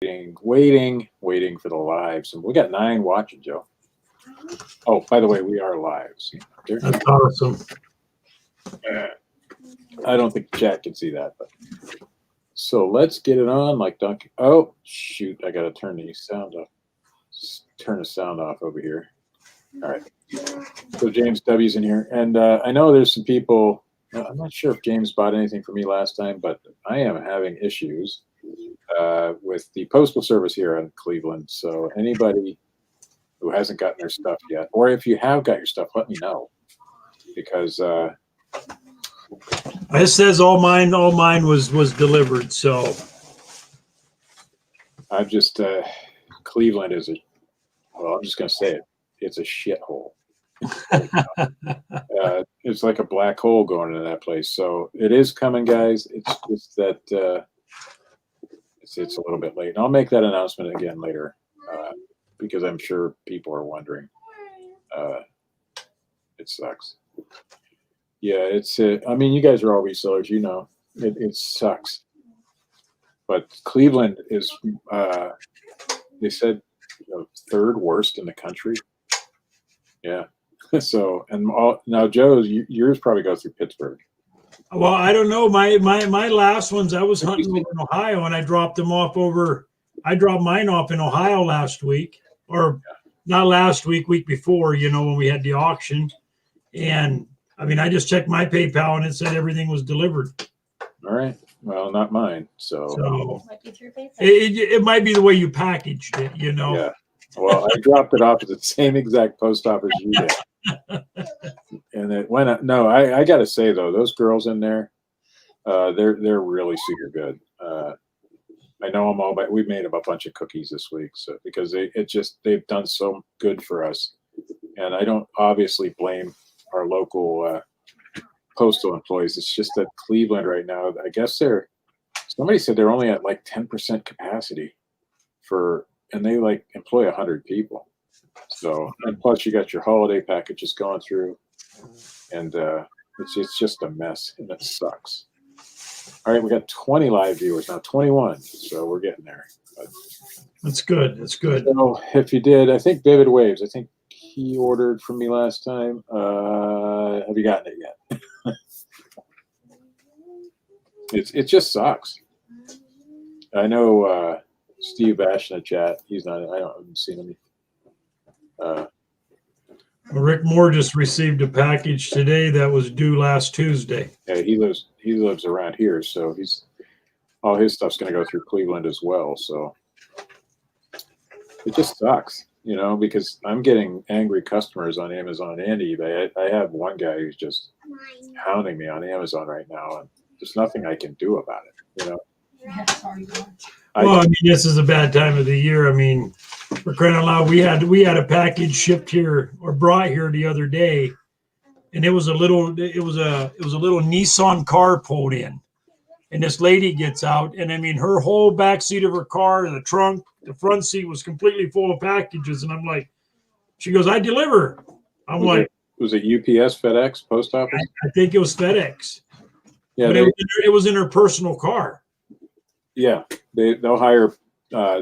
waiting for the lives. And we got 9 watching, Joe. Oh, by the way, we are live. See, That's awesome. I don't think the chat can see that, but so let's get it on like Donkey. Oh, shoot. I got to turn the sound off. Turn the sound off over here. All right. So James W's in here. And I know there's some people. I'm not sure if James bought anything for me last time, but I am having issues with the postal service here in Cleveland. So anybody who hasn't gotten their stuff yet, or if you have got your stuff, let me know, because it says all mine was delivered. So I've just Cleveland is I'm just gonna say it. It's a shithole. It's like a black hole going into that place. So it is coming, guys. It's just that it's a little bit late. And I'll make that announcement again later because I'm sure people are wondering. It sucks. Yeah, it's. I mean, you guys are all resellers, you know. It sucks. But Cleveland is. They said, third worst in the country. Yeah. So now, Joe, yours probably goes through Pittsburgh. Well, I don't know. My last ones, I was hunting over in Ohio, and I dropped them off over. I dropped mine off in Ohio last week, or not last week, week before. When we had the auction, and I mean, I just checked my PayPal, and it said everything was delivered. All right. Well, not mine. So it might be the way you packaged it. Yeah. Well, I dropped it off at the same exact post office you did. And it went up. No, I got to say, though, those girls in there, they're really super good. I know them all, but we made them a bunch of cookies this week. So because they've done so good for us. And I don't obviously blame our local postal employees. It's just that Cleveland right now, I guess somebody said they're only at like 10% capacity and they employ 100 people. So, and plus you got your holiday packages going through, and it's just a mess, and it sucks. All right, we got 20 live viewers now, 21, so we're getting there. But, that's good. That's good. So if you did, I think Vivid Waves, I think he ordered from me last time. Have you gotten it yet? It just sucks. I know Steve Ash in the chat. He's not. I haven't seen him. Rick Moore just received a package today that was due last Tuesday. Yeah, he lives around here, so all his stuff's going to go through Cleveland as well. So it just sucks, because I'm getting angry customers on Amazon and eBay. I have one guy who's just hounding me on Amazon right now, and there's nothing I can do about it. Well, I mean, this is a bad time of the year. I mean, for crying out loud, we had a package shipped here or brought here the other day, and it was a little Nissan car pulled in, and this lady gets out, and I mean, her whole back seat of her car, the trunk, the front seat was completely full of packages, and I'm like, she goes, "I deliver." I'm like, was it UPS, FedEx, post office? I think it was FedEx. Yeah, but it was in her personal car. Yeah, they'll hire.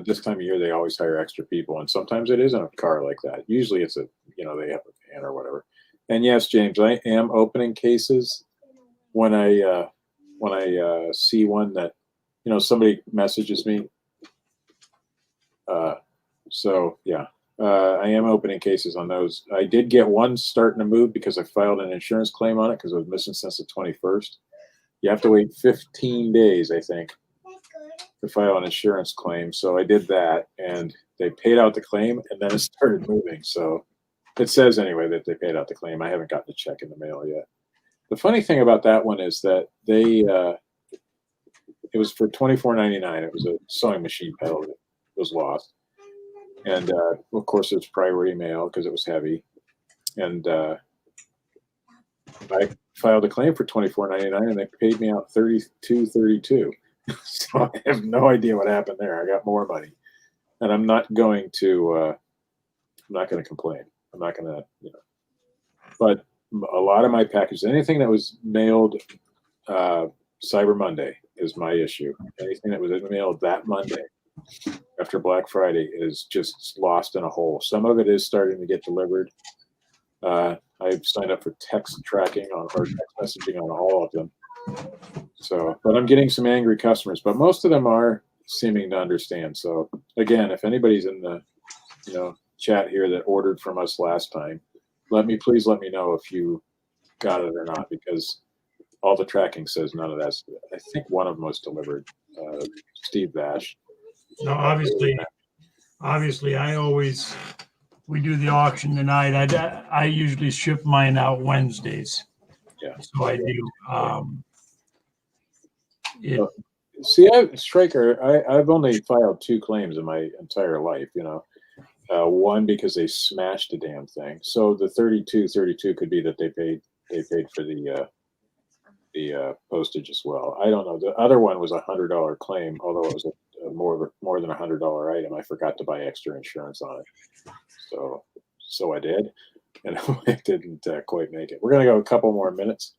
This time of year, they always hire extra people, and sometimes it isn't a car like that. Usually, it's they have a van or whatever. And yes, James, I am opening cases when I see one that somebody messages me. So yeah, I am opening cases on those. I did get one starting to move because I filed an insurance claim on it because it was missing since the 21st. You have to wait 15 days, I think, to file an insurance claim. So I did that, and they paid out the claim, and then it started moving. So it says anyway that they paid out the claim. I haven't gotten the check in the mail yet. The funny thing about that one is that it was for $24.99. It was a sewing machine pedal that was lost, and of course it was priority mail because it was heavy, and I filed a claim for $24.99, and they paid me out $32.32. So I have no idea what happened there. I got more money, and I'm not going to complain. I'm not going to, but a lot of my packages, anything that was mailed Cyber Monday is my issue. Anything that was mailed that Monday after Black Friday is just lost in a hole. Some of it is starting to get delivered. I've signed up for text tracking or text messaging on all of them. So, but I'm getting some angry customers, but most of them are seeming to understand. So again, if anybody's in the chat here that ordered from us last time, please let me know if you got it or not, because all the tracking says none of that. I think one of them was delivered. Steve Vash. No, obviously, we do the auction tonight. I usually ship mine out Wednesdays. Yeah. So I do. See, Striker, I've only filed 2 claims in my entire life, one because they smashed the damn thing. So the 32 could be that they paid for the postage as well. I don't know. The other one was $100 claim, although it was more than $100 item. I forgot to buy extra insurance on it. So I did, and I didn't quite make it. We're going to go a couple more minutes.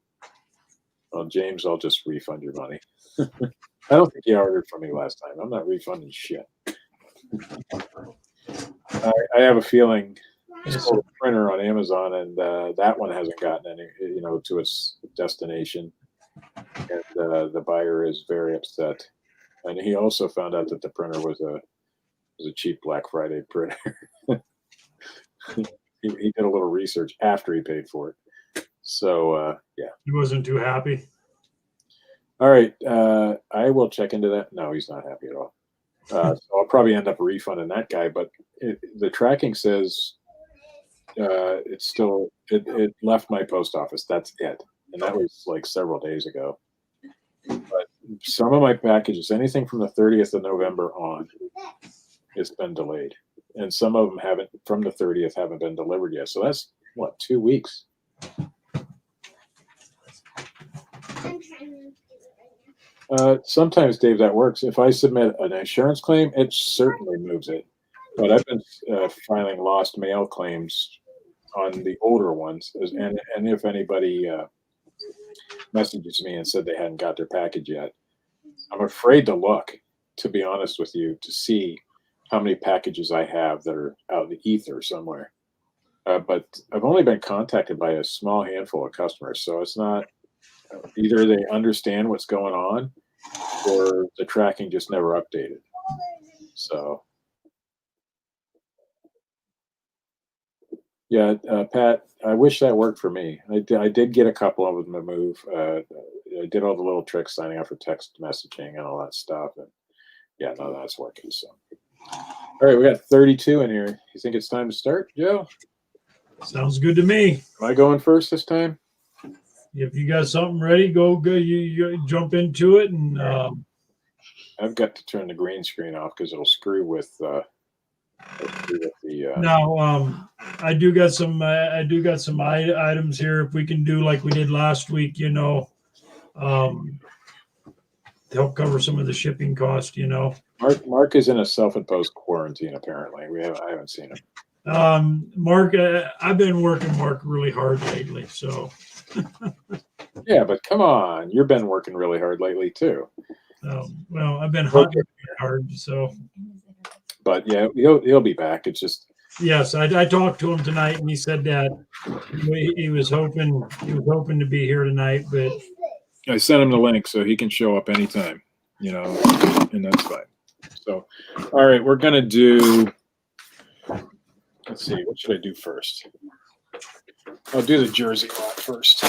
Well, James, I'll just refund your money. I don't think you ordered from me last time. I'm not refunding shit. I have a feeling it's a printer on Amazon, and that one hasn't gotten any, to its destination, and the buyer is very upset. And he also found out that the printer was a cheap Black Friday printer. he did a little research after he paid for it. So yeah, he wasn't too happy. All right, I will check into that. No, he's not happy at all. So I'll probably end up refunding that guy. But the tracking says it left my post office. That's it, and that was like several days ago. But some of my packages, anything from the 30th of November on, it's been delayed, and some of them from the 30th haven't been delivered yet. So that's 2 weeks. Sometimes, Dave, that works. If I submit an insurance claim, it certainly moves it. But I've been filing lost mail claims on the older ones, and if anybody messages me and said they hadn't got their package yet, I'm afraid to look, to be honest with you, to see how many packages I have that are out in the ether somewhere. But I've only been contacted by a small handful of customers, so it's not either they understand what's going on or the tracking just never updated. So yeah, Pat, I wish that worked for me. I did get a couple of them to move. I did all the little tricks, signing up for text messaging and all that stuff. And yeah, no, that's working. So, all right, we got 32 in here. You think it's time to start, Joe? Sounds good to me. Am I going first this time? If you got something ready, go. You jump into it, and I've got to turn the green screen off because it'll screw with the. Now, I do got some items here. If we can do like we did last week, to help cover some of the shipping cost. Marc is in a self-imposed quarantine. Apparently, I haven't seen him. Marc, I've been working Marc really hard lately, so. Yeah, but come on, you've been working really hard lately too. Well, I've been hunting hard, so. But yeah, he'll be back. It's just. Yes, I talked to him tonight, and he said that he was hoping to be here tonight, but I sent him the link so he can show up anytime, and that's fine. So, all right, we're gonna do. Let's see, what should I do first? I'll do the jersey lot first.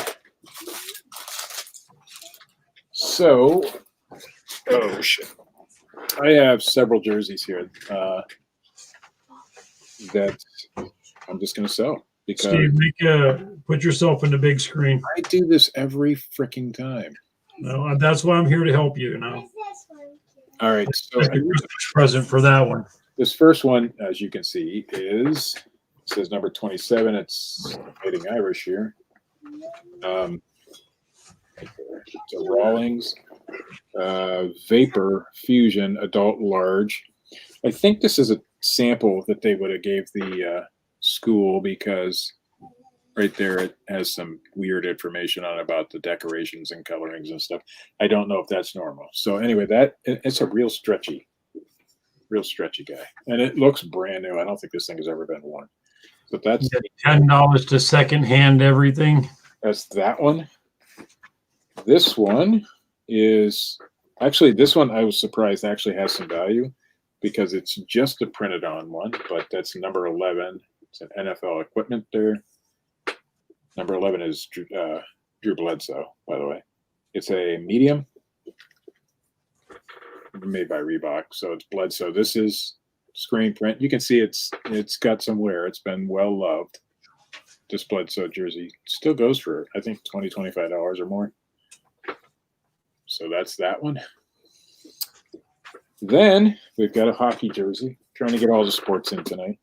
So, oh shit. I have several jerseys here that I'm just going to sell. Because Steve, put yourself in the big screen. I do this every freaking time. No, that's why I'm here to help you. All right. So a Christmas present for that one. This first one, as you can see, says number 27. It's Fighting Irish here. It's a Rawlings Vapor Fusion Adult Large. I think this is a sample that they would have gave the school, because right there it has some weird information on about the decorations and colorings and stuff. I don't know if that's normal. So anyway, it's a real stretchy. real stretchy guy, and it looks brand new. I don't think this thing has ever been worn. But that's $10 to secondhand everything. That's that one. This one is actually, this one I was surprised actually has some value because it's just a printed on one, but that's number 11. It's an NFL equipment there. Number 11 is Drew Bledsoe, by the way. It's a medium made by Reebok, so it's Bledsoe. This is screen print. You can see it's got some wear. It's been well loved. This Bledsoe jersey still goes for, I think, $20-$25 or more. So that's that one. Then we've got a hockey jersey. Trying to get all the sports in tonight.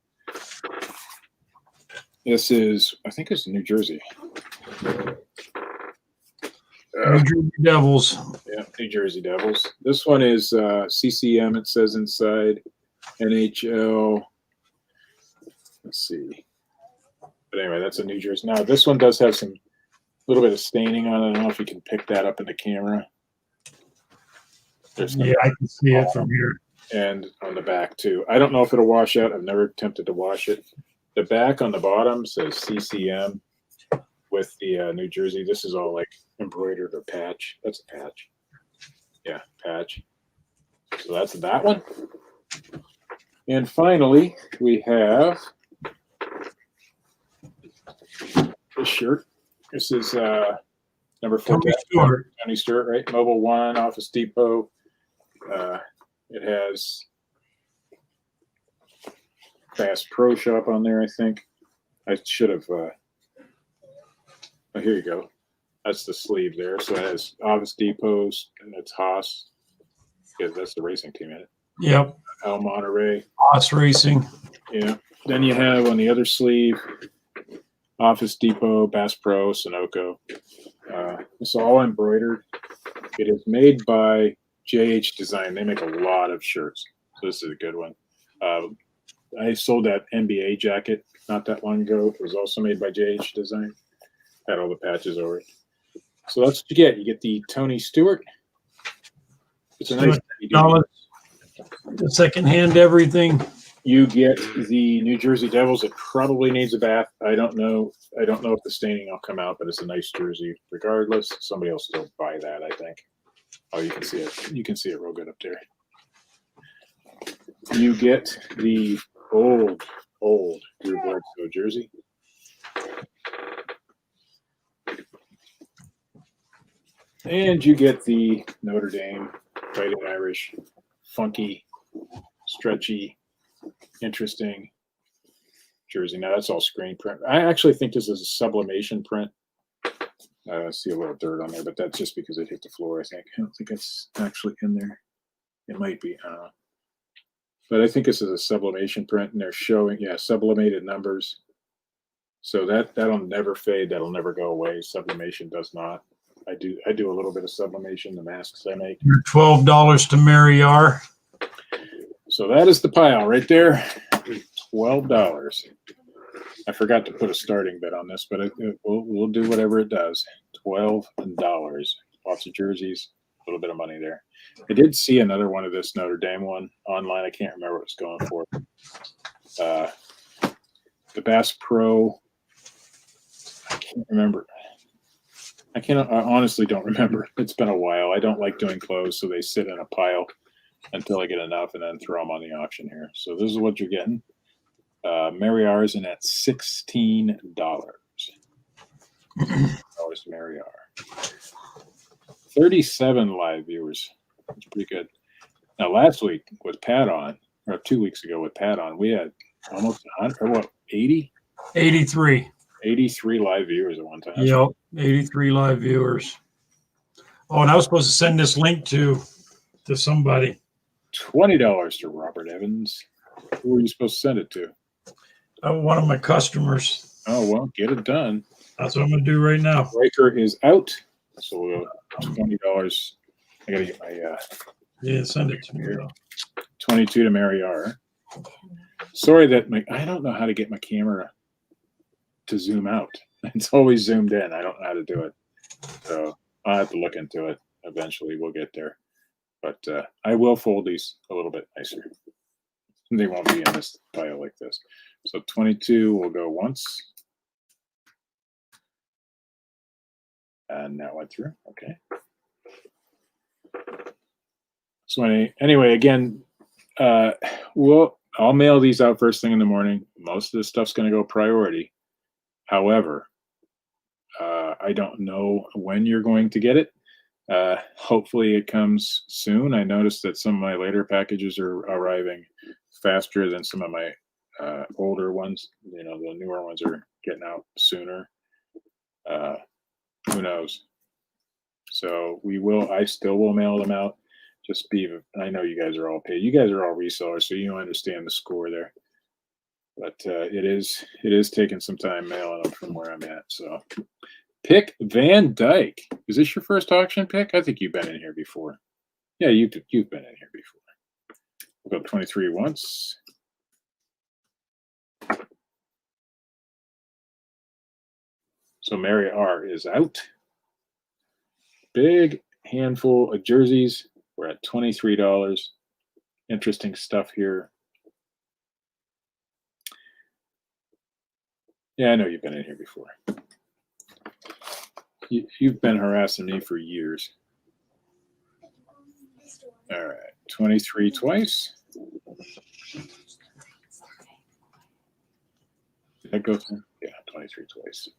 This is, I think it's New Jersey. New Jersey Devils. Yeah, New Jersey Devils. This one is CCM, it says inside. NHL. Let's see. But anyway, that's a New Jersey. Now, this one does have some little bit of staining on it. I don't know if you can pick that up in the camera. Yeah, I can see it from here. And on the back, too. I don't know if it'll wash out. I've never attempted to wash it. The back on the bottom says CCM with the New Jersey. This is all like embroidered or patch. That's a patch. Yeah, patch. So that's that one. And finally, we have this shirt. This is number 4. Tony Stewart, right? Mobile One, Office Depot. It has Fast Pro Shop on there, I think. I should have. Oh, here you go. That's the sleeve there. So it has Office Depots, and it's Haas. Yeah, that's the racing team in it. Yep. Al Monterey. Haas Racing. Yeah. Then you have on the other sleeve Office Depot, Bass Pro, Sunoco. It's all embroidered. It is made by JH Design. They make a lot of shirts. So this is a good one. I sold that NBA jacket not that long ago. It was also made by JH Design. Had all the patches over it. So that's what you get. You get the Tony Stewart. It's a nice $10. The secondhand everything. You get the New Jersey Devils. It probably needs a bath. I don't know. I don't know if the staining will come out, but it's a nice jersey. Regardless, somebody will still buy that, I think. Oh, you can see it. You can see it real good up there. You get the old Drew Bledsoe jersey. And you get the Notre Dame Fighting Irish, funky, stretchy, interesting jersey. Now that's all screen print. I actually think this is a sublimation print. I see a little dirt on there, but that's just because it hit the floor, I think. I don't think it's actually in there. It might be. But I think this is a sublimation print, and they're showing, sublimated numbers. So that'll never fade. That'll never go away. Sublimation does not. I do a little bit of sublimation, the masks I make. You're $12 to Marriar. So that is the pile right there. $12. I forgot to put a starting bid on this, but we'll do whatever it does. $12. Lots of jerseys, a little bit of money there. I did see another one of this Notre Dame one online. I can't remember what it's going for. The Bass Pro. I can't remember. I honestly don't remember. It's been a while. I don't like doing clothes, so they sit in a pile until I get enough and then throw them on the auction here. So this is what you're getting. Marriar is in at $16. Marriar. 37 live viewers. That's pretty good. Now, last week with Pat on, or 2 weeks ago with Pat on, we had almost 100, or what, 80? 83. 83 live viewers at one time. Yep, 83 live viewers. Oh, and I was supposed to send this link to somebody. $20 to Robert Evans. Who were you supposed to send it to? One of my customers. Oh, well, get it done. That's what I'm going to do right now. Breaker is out. So we'll go $20. I got to get my... yeah, send it to me. 22 to Marriar. Sorry that I don't know how to get my camera to zoom out. It's always zoomed in. I don't know how to do it. So I'll have to look into it. Eventually we'll get there. But I will fold these a little bit nicer. They won't be in this pile like this. So 22 will go once. And that went through. Okay. So anyway, again, I'll mail these out first thing in the morning. Most of this stuff's going to go priority. However, I don't know when you're going to get it. Hopefully it comes soon. I noticed that some of my later packages are arriving faster than some of my older ones. You know, the newer ones are getting out sooner. Who knows? So I still will mail them out. I know you guys are all paid. You guys are all resellers, so you understand the score there. But it is taking some time mailing them from where I'm at. So, Pick Van Dyke. Is this your first auction pick? I think you've been in here before. Yeah, you've been in here before. We'll go 23 once. So Mary R is out. Big handful of jerseys. We're at $23. Interesting stuff here. Yeah, I know you've been in here before. You've been harassing me for years. All right, 23 twice. Did that go through? Yeah, 23 twice.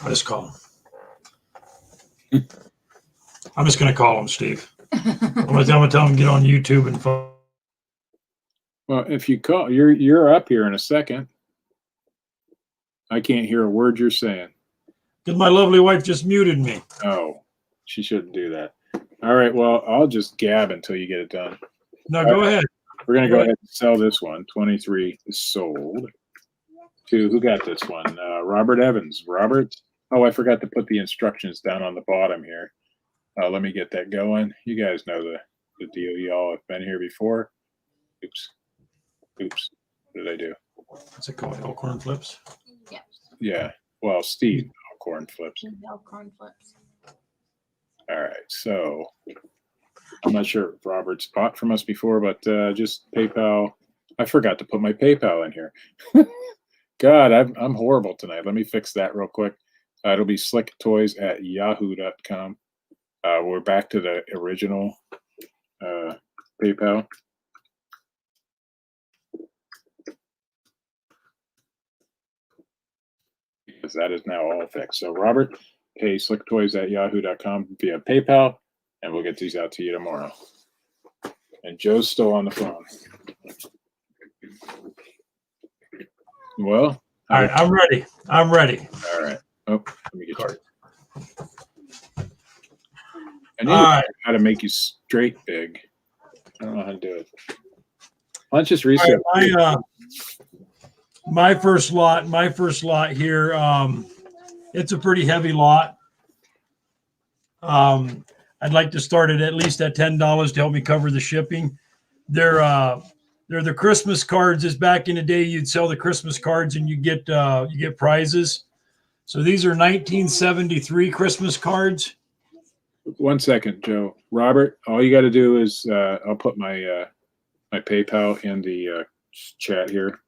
I just call him. I'm just going to call him, Steve. I'm going to tell him to get on YouTube and phone. Well, if you call, you're up here in a second. I can't hear a word you're saying. Because my lovely wife just muted me. Oh, she shouldn't do that. All right, well, I'll just gab until you get it done. No, go ahead. We're going to go ahead and sell this one. 23 is sold. To, who got this one? Robert Evans. Robert? Oh, I forgot to put the instructions down on the bottom here. Let me get that going. You guys know the deal. Y'all have been here before. Oops. What did I do? What's it called? Elkhorn flips? Yeah. Yeah. Well, Steve Elkhorn flips. Elkhorn flips. All right. So I'm not sure if Robert's bought from us before, but just PayPal. I forgot to put my PayPal in here. God, I'm horrible tonight. Let me fix that real quick. It'll be slicktoys@yahoo.com. We're back to the original PayPal. Because that is now all fixed. So Robert, pay slicktoys@yahoo.com via PayPal, and we'll get these out to you tomorrow. And Joe's still on the phone. Well, all right, I'm ready. I'm ready. All right. Oh, let me get card. I need how to make you straight big. I don't know how to do it. Let's just reset. My first lot here. It's a pretty heavy lot. I'd like to start it at least at $10 to help me cover the shipping. They're the Christmas cards. As back in the day, you'd sell the Christmas cards and you get prizes. So these are 1973 Christmas cards. 1 second, Joe. Robert, all you got to do is I'll put my my PayPal in the chat here.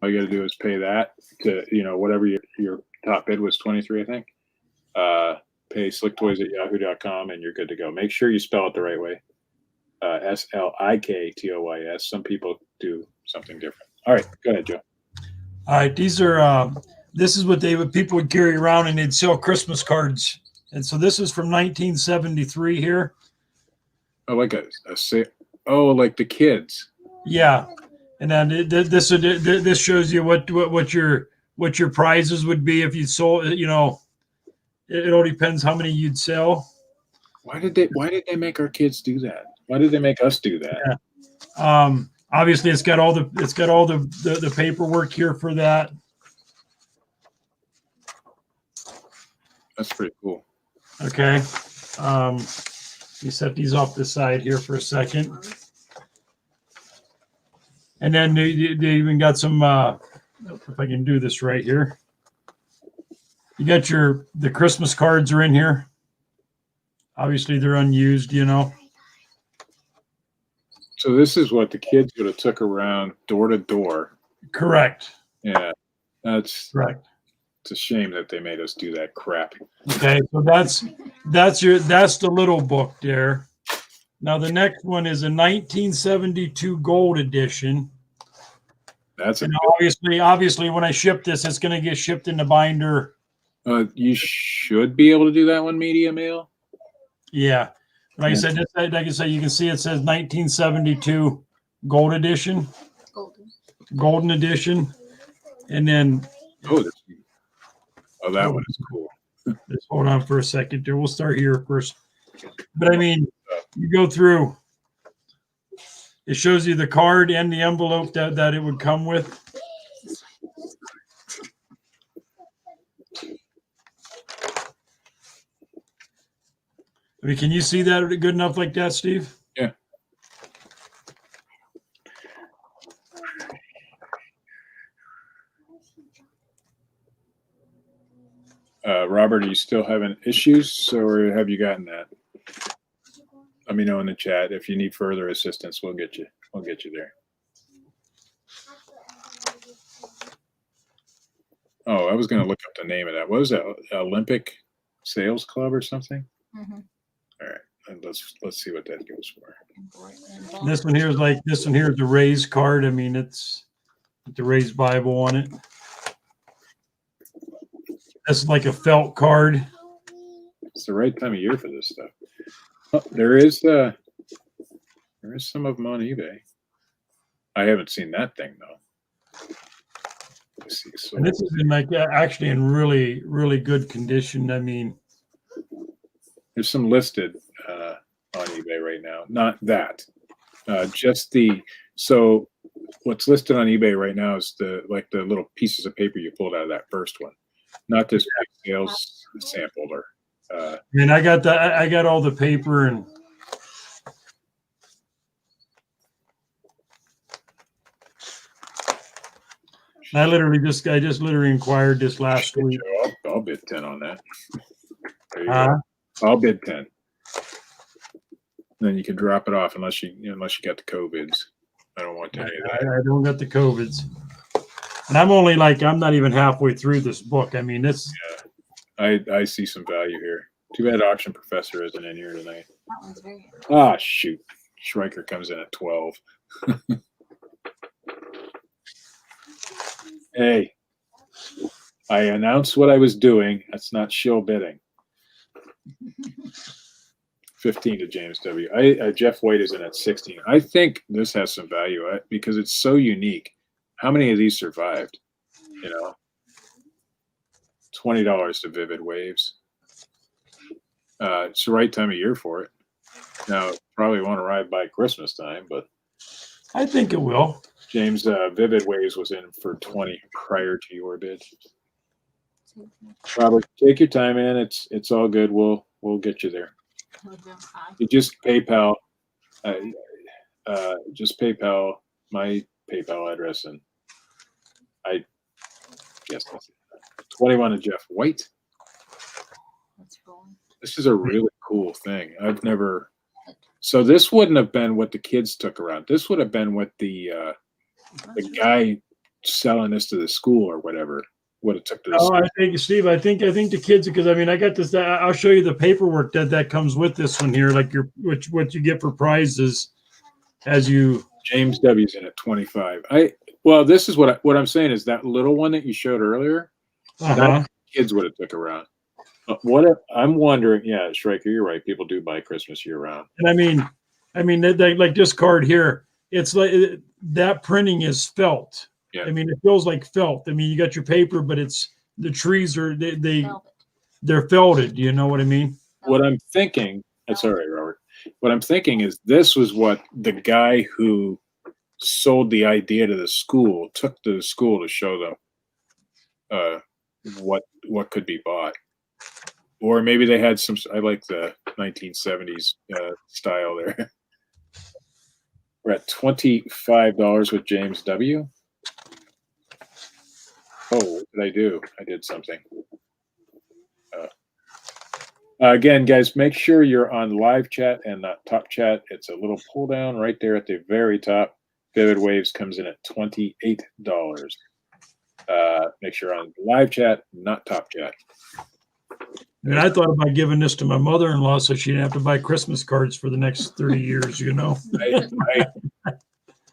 All you got to do is pay that to, whatever your top bid was, 23, I think. Pay slicktoys@yahoo.com and you're good to go. Make sure you spell it the right way. SLIKTOYS. Some people do something different. All right, go ahead, Joe. All right, these are this is what people would carry around and they'd sell Christmas cards. And so this is from 1973 here. Oh, like like the kids. Yeah, and then this shows you what your prizes would be if you sold. It all depends how many you'd sell. Why did they make our kids do that? Why did they make us do that? Yeah. Obviously, it's got all the paperwork here for that. That's pretty cool. Okay. You set these off the side here for a second. And then they even got some, if I can do this right here. You got the Christmas cards are in here. Obviously, they're unused, you know. So this is what the kids would have took around door to door. Correct. Yeah, that's correct. It's a shame that they made us do that crap. Okay, so that's the little book there. Now the next one is a 1972 gold edition. That's obviously when I ship this, it's going to get shipped in the binder. You should be able to do that one media mail. Yeah, like I said, you can see it says 1972 gold edition, golden edition, and then that one is cool. Just hold on for a second there. We'll start here first. But I mean, you go through. It shows you the card and the envelope that it would come with. I mean, can you see that good enough like that, Steve? Yeah. Robert, are you still having issues, or have you gotten that? Let me know in the chat if you need further assistance. We'll get you there. Oh, I was going to look up the name of that. What was that? Olympic Sales Club or something? Mm-hmm. All right, and let's see what that goes for. This one here is the raised card. I mean, it's the raised Bible on it. That's like a felt card. It's the right time of year for this stuff. Oh, there is some of them on eBay. I haven't seen that thing though. Let's see. So and this is actually in really, really good condition. I mean, there's some listed on eBay right now. Not that, so what's listed on eBay right now is the little pieces of paper you pulled out of that first one, not this big sales sample. Or I mean, I got all the paper and. I just literally inquired this last week. I'll bid 10 on that. There you go. I'll bid 10. Then you can drop it off unless you got the COVIDs. I don't want any of that. I don't got the COVIDs. And I'm not even halfway through this book. I mean, this. Yeah, I see some value here. Too bad Auction Professor isn't in here tonight. That one's very good. Ah, shoot. Schreiker comes in at 12. Hey, I announced what I was doing. That's not shill bidding. 15 to James W. Jeff White is in at 16. I think this has some value because it's so unique. How many of these survived? $20 to Vivid Waves. It's the right time of year for it. Now, probably won't arrive by Christmas time, but I think it will. James, Vivid Waves was in for 20 prior to your bid. Robert, take your time, man. It's all good. We'll get you there. You just PayPal. Just PayPal my PayPal address, and I guess that's it. 21 to Jeff White. This is a really cool thing. I've never. So this wouldn't have been what the kids took around. This would have been what the guy selling this to the school or whatever would have took to the school. I think, Steve, I think the kids, because I mean, I got this. I'll show you the paperwork that comes with this one here, like what you get for prizes as you. James W's in at 25. This is what I'm saying is that little one that you showed earlier. That kids would have took around. I'm wondering, yeah, Schreiker, you're right. People do buy Christmas year round. And I mean, like this card here, it's like that printing is felt. Yeah. I mean, it feels like felt. I mean, you got your paper, but it's the trees are they're felted. You know what I mean? What I'm thinking, that's all right, Robert. What I'm thinking is this was what the guy who sold the idea to the school took to the school to show them what could be bought. Or maybe they had some. I like the 1970s style there. We're at $25 with James W. Oh, what did I do? I did something. Again, guys, make sure you're on live chat and not top chat. It's a little pull down right there at the very top. Vivid Waves comes in at $28. Make sure you're on live chat, not top chat. And I thought about giving this to my mother-in-law so she didn't have to buy Christmas cards for the next 30 years, you know.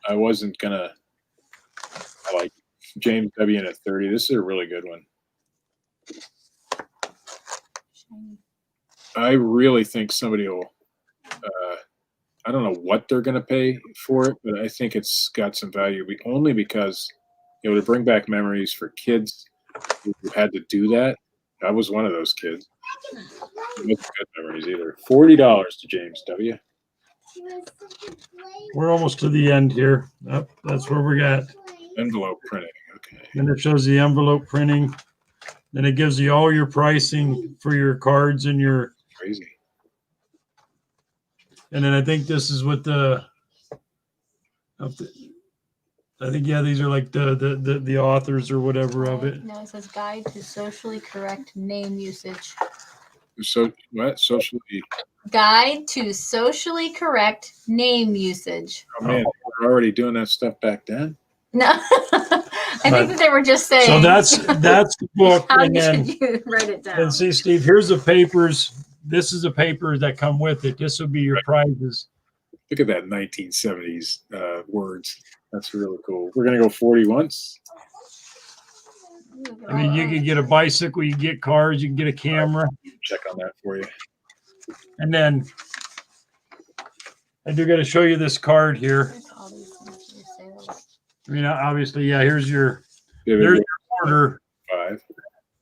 I wasn't gonna. I like James W. in at 30. This is a really good one. I really think somebody will. I don't know what they're going to pay for it, but I think it's got some value. Only because to bring back memories for kids who had to do that. I was one of those kids. No good memories either. $40 to James W. We're almost to the end here. Yep, that's where we got. Envelope printing. Okay. And it shows the envelope printing. Then it gives you all your pricing for your cards and your. Crazy. And then I think this is what I think these are like the authors or whatever of it. No, it says Guide to Socially Correct Name Usage. So what? Socially. Guide to Socially Correct Name Usage. Oh man, we're already doing that stuff back then. No, I think that they were just saying. So that's the book. How And then should you write it down? and see, Steve, here's the papers. This is the paper that come with it. This will be your prizes. Look at that 1970s words. That's really cool. We're gonna go 40 once. I mean, you can get a bicycle, you can get cars, you can get a camera. Check on that for you. And then I do got to show you this card here. All these things you say. I mean, obviously, there's your Vivid there's Waves your order. 5.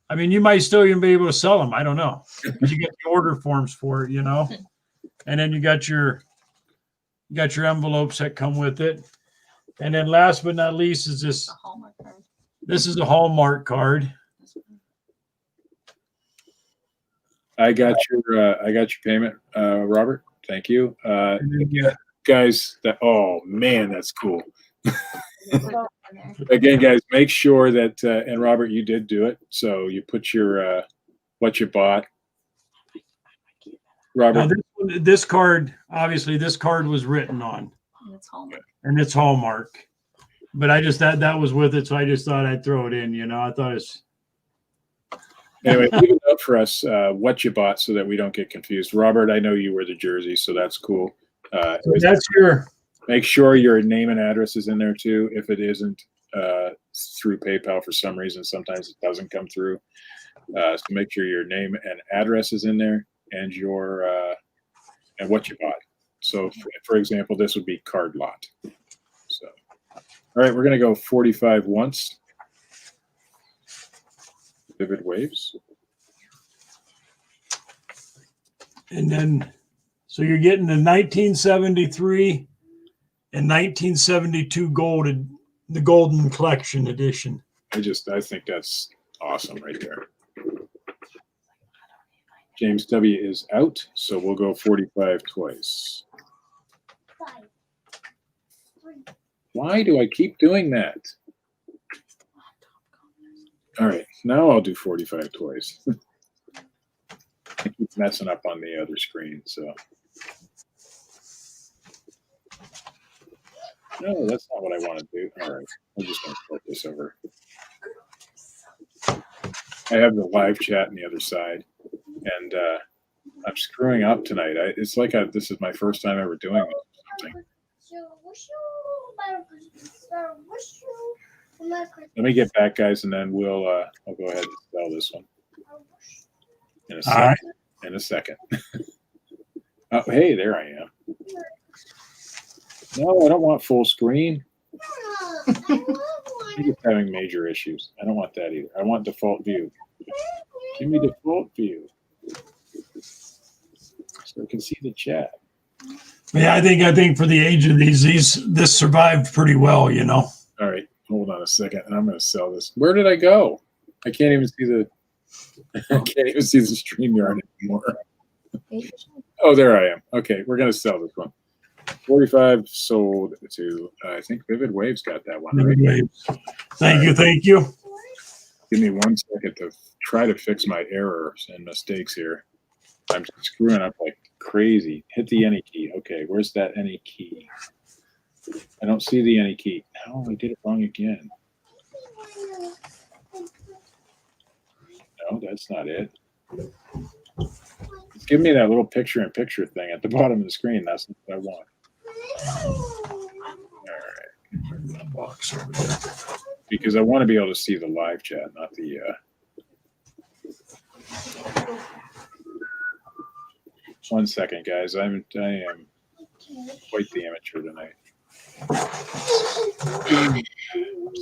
I mean, you might still even be able to sell them. I don't know. But you get the order forms for it, and then you got your envelopes that come with it. And then last but not least is this. A Hallmark card. This is a Hallmark card. I got your payment, Robert. Thank you. Guys, oh man, that's cool. Again, guys, make sure that and Robert, you did do it. So you put your what you bought. Robert, Now this card, obviously, this card was written on, It's Hallmark. and it's Hallmark. But I just that was with it, so I just thought I'd throw it in. I thought it's. anyway, leave it up for us what you bought so that we don't get confused. Robert, I know you wear the jersey, so that's cool. So that's your. Make sure your name and address is in there too. If it isn't through PayPal for some reason, sometimes it doesn't come through. So make sure your name and address is in there, and your and what you bought. So, for example, this would be card lot. So, all right, we're gonna go 45 once. Vivid Waves. And then, so you're getting the 1973 and 1972 the Golden Collection edition. I think that's awesome right there. James W. is out, so we'll go 45 twice. Why do I keep doing that? All right, now I'll do 45 twice. I keep messing up on the other screen, so. No, that's not what I want to do. All right, I'm just going to flip this over. I have the live chat on the other side, and I'm screwing up tonight. It's like this is my first time ever doing something. Let me get back, guys, and then I'll go ahead and sell this one in a second. All right. In a second. Oh, hey, there I am. No, I don't want full screen. I think it's having major issues. I don't want that either. I want default view. Give me default view so I can see the chat. Yeah, I think for the age of this survived pretty well, All right, hold on a second, and I'm going to sell this. Where did I go? I can't even see the StreamYard anymore. Oh, there I am. Okay, we're going to sell this one. 45 sold to, I think Vivid Waves got that one. Right? Thank you. Give me 1 second to try to fix my errors and mistakes here. I'm screwing up like crazy. Hit the any key. Okay, where's that any key? I don't see the any key. No, I did it wrong again. No, that's not it. It's giving me that little picture-in-picture thing at the bottom of the screen. That's what I want. All right. That box over there. Because I want to be able to see the live chat, not the. One second, guys. I am quite the amateur tonight.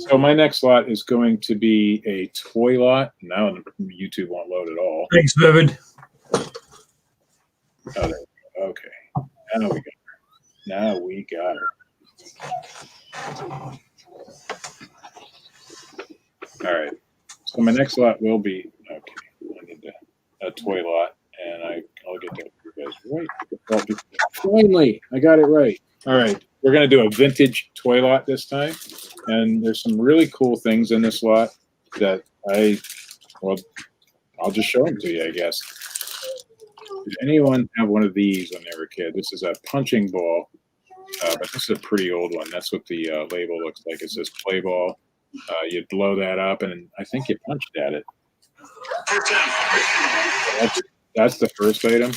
So my next lot is going to be a toy lot. Now YouTube won't load at all. Thanks, Vivid. Oh, there we go. Okay. Now we got her. Now we got her. All right. So my next lot will be okay. I need a toy lot, and I'll get that for you guys right. Finally, I got it right. All right. We're going to do a vintage toy lot this time, and there's some really cool things in this lot that I'll just show them to you, I guess. Did anyone have one of these when they were a kid? This is a punching ball, but this is a pretty old one. That's what the label looks like. It says play ball. You blow that up, and I think you punched at it. That's the first item.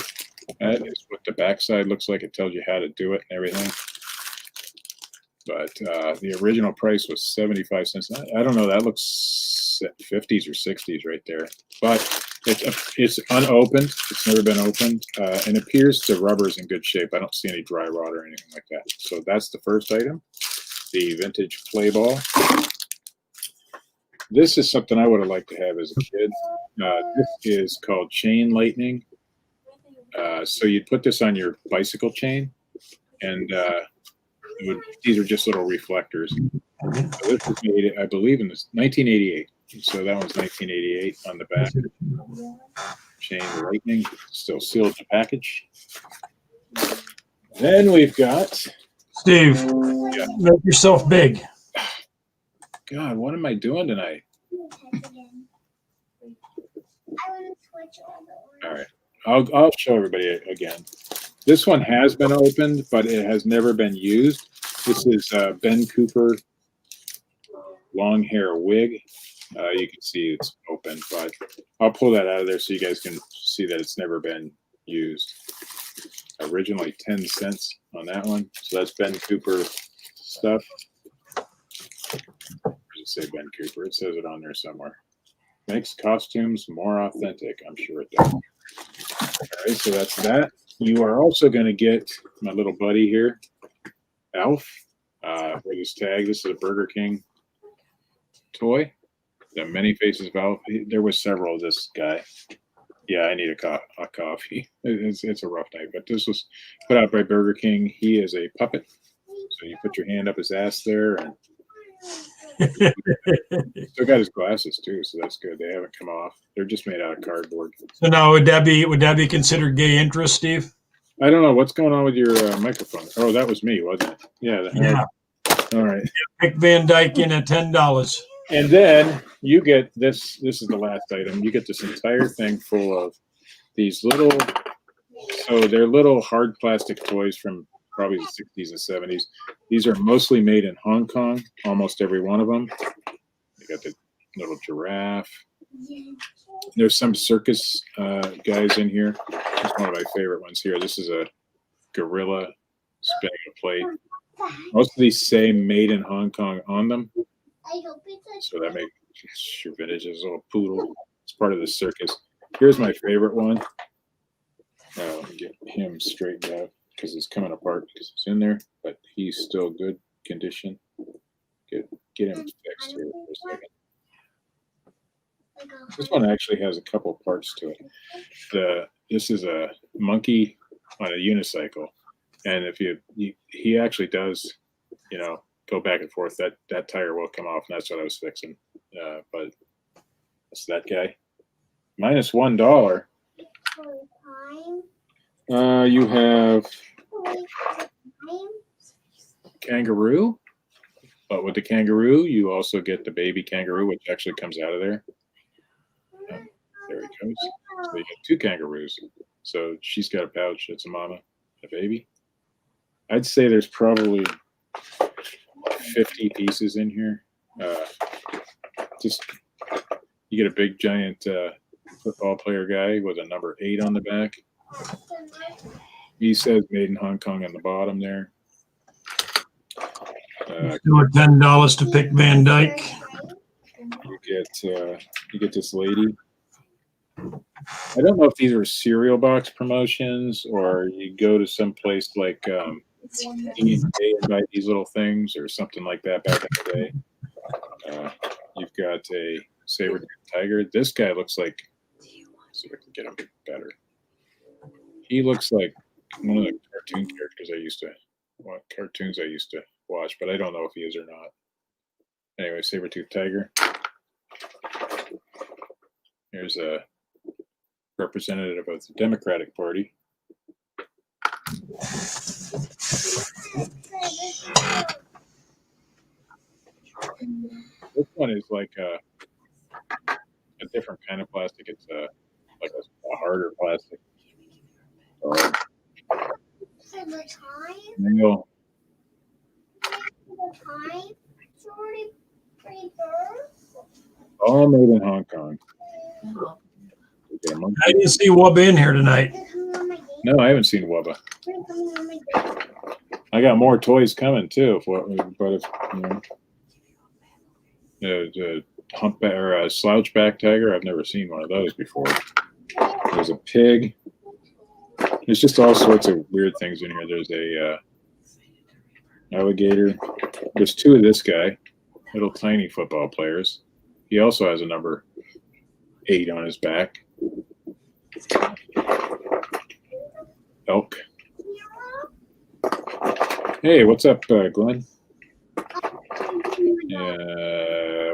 That is what the backside looks like. It tells you how to do it and everything. But the original price was 75 cents. I don't know. That looks 50s or 60s right there. But it's unopened. It's never been opened. And it appears the rubber's in good shape. I don't see any dry rot or anything like that. So that's the first item, the vintage play ball. This is something I would have liked to have as a kid. This is called chain lightning. So you'd put this on your bicycle chain, and these are just little reflectors. So this was made, I believe, in 1988. So that one's 1988 on the back. Chain lightning, still sealed in the package. Then we've got Steve, make yourself big. God, what am I doing tonight? All right, I'll show everybody again. This one has been opened, but it has never been used. This is Ben Cooper long hair wig. You can see it's open, but I'll pull that out of there so you guys can see that it's never been used. Originally 10 cents on that one. So that's Ben Cooper stuff. Where does it say Ben Cooper? It says it on there somewhere. Makes costumes more authentic. I'm sure it does. All right, so that's that. You are also going to get my little buddy here, Alf, with his tag. This is a Burger King toy. The many faces of Alf. There was several of this guy. Yeah, I need a coffee. It's a rough night, but this was put out by Burger King. He is a puppet. So you put your hand up his ass there, and still got his glasses too, so that's good. They haven't come off. They're just made out of cardboard. So now would that be considered gay interest, Steve? I don't know what's going on with your microphone. Oh, that was me, wasn't it? Yeah. Yeah. All right. Pick Van Dyke in at $10. And then you get this. This is the last item. You get this entire thing full of these little. So they're little hard plastic toys from probably the 60s and 70s. These are mostly made in Hong Kong. Almost every one of them. You got the little giraffe. There's some circus guys in here. This is one of my favorite ones here. This is a gorilla spinning a plate. Most of these say made in Hong Kong on them. So that makes your vintage as a little poodle. It's part of the circus. Here's my favorite one. Let me get him straightened out because it's coming apart because it's in there, but he's still good condition. Get him fixed here for a second. This one actually has a couple parts to it. This is a monkey on a unicycle, and if he actually does, go back and forth. That tire will come off, and that's what I was fixing. But that's that guy. Minus $1. You have Kangaroo, but with the Kangaroo, you also get the baby Kangaroo, which actually comes out of there. There he goes. So you get 2 kangaroos. So she's got a pouch. It's a mama, a baby. I'd say there's probably 50 pieces in here. Just you get a big giant football player guy with a number 8 on the back. He says made in Hong Kong on the bottom there. Do $10 to pick Van Dyke. You get this lady. I don't know if these are cereal box promotions or you go to some place like E&A and buy these little things or something like that back in the day. You've got a Sabertooth Tiger. This guy looks like, let's see if I can get him better. He looks like one of the cartoon characters I used to watch, but I don't know if he is or not. Anyway, Sabertooth Tiger. Here's a representative of the Democratic Party. This one is like a different kind of plastic. It's like a harder plastic. Nail. All made in Hong Kong. I didn't see Wubba in here tonight. No, I haven't seen Wubba. I got more toys coming too. But if the humpback or a slouchback tiger, I've never seen one of those before. There's a pig. There's just all sorts of weird things in here. There's a alligator. There's 2 of this guy, little tiny football players. He also has a number 8 on his back. Elk. Hey, what's up, Glenn?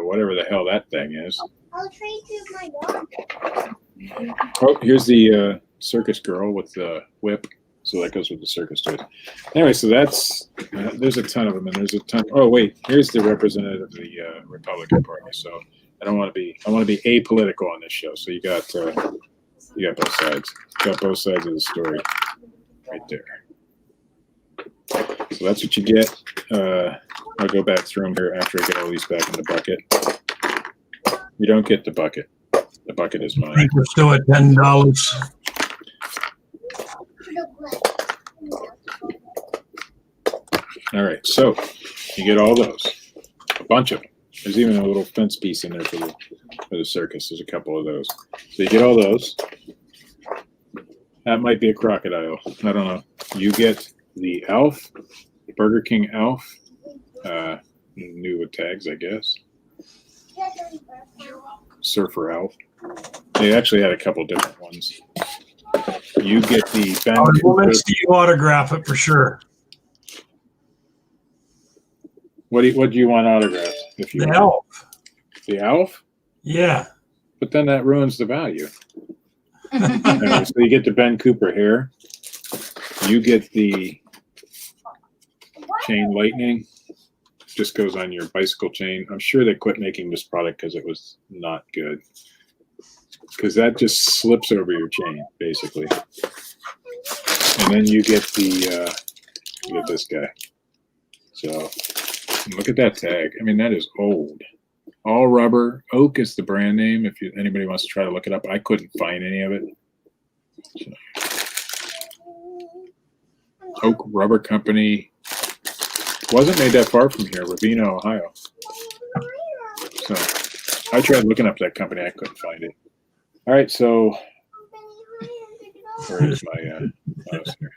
Whatever the hell that thing is. I'll trade you my dog. Oh, here's the circus girl with the whip. So that goes with the circus toys. Anyway, so that's there's a ton of them, and there's a ton. Oh wait, here's the representative of the Republican Party. So I want to be apolitical on this show. So you got both sides. You got both sides of the story right there. So that's what you get. I'll go back through them here after I get all these back in the bucket. You don't get the bucket. The bucket is I mine. think we're still at $10. All right, so you get all those, a bunch of them. There's even a little fence piece in there for the circus. There's a couple of those. So you get all those. That might be a crocodile. I don't know. You get the Alf, Burger King Alf, new with tags, I guess. Surfer Alf. They actually had a couple different ones. You get the We'll make Steve autograph it for sure. What do you want autographed? If you The want? Elf. The Alf? Yeah. But then that ruins the value. Anyway, so you get the Ben Cooper hair. You get the chain lightning. Just goes on your bicycle chain. I'm sure they quit making this product because it was not good. Because that just slips over your chain, basically. And then you get this guy. So look at that tag. I mean, that is old. All rubber. Oak is the brand name. If anybody wants to try to look it up, I couldn't find any of it. So, Oak Rubber Company. Wasn't made that far from here, Ravina, Ohio. So I tried looking up that company. I couldn't find it. All right, so where is my mouse here?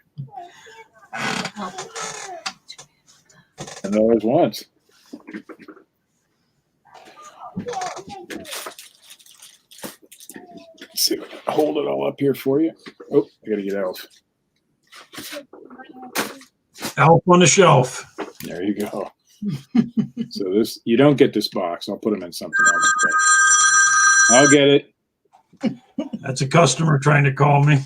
And there was once. Let's see if I can hold it all up here for you. Oh, I gotta get Elf. Elf on the shelf. There you go. So this, you don't get this box. I'll put them in something else. But I'll get it. That's a customer trying to call me.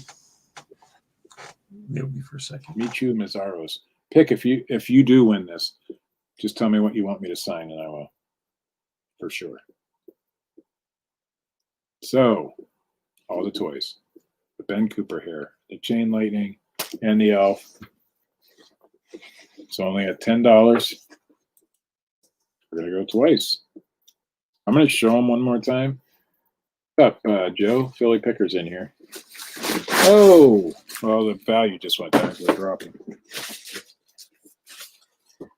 Mute me for a second. Michu Mazzaros. Pick if you do win this, just tell me what you want me to sign and I will. For sure. So all the toys. The Ben Cooper hair, the chain lightning, and the elf. It's only at $10. We're going to go twice. I'm going to show them one more time. What's up, Joe? Philly Picker's in here. Oh, well, the value just went down. We're dropping.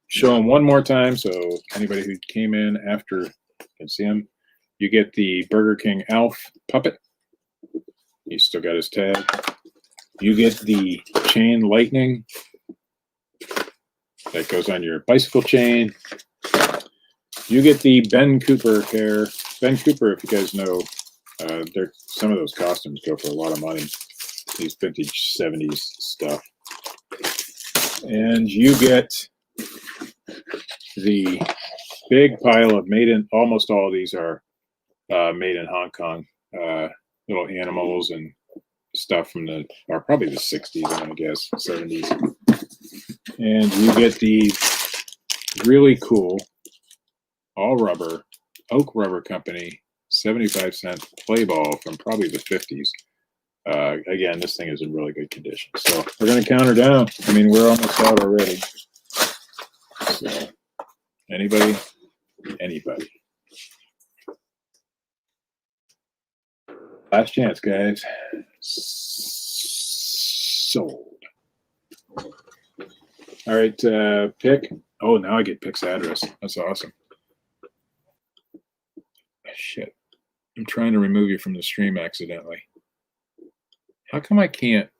Show them one more time so anybody who came in after can see him. You get the Burger King Alf puppet. He's still got his tag. You get the chain lightning that goes on your bicycle chain. You get the Ben Cooper hair. Ben Cooper, if you guys know, some of those costumes go for a lot of money. These vintage 70s stuff. And you get the big pile of almost all of these are made in Hong Kong. Little animals and stuff from probably the 60s, I'm gonna guess, 70s. And you get the really cool all rubber Oak Rubber Company 75-cent play ball from probably the 50s. Again, this thing is in really good condition. So we're gonna count her down. I mean, we're almost out already. So anybody? Last chance, guys. Sold. All right, pick. Oh, now I get Pick's address. That's awesome. Shit. I'm trying to remove you from the stream accidentally. How come I can't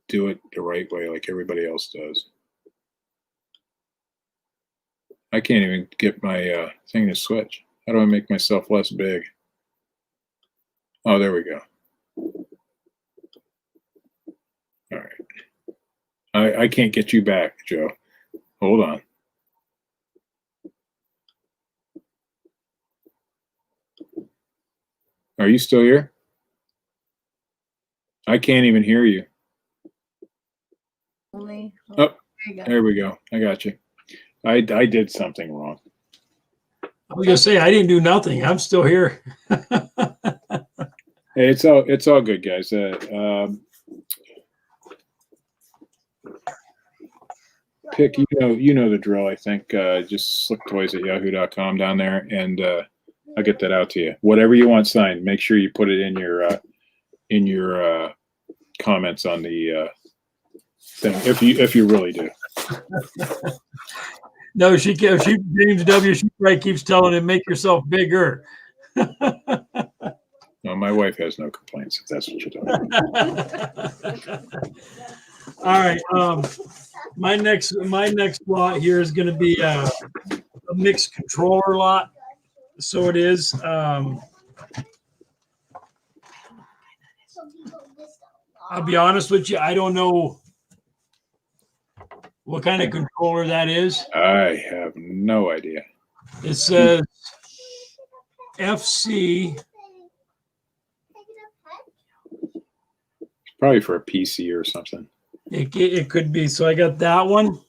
do it the right way like everybody else does? I can't even get my thing to switch. How do I make myself less big? Oh, there we go. All right. I can't get you back, Joe. Hold on. Are you still here? I can't even hear you. Oh, there we go. I got you. I did something wrong. I was gonna say I didn't do nothing. I'm still here. Hey, it's all good, guys. Pick, you know the drill. I think just slicktoys@yahoo.com down there, and I'll get that out to you. Whatever you want signed, make sure you put it in your comments on the thing if you really do. No, James W. She probably keeps telling him, make yourself bigger. No, my wife has no complaints if that's what you're talking about. All right. My next lot here is going to be a mixed controller lot. So it is. I'll be honest with you. I don't know what kind of controller that is. I have no idea. It says FC. Probably for a PC or something. It could be. So I got that one.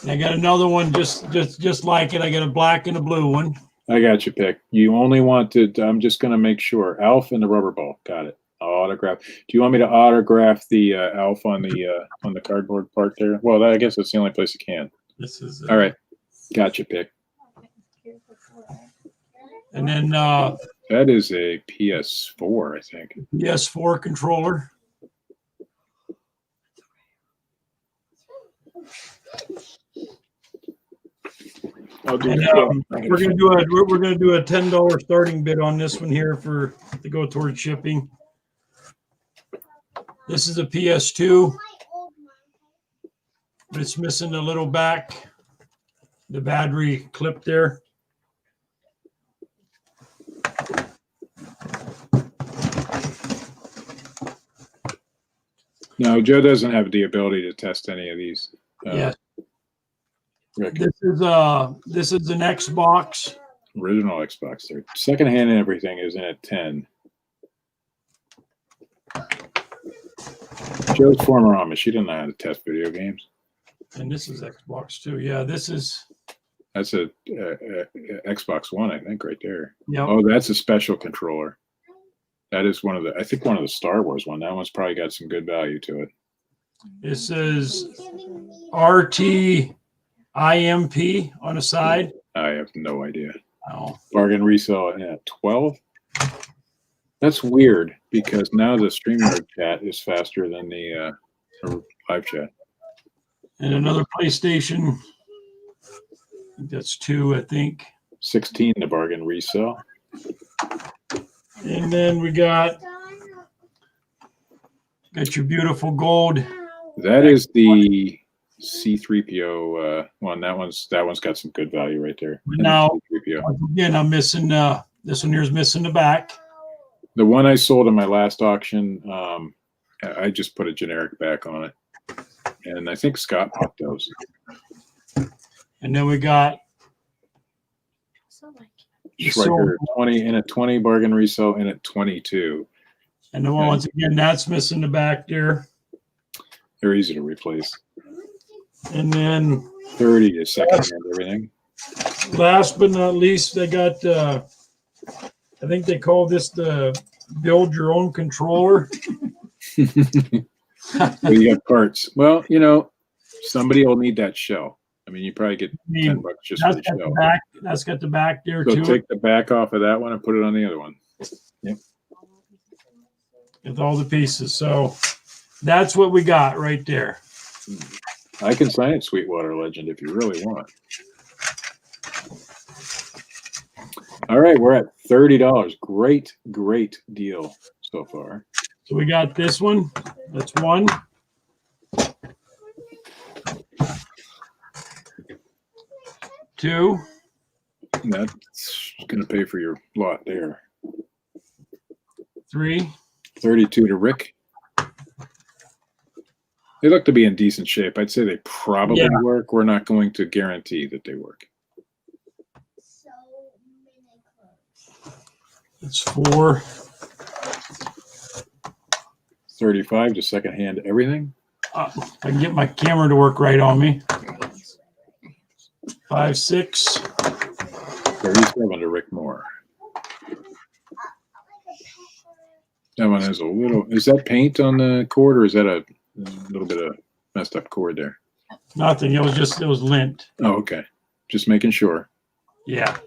And I got another one just like it. I got a black and a blue one. I got you, Pick. You only wanted, I'm just going to make sure. Alf and the rubber ball. Got it. I'll autograph. Do you want me to autograph the Alf on the cardboard part there? Well, I guess that's the only place you can. This is all right. Gotcha, Pick. And then that is a PS4, I think. PS4 controller. I'll do and, we're gonna do a $10 starting bid on this one here to go towards shipping. This is a PS2, but it's missing the little the battery clip there. No, Joe doesn't have the ability to test any of these. Yeah. This is an Xbox. Original Xbox. Their secondhand and everything is in at 10. Joe's former Amish. She didn't know how to test video games. And this is Xbox too. Yeah, this is That's a Xbox One, I think, right there. Yep. Oh, that's a special controller. That is one of the, I think one of the Star Wars one. That one's probably got some good value to it. It says RT IMP on the side. I have no idea. Oh, Bargain resale at 12. That's weird because now the StreamYard chat is faster than the live chat. and another PlayStation. That's 2, I think. 16 the bargain resale. And then we got your beautiful gold. That is the C3PO one. That one's got some good value right there. Now, C3PO. once again, I'm missing this one here's missing the back. The one I sold in my last auction, I just put a generic back on it. And I think Scott bought those. And then we got Schweiker 20 in a 20 bargain resale in at 22. And then once again, that's missing the back there. They're easy to replace. And then 30 is secondhand everything. last but not least, they got I think they call this the build your own controller. Well, you got parts. Well, you know, somebody will need that shell. I mean, you probably get $10 just for the shell. That's got the back there So too. take the back off of that one and put it on the other one. Yep. With all the pieces. So that's what we got right there. I can sign it, Sweetwater Legend, if you really want. All right, we're at $30. Great deal so far. So we got this one. That's one. Two. And that's going to pay for your lot there. 3. 32 to Rick. They look to be in decent shape. I'd say they probably work. We're not going to guarantee that they work. That's 4. 35 to secondhand everything. I can get my camera to work right on me. 5, 6. 37 to Rick Moore. That one has a little, is that paint on the cord or is that a little bit of messed up cord there? Nothing. It was lint. Oh, okay. Just making sure. Yeah.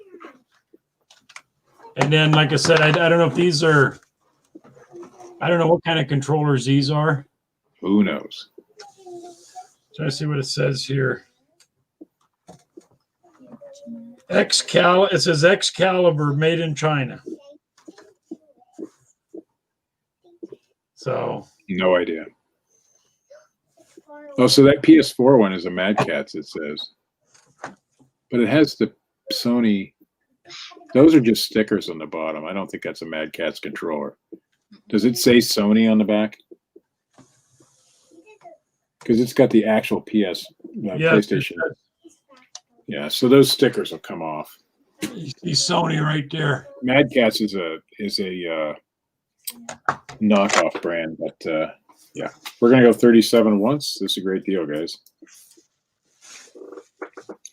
And then, like I said, I don't know if these are, I don't know what kind of controllers these are. Who knows? Trying to see what it says here. It says Excalibur made in China. So. No idea. Oh, so that PS4 one is a Mad Catz, it says. But it has the Sony. Those are just stickers on the bottom. I don't think that's a Mad Catz controller. Does it say Sony on the back? Because it's got the actual PlayStation. Yeah, so those stickers will come off. You see Sony right there. Mad Catz is a knockoff brand, but yeah, we're gonna go 37 once. This is a great deal, guys.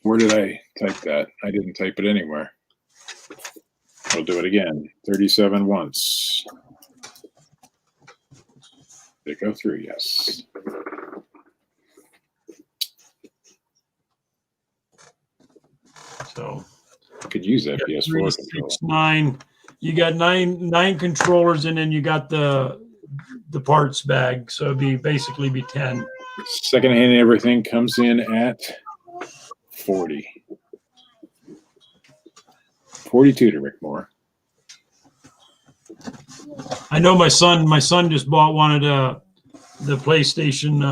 Where did I type that? I didn't type it anywhere. I'll do it again. 37 once. Did it go through? Yes. So Could use that PS4 3, controller. 6, 9. You got nine controllers, and then you got the parts bag. So it'd basically be 10. Secondhand everything comes in at 40. 42 to Rick Moore. I know my son just bought one of the PlayStation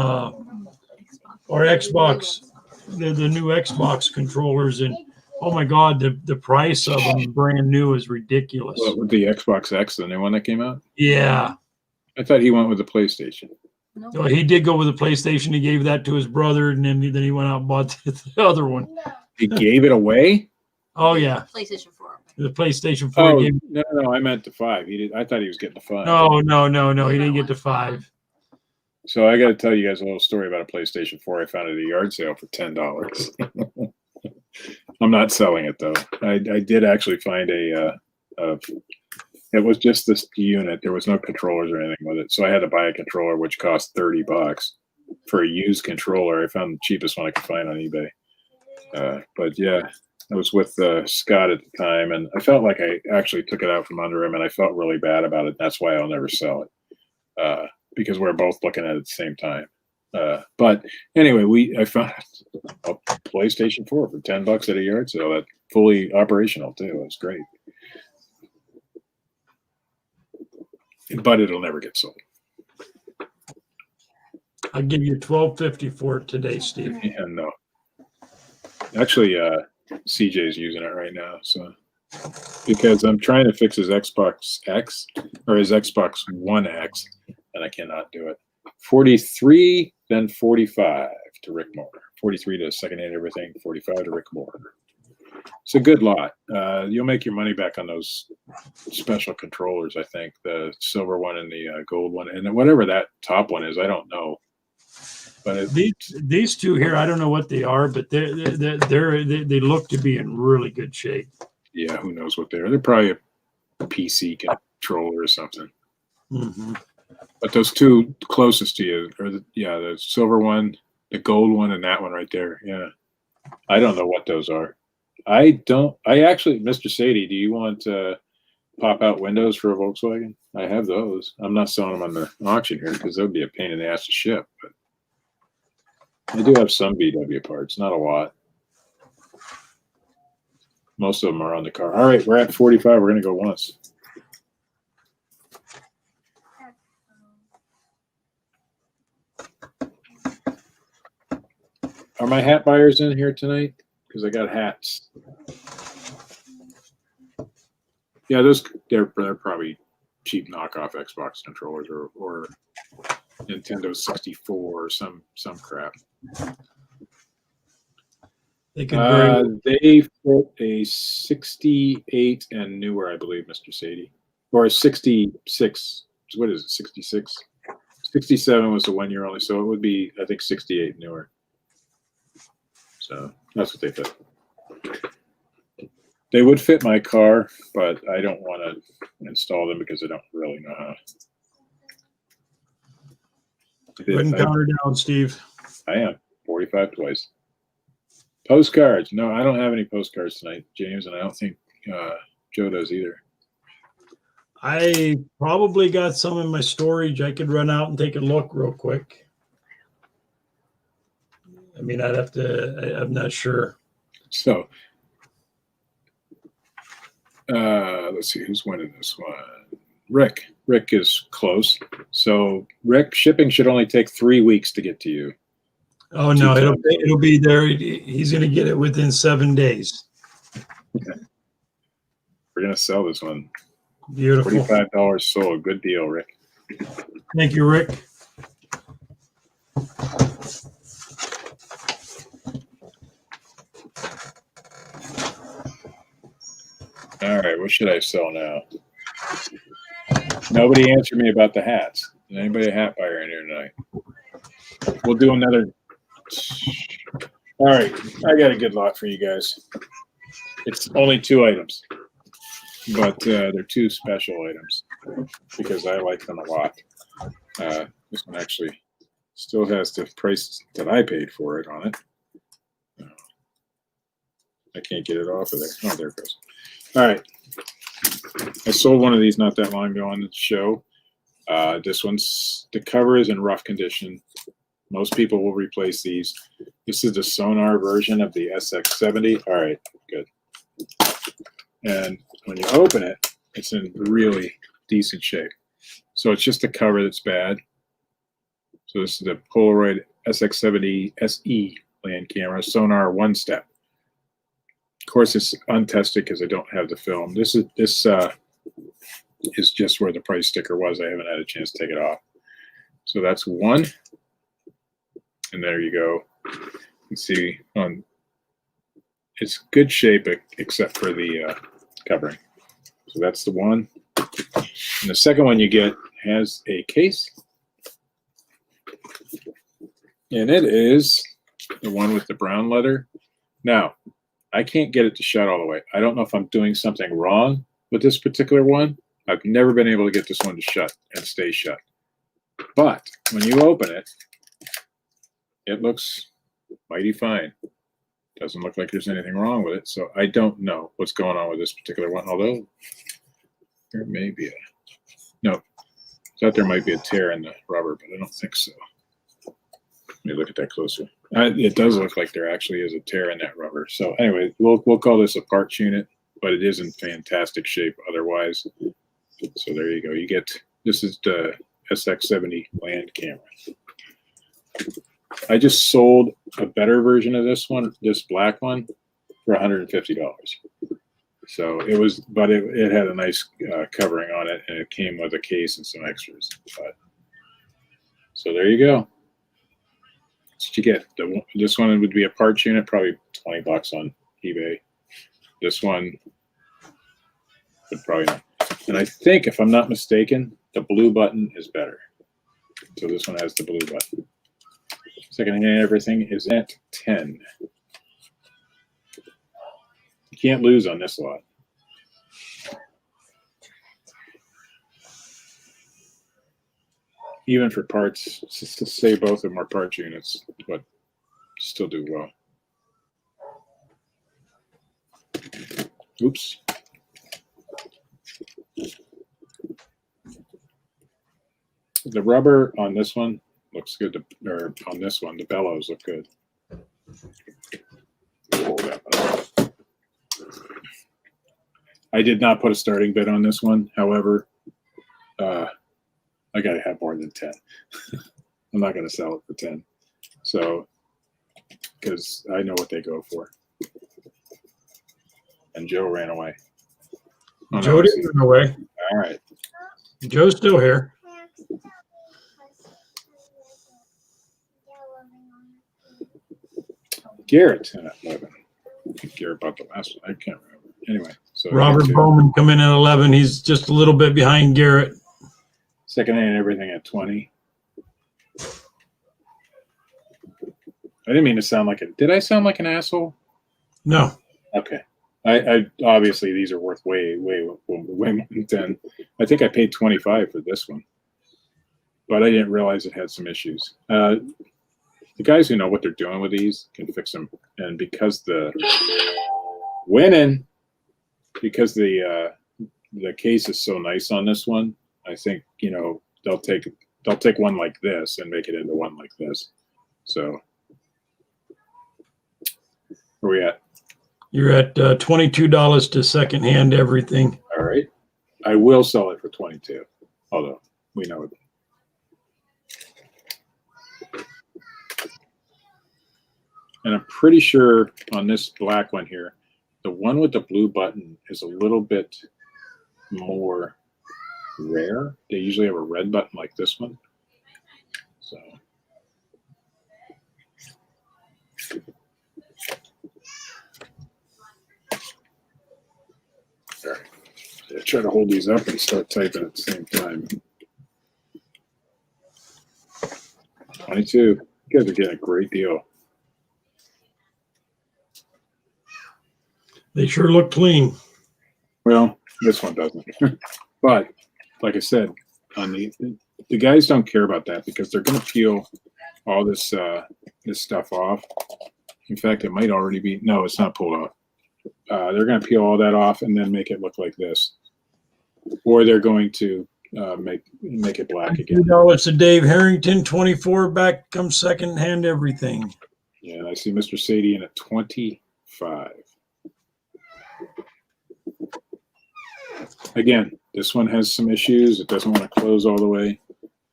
or Xbox, the new Xbox controllers, and oh my God, the price of them brand new is ridiculous. What, with the Xbox X, the new one that came out? Yeah. I thought he went with the PlayStation. So he did go with the PlayStation. He gave that to his brother, and then he went out and bought the other one. He gave it away? Oh yeah, PlayStation 4. the PlayStation 4. Oh, Gave, no, I meant the 5. He did. I thought he was getting the 5. no, he didn't get the 5. So I got to tell you guys a little story about a PlayStation 4 I found at a yard sale for $10. I'm not selling it though. I did actually find it was just this unit. There was no controllers or anything with it. So I had to buy a controller, which cost $30 for a used controller. I found the cheapest one I could find on eBay. But yeah, I was with Scott at the time, and I felt like I actually took it out from under him, and I felt really bad about it. That's why I'll never sell it, because we're both looking at it at the same time. But anyway, I found a PlayStation 4 for $10 at a yard sale. That's fully operational too. It was great. But it'll never get sold. I'll give you $12.50 for it today, Steve. Yeah, no. Actually, CJ's using it right now, so because I'm trying to fix his Xbox X or his Xbox One X, and I cannot do it. 43, then 45 to Rick Moore. 43 to Second Hand Everything, 45 to Rick Moore. It's a good lot. You'll make your money back on those special controllers, I think. The silver one and the gold one. And whatever that top one is, I don't know. But these two here, I don't know what they are, but they look to be in really good shape. Yeah, who knows what they are. They're probably a PC controller or something. Mm-hmm. But those two closest to you are the silver one, the gold one, and that one right there. Yeah. I don't know what those are. I actually, Mr. Sadie, do you want pop-out windows for a Volkswagen? I have those. I'm not selling them on the auction here because that would be a pain in the ass to ship. But I do have some VW parts, not a lot. Most of them are on the car. All right, we're at 45. We're going to go once. Are my hat buyers in here tonight? Because I got hats. Yeah, they're probably cheap knockoff Xbox controllers or Nintendo 64 or some crap. They could they fit a 68 and newer, I believe, Mr. Sadie, or a 66. What is it? 66. 67 was the 1 year only, so it would be, I think, 68 and newer. So that's what they fit. They would fit my car, but I don't want to install them because I don't really know how. Wouldn't count her down, Steve. I am 45 twice. Postcards. No, I don't have any postcards tonight, James, and I don't think Joe does either. I probably got some in my storage. I could run out and take a look real quick. I mean, I'd have to, I'm not sure. So, let's see, who's winning this one? Rick. Rick is close. So, Rick, shipping should only take 3 weeks to get to you. Oh, no, it'll be there. He's going to get it within 7 days. Okay. We're going to sell this one. Beautiful. $45 sold. Good deal, Rick. Thank you, Rick. All right, what should I sell now? Nobody answered me about the hats. Is anybody a hat buyer in here tonight? We'll do another. All right, I got a good lot for you guys. It's only 2 items, but they're 2 special items because I like them a lot. This one actually still has the price that I paid for it on it. I can't get it off of there. Oh, there it goes. All right. I sold one of these not that long ago on the show. This one's, the cover is in rough condition. Most people will replace these. This is the Sonar version of the SX70. All right, good. And when you open it, it's in really decent shape. So it's just the cover that's bad. So this is the Polaroid SX70 SE land camera, Sonar 1-step. Of course, it's untested because I don't have the film. This is just where the price sticker was. I haven't had a chance to take it off. So that's one. And there you go. You can see it's good shape except for the covering. So that's the one. And the second one you get has a case. And it is the one with the brown leather. Now, I can't get it to shut all the way. I don't know if I'm doing something wrong with this particular one. I've never been able to get this one to shut and stay shut. But when you open it, it looks mighty fine. Doesn't look like there's anything wrong with it. So I don't know what's going on with this particular one. Although there may be no. Thought there might be a tear in the rubber, but I don't think so. Let me look at that closer. It does look like there actually is a tear in that rubber. So anyway, we'll call this a parts unit, but it is in fantastic shape otherwise. So there you go. You get, this is the SX70 land camera. I just sold a better version of this one, this black one, for $150. So it was, but it had a nice covering on it, and it came with a case and some extras. But so there you go. That's what you get. This one would be a parts unit, probably $20 on eBay. This one would probably not. And I think, if I'm not mistaken, the blue button is better. So this one has the blue button. Secondhand everything is at 10. You can't lose on this lot. Even for parts, just to say both of them are parts units, but still do well. Oops. The rubber on this one looks good, or on this one, the bellows look good. Hold that one. I did not put a starting bid on this one. However, I got to have more than 10. I'm not going to sell it for 10. So, because I know what they go for. And Joe ran away. Oh, Joe didn't run away. All right. Joe's still here. Garrett at 11. I think Garrett bought the last one. I can't remember. Anyway. So Robert Bowman come in at 11. He's just a little bit behind Garrett. Secondhand everything at 20. I didn't mean to sound like it. Did I sound like an asshole? No. Okay. I obviously these are worth way more than 10. I think I paid 25 for this one, but I didn't realize it had some issues. The guys who know what they're doing with these can fix them, and because the case is so nice on this one, I think, you know, they'll take one like this and make it into one like this. So where we at? You're at $22 to secondhand everything. All right. I will sell it for 22, although we know it. And I'm pretty sure on this black one here, the one with the blue button is a little bit more rare. They usually have a red button like this one. So there. I try to hold these up and start typing at the same time. 22. You guys are getting a great deal. They sure look clean. Well, this one doesn't. But like I said, on the guys don't care about that because they're going to peel all this this stuff off. In fact, it might already be. No, it's not pulled off. They're going to peel all that off and then make it look like this, or they're going to make it black again. $2 to Dave Harrington. 24 back comes secondhand everything. Yeah, and I see Mr. Sadian at 25. Again, this one has some issues. It doesn't want to close all the way,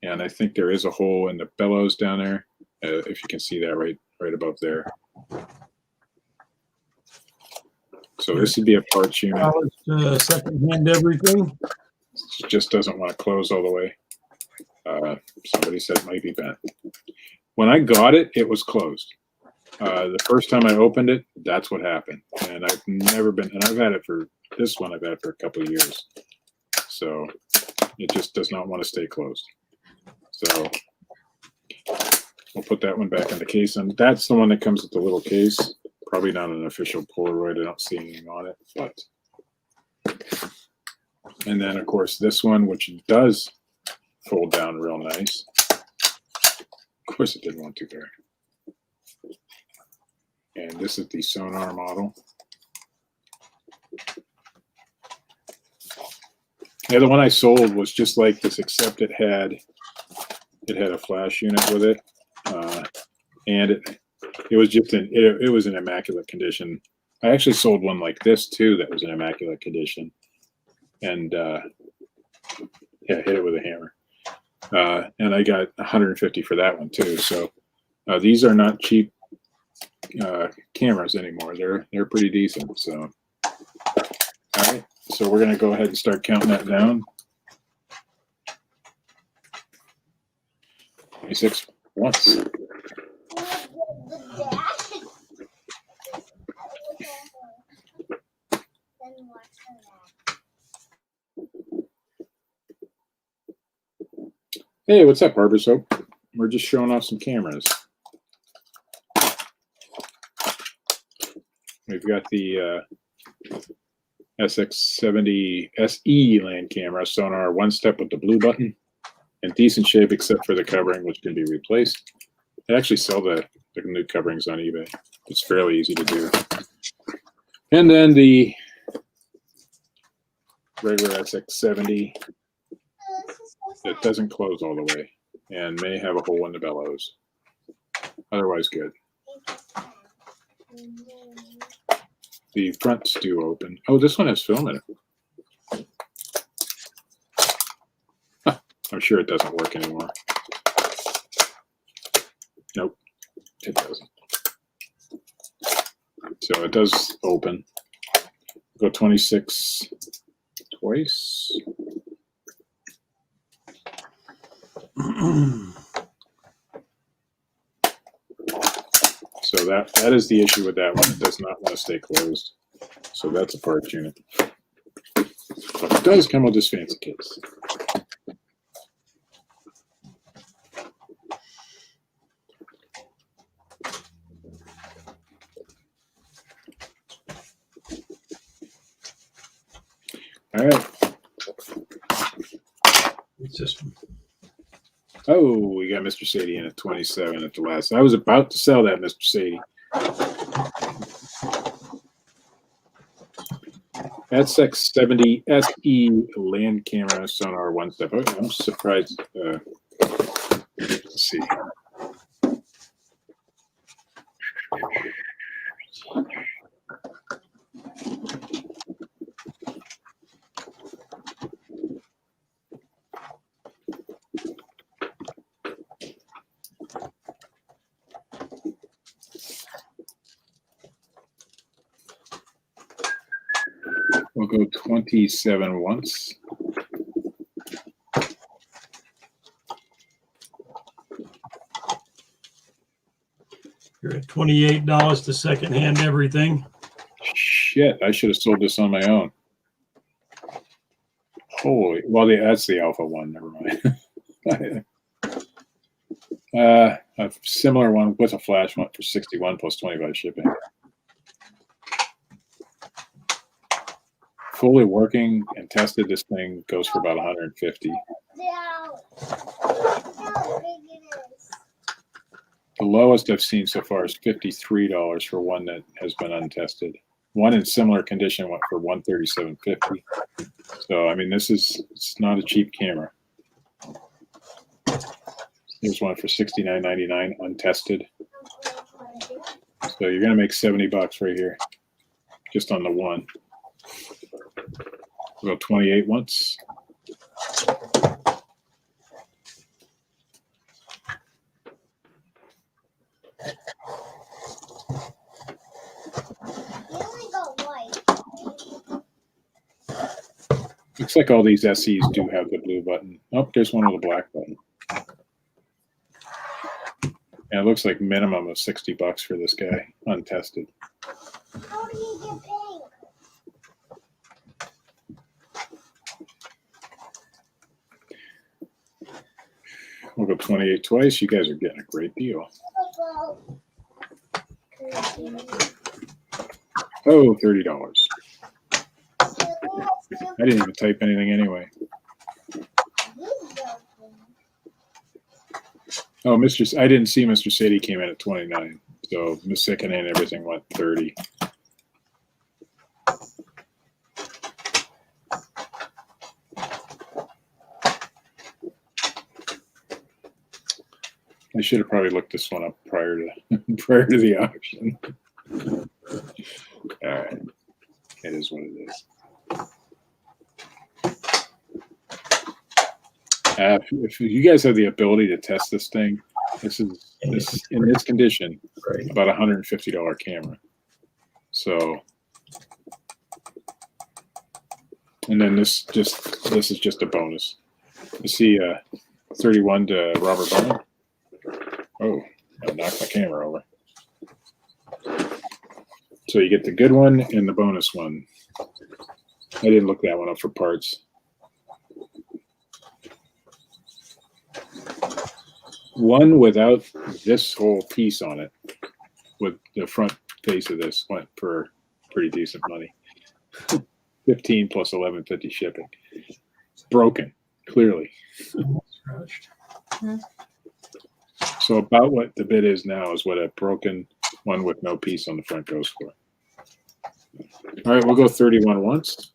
and I think there is a hole in the bellows down there. If you can see that right above there. So this would be a parts unit. Secondhand everything. It just doesn't want to close all the way. Somebody said it might be bent. When I got it, it was closed. The first time I opened it, that's what happened. And I've never been, and I've had it for, this one I've had for a couple of years. So it just does not want to stay closed. So we'll put that one back in the case. And that's the one that comes with the little case. Probably not an official Polaroid. I don't see anything on it, but. And then, of course, this one, which does fold down real nice. Of course, it didn't want to there. And this is the Sonar model. Yeah, the one I sold was just like this, except it had a flash unit with it, and it was just it was in immaculate condition. I actually sold one like this too that was in immaculate condition, and yeah, hit it with a hammer. And I got 150 for that one too. So these are not cheap cameras anymore. They're pretty decent. So all right, so we're gonna go ahead and start counting that down. 26 once. Hey, what's up, Harbor Soap? We're just showing off some cameras. We've got the SX70 SE land camera, sonar one step with the blue button, in decent shape except for the covering, which can be replaced. I actually sell the new coverings on eBay. It's fairly easy to do. And then the regular SX70 that doesn't close all the way and may have a hole in the bellows. Otherwise good. The fronts do open. Oh, this one has film in it. Huh, I'm sure it doesn't work anymore. Nope, it doesn't. So it does open. Go 26 twice. So that is the issue with that one. It does not want to stay closed. So that's a parts unit. But it does come with this fancy case. All right. It's just Oh, we got Mr. Sadie in at 27 at the last. I was about to sell that, Mr. Sadie. SX70 SE land camera sonar one step. Oh, I'm surprised. Let's see. We'll go 27 once. you're at $28 to secondhand everything. Shit, I should have sold this on my own. Holy, well, that's the alpha one. Never mind. A similar one with a flash one for 61 plus 25 shipping. Fully working and tested, this thing goes for about 150. The lowest I've seen so far is $53 for one that has been untested. One in similar condition went for $137.50. So I mean, it's not a cheap camera. Here's one for $69.99 untested. So you're gonna make $70 right here, just on the one. We'll go 28 once. Looks like all these SEs do have the blue button. Oh, there's one with a black button. And it looks like minimum of $60 for this guy, untested. How do you get pink? We'll go 28 twice. You guys are getting a great deal. Oh, $30. I didn't even type anything anyway. Oh, I didn't see Mr. Sadie came in at 29. So Miss Sicken and everything went 30. I should have probably looked this one up prior to the auction. All right, it is what it is. If you guys have the ability to test this thing, this is in this condition, Right. about $150 camera. So, and then this is just a bonus. You see, 31 to Robert Bowman. Oh, I knocked my camera over. So you get the good one and the bonus one. I didn't look that one up for parts. One without this whole piece on it, with the front face of this, went for pretty decent money. 15 plus 11.50 shipping. Broken, clearly. So about what the bid is now is what a broken one with no piece on the front goes for. All right, we'll go 31 once.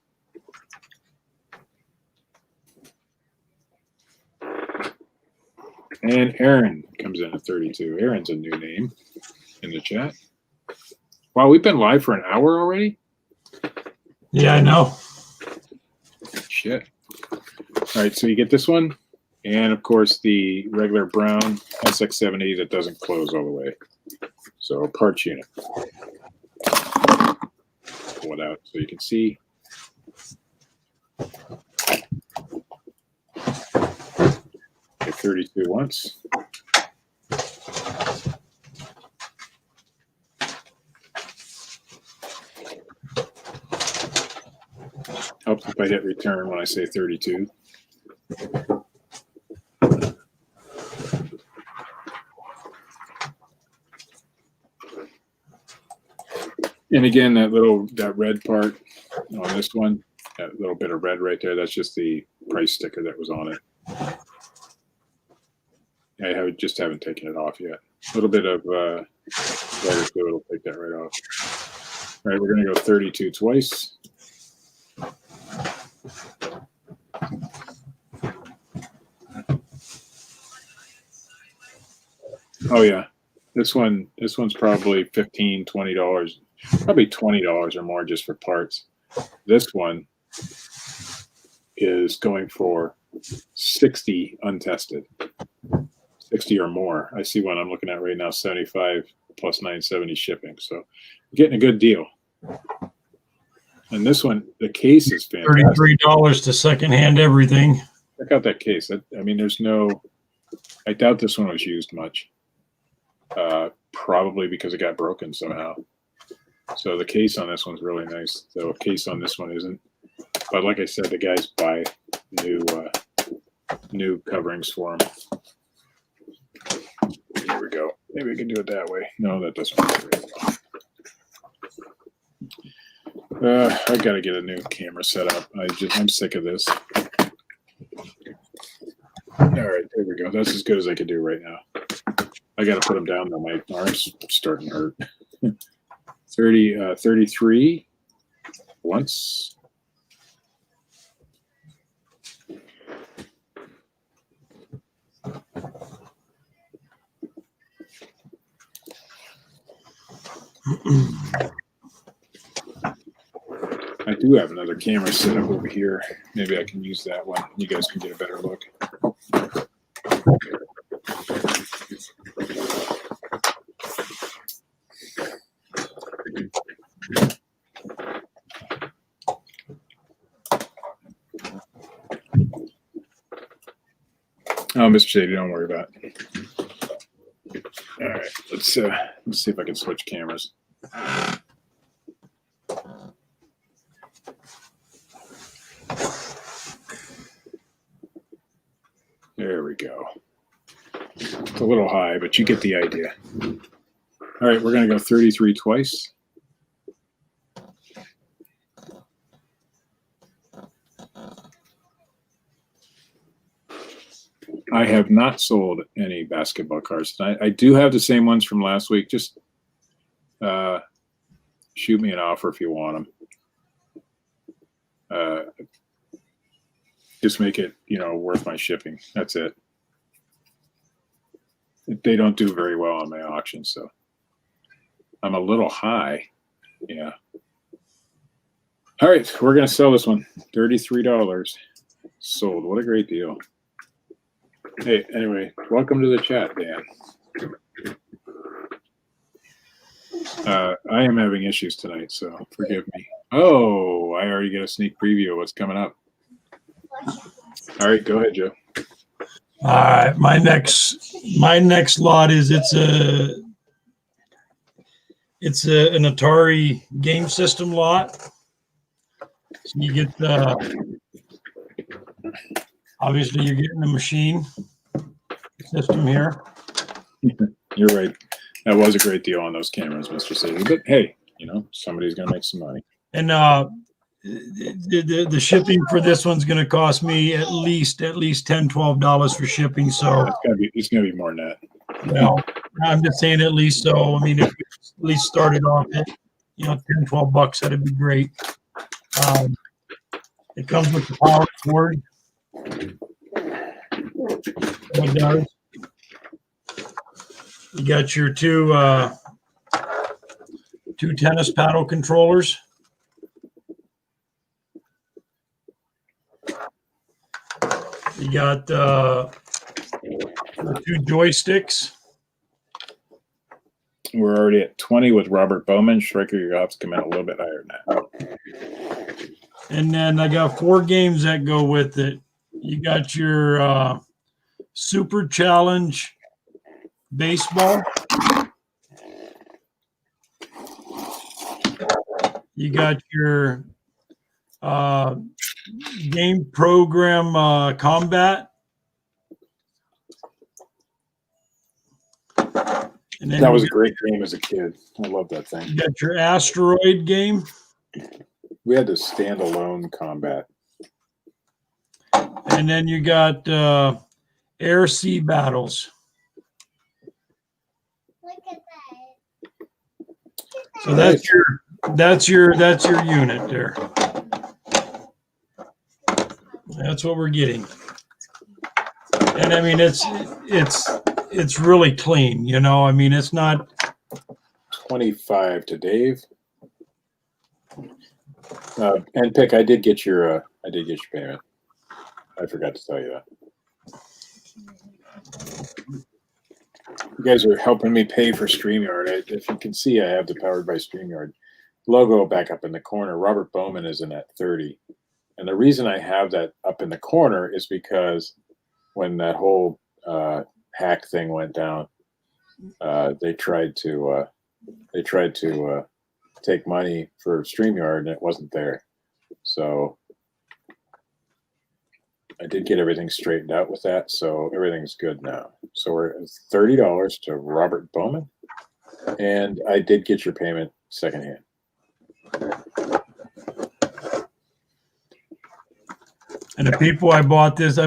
And Aaron comes in at 32. Aaron's a new name in the chat. Wow, we've been live for an hour already? Yeah, I know. Shit. All right, so you get this one. And, of course, the regular brown SX70 that doesn't close all the way. So, parts unit. Pull it out so you can see. Okay, 32 once. Helps if I hit return when I say 32. And again, that red part on this one, that little bit of red right there, that's just the price sticker that was on it. I just haven't taken it off yet. A little bit of lighter fluid will take that right off. All right, we're going to go 32 twice. Oh yeah, this one's probably $15, $20, probably $20 or more just for parts. This one is going for 60 untested, 60 or more. I see one I'm looking at right now, 75 plus 970 shipping. So you're getting a good deal. And this one, the case is fantastic. $33 to secondhand everything. Check out that case. I mean, I doubt this one was used much. Probably because it got broken somehow. So the case on this one's really nice. The case on this one isn't. But like I said, the guys buy new coverings for them. Here we go. Maybe we can do it that way. No, that doesn't work very well. I got to get a new camera set up. I'm sick of this. All right, there we go. That's as good as I can do right now. I got to put them down though. My arm's starting to hurt. 33 once. I do have another camera set up over here. Maybe I can use that one. You guys can get a better look. Oh, Mr. Shady, don't worry about it. All right, let's see if I can switch cameras. There we go. It's a little high, but you get the idea. All right, we're going to go 33 twice. I have not sold any basketball cards tonight. I do have the same ones from last week. Just shoot me an offer if you want them. Just make it, worth my shipping. That's it. They don't do very well on my auction, so I'm a little high. Yeah. All right, we're going to sell this one. $33 sold. What a great deal. Hey, anyway, welcome to the chat, Dan. I am having issues tonight, so forgive me. Oh, I already get a sneak preview of what's coming up. All right, go ahead, Joe. All right, my next lot is it's an Atari game system lot. So you get obviously you're getting the machine system here. You're right. That was a great deal on those cameras, Mr. Sadie. But hey, somebody's gonna make some money. And the shipping for this one's going to cost me at least $10-12 for shipping. So it's gonna be more than that. I'm just saying at least. So I mean, if we at least started off at $10-12, that'd be great. It comes with the power cord. It does. You got your two tennis paddle controllers. You got the 2 joysticks. We're already at 20 with Robert Bowman. Striker, you're going to have to come in a little bit higher than that. And then I got 4 games that go with it. You got your Super Challenge baseball. You got your game program combat. And then that was a great game as a kid. I love that thing. You got your asteroid game. We had the standalone combat. And then you got air sea battles. Look at that. So that's your unit there. That's what we're getting. And I mean it's really clean, I mean it's not 25 to Dave. And Pick, I did get your payment. I forgot to tell you that. You guys are helping me pay for StreamYard. If you can see, I have the Powered by StreamYard logo back up in the corner. Robert Bowman is in at 30. And the reason I have that up in the corner is because when that whole hack thing went down, they tried to take money for StreamYard, and it wasn't there. So I did get everything straightened out with that, so everything's good now. So we're at $30 to Robert Bowman, and I did get your payment secondhand. And the people I bought this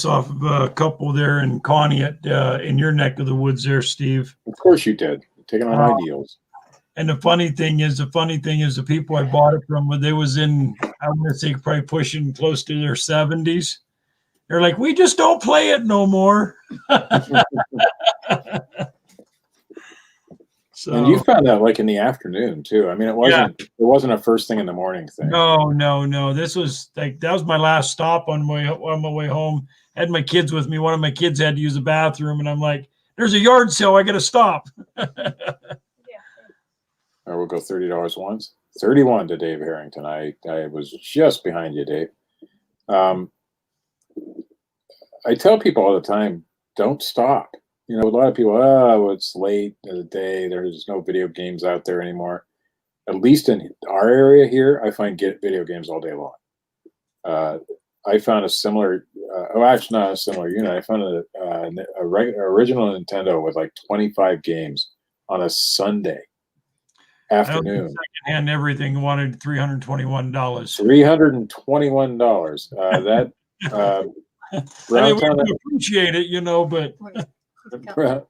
off of a couple there in Connie in your neck of the woods there, Steve. Of course you did. Taking on my deals. And the funny thing is the people I bought it from, when they was in, I'm going to say probably pushing close to their 70s. They're like, we just don't play it no more. So, and you found out like in the afternoon too. I mean, it wasn't a first thing in the morning thing. No. This was that was my last stop on my way home. I had my kids with me. One of my kids had to use the bathroom, and I'm like, "There's a yard sale. I got to stop." Or we'll go $30 once. 31 to Dave Harrington. I was just behind you, Dave. I tell people all the time, don't stop. A lot of people, it's late in the day. There's no video games out there anymore. At least in our area here, I find video games all day long. I found a similar, actually not a similar unit. I found a original Nintendo with like 25 games on a Sunday afternoon. Secondhand everything wanted $321. $321. I mean, Browntown, we appreciate it, you know, but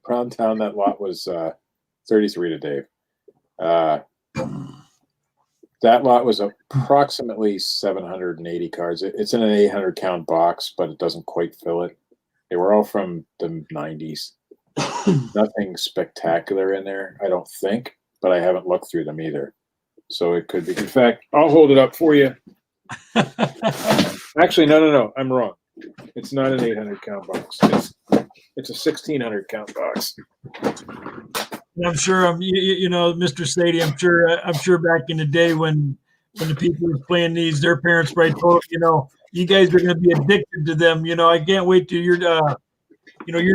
Browntown, that lot was 33 to Dave. That lot was approximately 780 cards. It's in an 800 count box, but it doesn't quite fill it. They were all from the 90s. Nothing spectacular in there, I don't think, but I haven't looked through them either. So it could be. In fact, I'll hold it up for you. Actually, no. I'm wrong. It's not an 800 count box. It's a 1600 count box. I'm sure, you know, Mr. Sadie, I'm sure back in the day when the people were playing these, their parents probably told, you know, you guys are going to be addicted to them. You know, I can't wait till your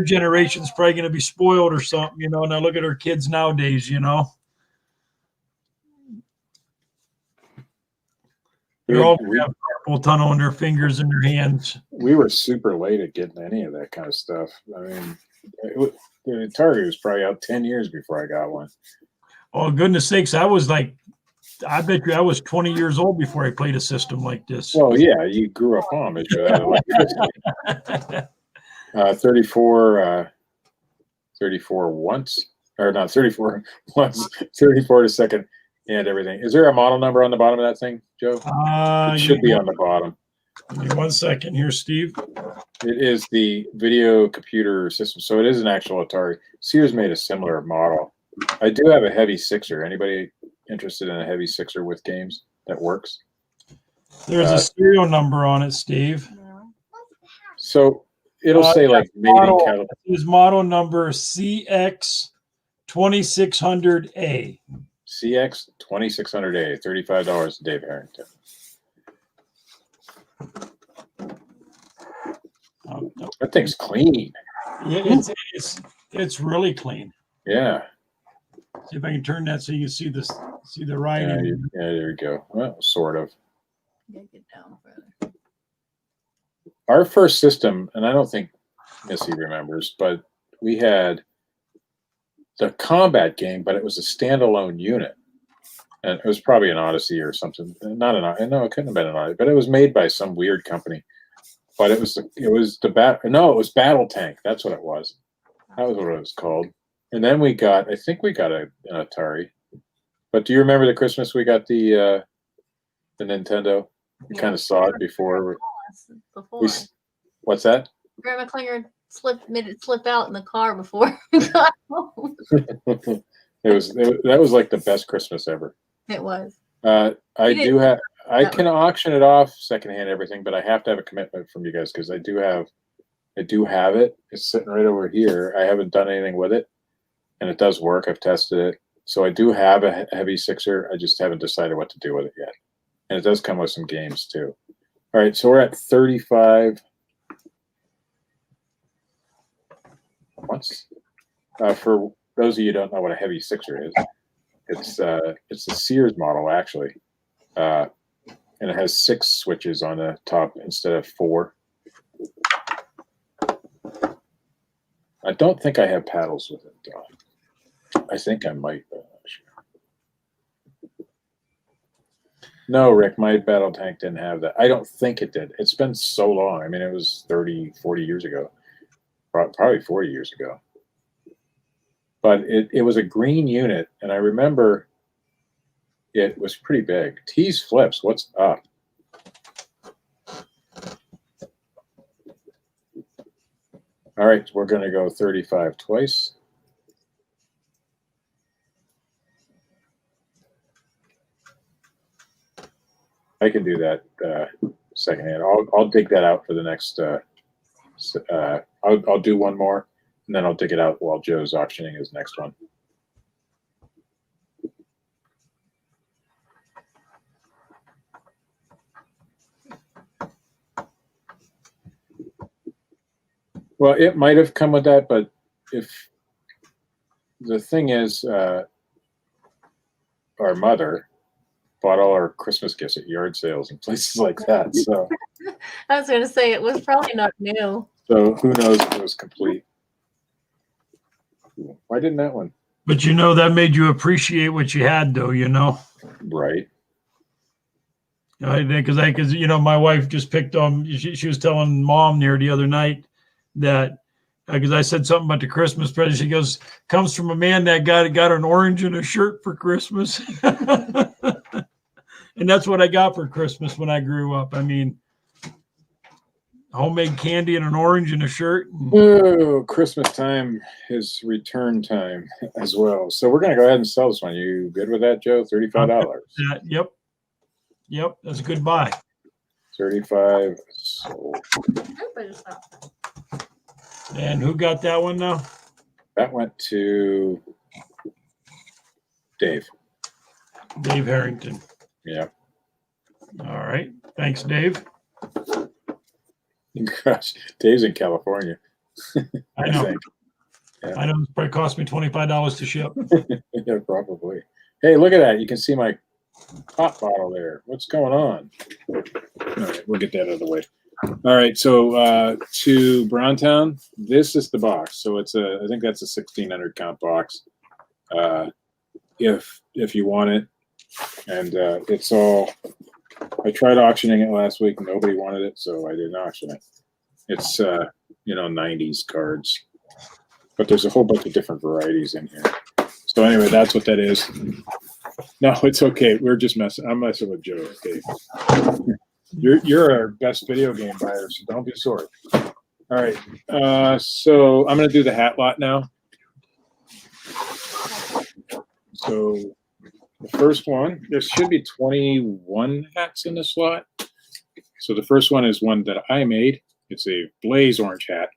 generation's probably going to be spoiled or something, you know. Now look at our kids nowadays, you know. They're all going to have carpal tunnel in their fingers and their hands. We were super late at getting any of that kind of stuff. I mean, the Atari was probably out 10 years before I got one. Oh, goodness sakes. I bet you I was 20 years old before I played a system like this. Well, yeah, you grew up on it. 34 once, or not 34 once, 34 to second, and everything. Is there a model number on the bottom of that thing, Joe? It should be on the bottom. Give me 1 second here, Steve. It is the video computer system, so it is an actual Atari. Sears made a similar model. I do have a heavy sixer. Anybody interested in a heavy sixer with games that works? There's a serial number on it, Steve. So it'll say like made in California. His model number CX2600A. CX2600A, $35 to Dave Harrington. That thing's clean. Yeah, it's really clean. Yeah. See if I can turn that so you can see the writing. Yeah, there you go. Well, sort of. Get down further. Our first system, and I don't think Missy remembers, but we had the combat game, but it was a standalone unit. And it was probably an Odyssey or something. Not an Odyssey. No, it couldn't have been an Odyssey, but it was made by some weird company. But it was Battle Tank. That's what it was. That was what it was called. And then I think we got an Atari. But do you remember the Christmas we got the Nintendo? We kind of saw it before. What's that? Grandma Klinger made it slip out in the car before we got home. That was like the best Christmas ever. It was. I can auction it off secondhand, everything, but I have to have a commitment from you guys because I do have it. It's sitting right over here. I haven't done anything with it, and it does work. I've tested it, so I do have a heavy sixer. I just haven't decided what to do with it yet, and it does come with some games too. All right, so we're at 35. Once, for those of you who don't know what a heavy sixer is, it's a Sears model actually, and it has 6 switches on the top instead of 4. I don't think I have paddles with it, though. I think I might, but I'm not sure. No, Rick, my Battle Tank didn't have that. I don't think it did. It's been so long. I mean, it was 30, 40 years ago. Probably 40 years ago. But it was a green unit, and I remember it was pretty big. Tease flips, what's up? All right, we're going to go 35 twice. I can do that secondhand. I'll dig that out for the next. I'll do one more, and then I'll dig it out while Joe's auctioning his next one. Well, it might have come with that, but if the thing is, our mother bought all our Christmas gifts at yard sales and places like that. So I was going to say it was probably not new. So who knows if it was complete? Why didn't that one? But you know that made you appreciate what you had, though. You know. Right. Because my wife just picked on. She was telling mom there the other night that because I said something about the Christmas present. She goes, "Comes from a man that got an orange in a shirt for Christmas," and that's what I got for Christmas when I grew up. I mean, homemade candy and an orange in a shirt. Oh, Christmas time is return time as well. So we're gonna go ahead and sell this one. You good with that, Joe? $35. Yep, that's a good buy. 35 sold. Everybody stopped. And who got that one now? That went to Dave. Dave Harrington. Yeah. All right. Thanks, Dave. Gosh, Dave's in California. I know. think. Yeah. I know it probably cost me $25 to ship. Yeah, probably. Hey, look at that. You can see my pop bottle there. What's going on? All right, we'll get that out of the way. All right, so to Browntown, this is the box. So it's I think that's a 1600 count box. If you want it, and it's all. I tried auctioning it last week. Nobody wanted it, so I didn't auction it. It's 90s cards, but there's a whole bunch of different varieties in here. So anyway, that's what that is. No, it's okay. We're just messing. I'm messing with Joe. Okay. You're our best video game buyer, so don't be sorry. All right. So I'm gonna do the hat lot now. So the first one, there should be 21 hats in this lot. So the first one is one that I made. It's a blaze orange hat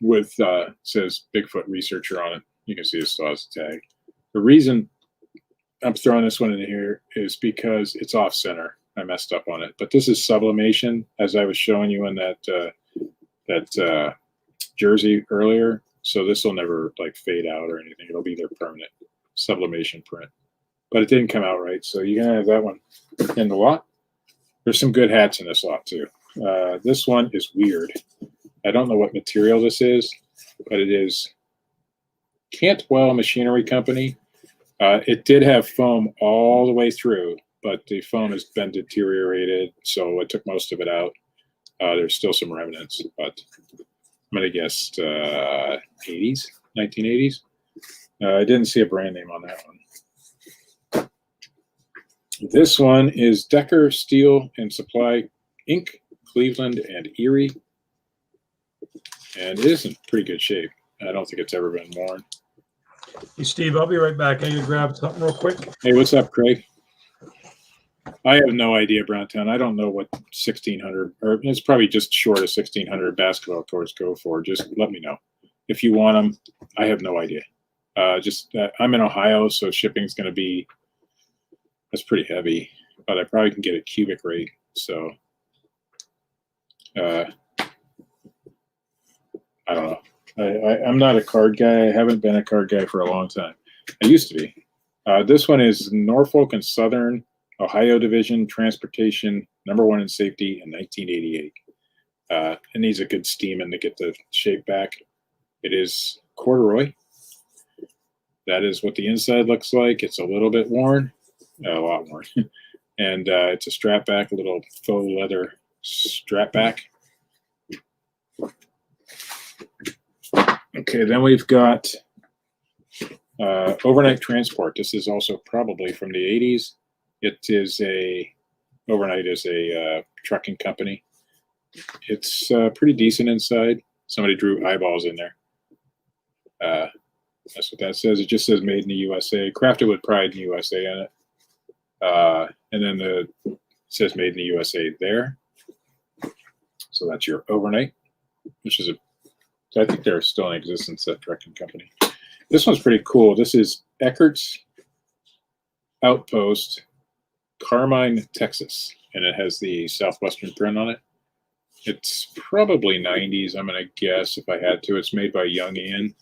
with says Bigfoot researcher on it. You can see it still has a tag. The reason I'm throwing this one in here is because it's off center. I messed up on it, but this is sublimation, as I was showing you in that jersey earlier. So this will never like fade out or anything. It'll be there permanent sublimation print. But it didn't come out right, so you're gonna have that one in the lot. There's some good hats in this lot too. This one is weird. I don't know what material this is, but it is Cantwell Machinery Company. It did have foam all the way through, but the foam has been deteriorated, so I took most of it out. There's still some remnants, but I'm gonna guess 80s, 1980s. I didn't see a brand name on that one. This one is Decker Steel and Supply Inc., Cleveland and Erie. And it is in pretty good shape. I don't think it's ever been worn. Hey, Steve, I'll be right back. I need to grab something real quick. Hey, what's up, Craig? I have no idea, Browntown. I don't know what 1600, or it's probably just short of 1600 basketball courts go for. Just let me know. If you want them, I have no idea. I'm in Ohio, so shipping's going to be, that's pretty heavy, but I probably can get a cubic rate. So I don't know. I'm not a card guy. I haven't been a card guy for a long time. I used to be. This one is Norfolk and Southern Ohio Division Transportation, #1 in safety in 1988. It needs a good steaming to get the shape back. It is corduroy. That is what the inside looks like. It's a little bit worn, a lot worn. And it's a strap back, a little faux leather strap back. Okay, then we've got Overnight Transport. This is also probably from the 80s. It is Overnight is a trucking company. It's pretty decent inside. Somebody drew eyeballs in there. That's what that says. It just says made in the USA. Crafted with pride in the USA in it. And then it says made in the USA there. So that's your Overnight, which is I think they're still in existence, that trucking company. This one's pretty cool. This is Eckert's Outpost, Carmine, Texas. And it has the Southwestern print on it. It's probably 90s, I'm going to guess, if I had to. It's made by Young Ian.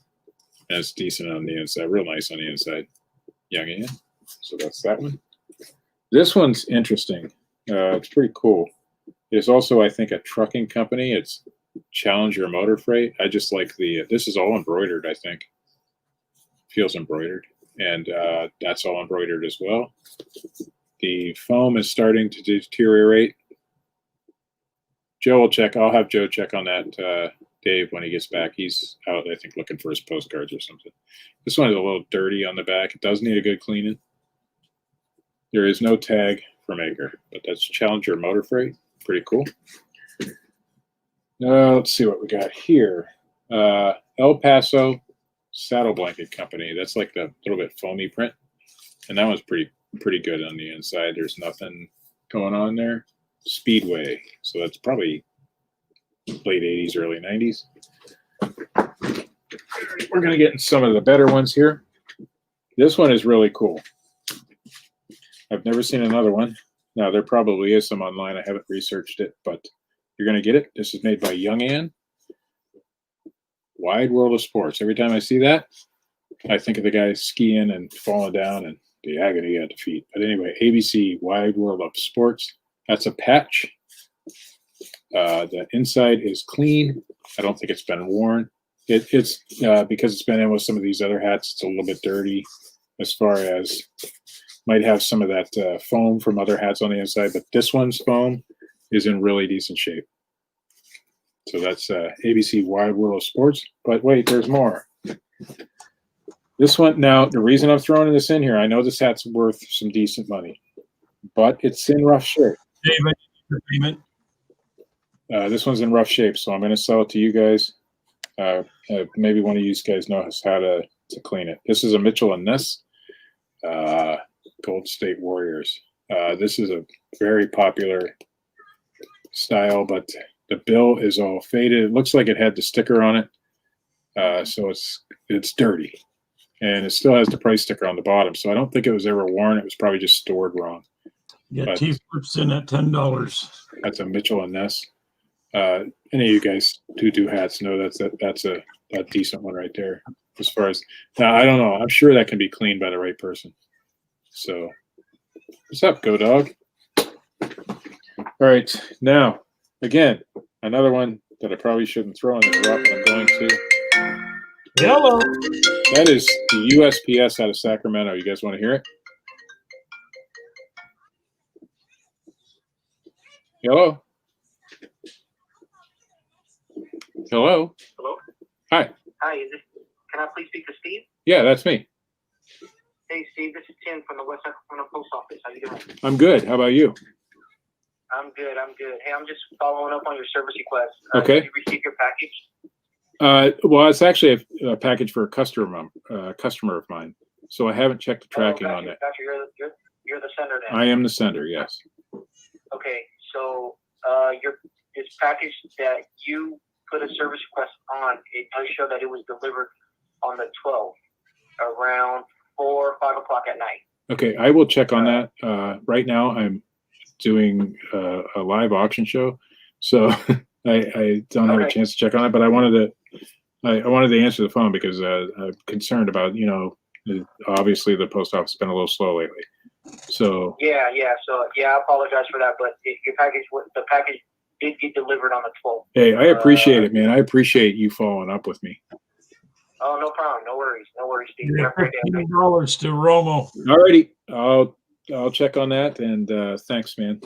And it's decent on the inside, real nice on the inside. Young Ian. So that's that one. This one's interesting. It's pretty cool. It's also, I think, a trucking company. It's Challenger Motor Freight. I just like this is all embroidered, I think. Feels embroidered. And that's all embroidered as well. The foam is starting to deteriorate. Joe will check. I'll have Joe check on that, Dave, when he gets back. He's out, I think, looking for his postcards or something. This one is a little dirty on the back. It does need a good cleaning. There is no tag for maker, but that's Challenger Motor Freight. Pretty cool. Let's see what we got here. El Paso Saddle Blanket Company. That's like the little bit foamy print. And that one's pretty good on the inside. There's nothing going on there. Speedway. So that's probably late 80s, early 90s. We're going to get in some of the better ones here. This one is really cool. I've never seen another one. Now, there probably is some online. I haven't researched it, but you're going to get it. This is made by Young Ann. Wide World of Sports. Every time I see that, I think of the guy skiing and falling down and the agony at the feet. But anyway, ABC Wide World of Sports. That's a patch. The inside is clean. I don't think it's been worn. It's because it's been in with some of these other hats, it's a little bit dirty as far as might have some of that foam from other hats on the inside, but this one's foam is in really decent shape. So that's ABC Wide World of Sports. But wait, there's more. This one, now, the reason I'm throwing this in here, I know this hat's worth some decent money, but it's in rough shape. David, this one's in rough shape, so I'm going to sell it to you guys. Maybe one of you guys knows how to clean it. This is a Mitchell & Ness Gold State Warriors. This is a very popular style, but the bill is all faded. It looks like it had the sticker on it, so it's dirty. And it still has the price sticker on the bottom, so I don't think it was ever worn. It was probably just stored wrong. Yeah, T-Flips in at $10. That's a Mitchell & Ness. Any of you guys who do hats know that's a decent one right there. As far as now, I don't know. I'm sure that can be cleaned by the right person. So, what's up, Go Dog? All right, now again, another one that I probably shouldn't throw in the drop, but I'm going to. Hello. That is the USPS out of Sacramento. You guys want to hear it? Hello? Hello? Hello? Hi. Hi, can I please speak to Steve? Yeah, that's me. Hey, Steve, this is Tim from the West Sacramento Post Office. How you doing? I'm good. How about you? I'm good. Hey, I'm just following up on your service request. Okay. Did you receive your package? Well, it's actually a package for a customer of mine. So I haven't checked the tracking on that. Gotcha. You're the sender then. I am the sender, yes. Okay, so this package that you put a service request on, it does show that it was delivered on the 12th around 4 or 5 o'clock at night. Okay, I will check on that. Right now, I'm doing a live auction show, so I don't have a chance to check on it. But I wanted to answer the phone because I'm concerned about, obviously the post office has been a little slow lately. So yeah. So I apologize for that, but the package did get delivered on the 12th. Hey, I appreciate it, man. I appreciate you following up with me. Oh, no problem. No worries, Steve. Yeah, $15 to Romo. Alrighty, I'll check on that, and thanks, man.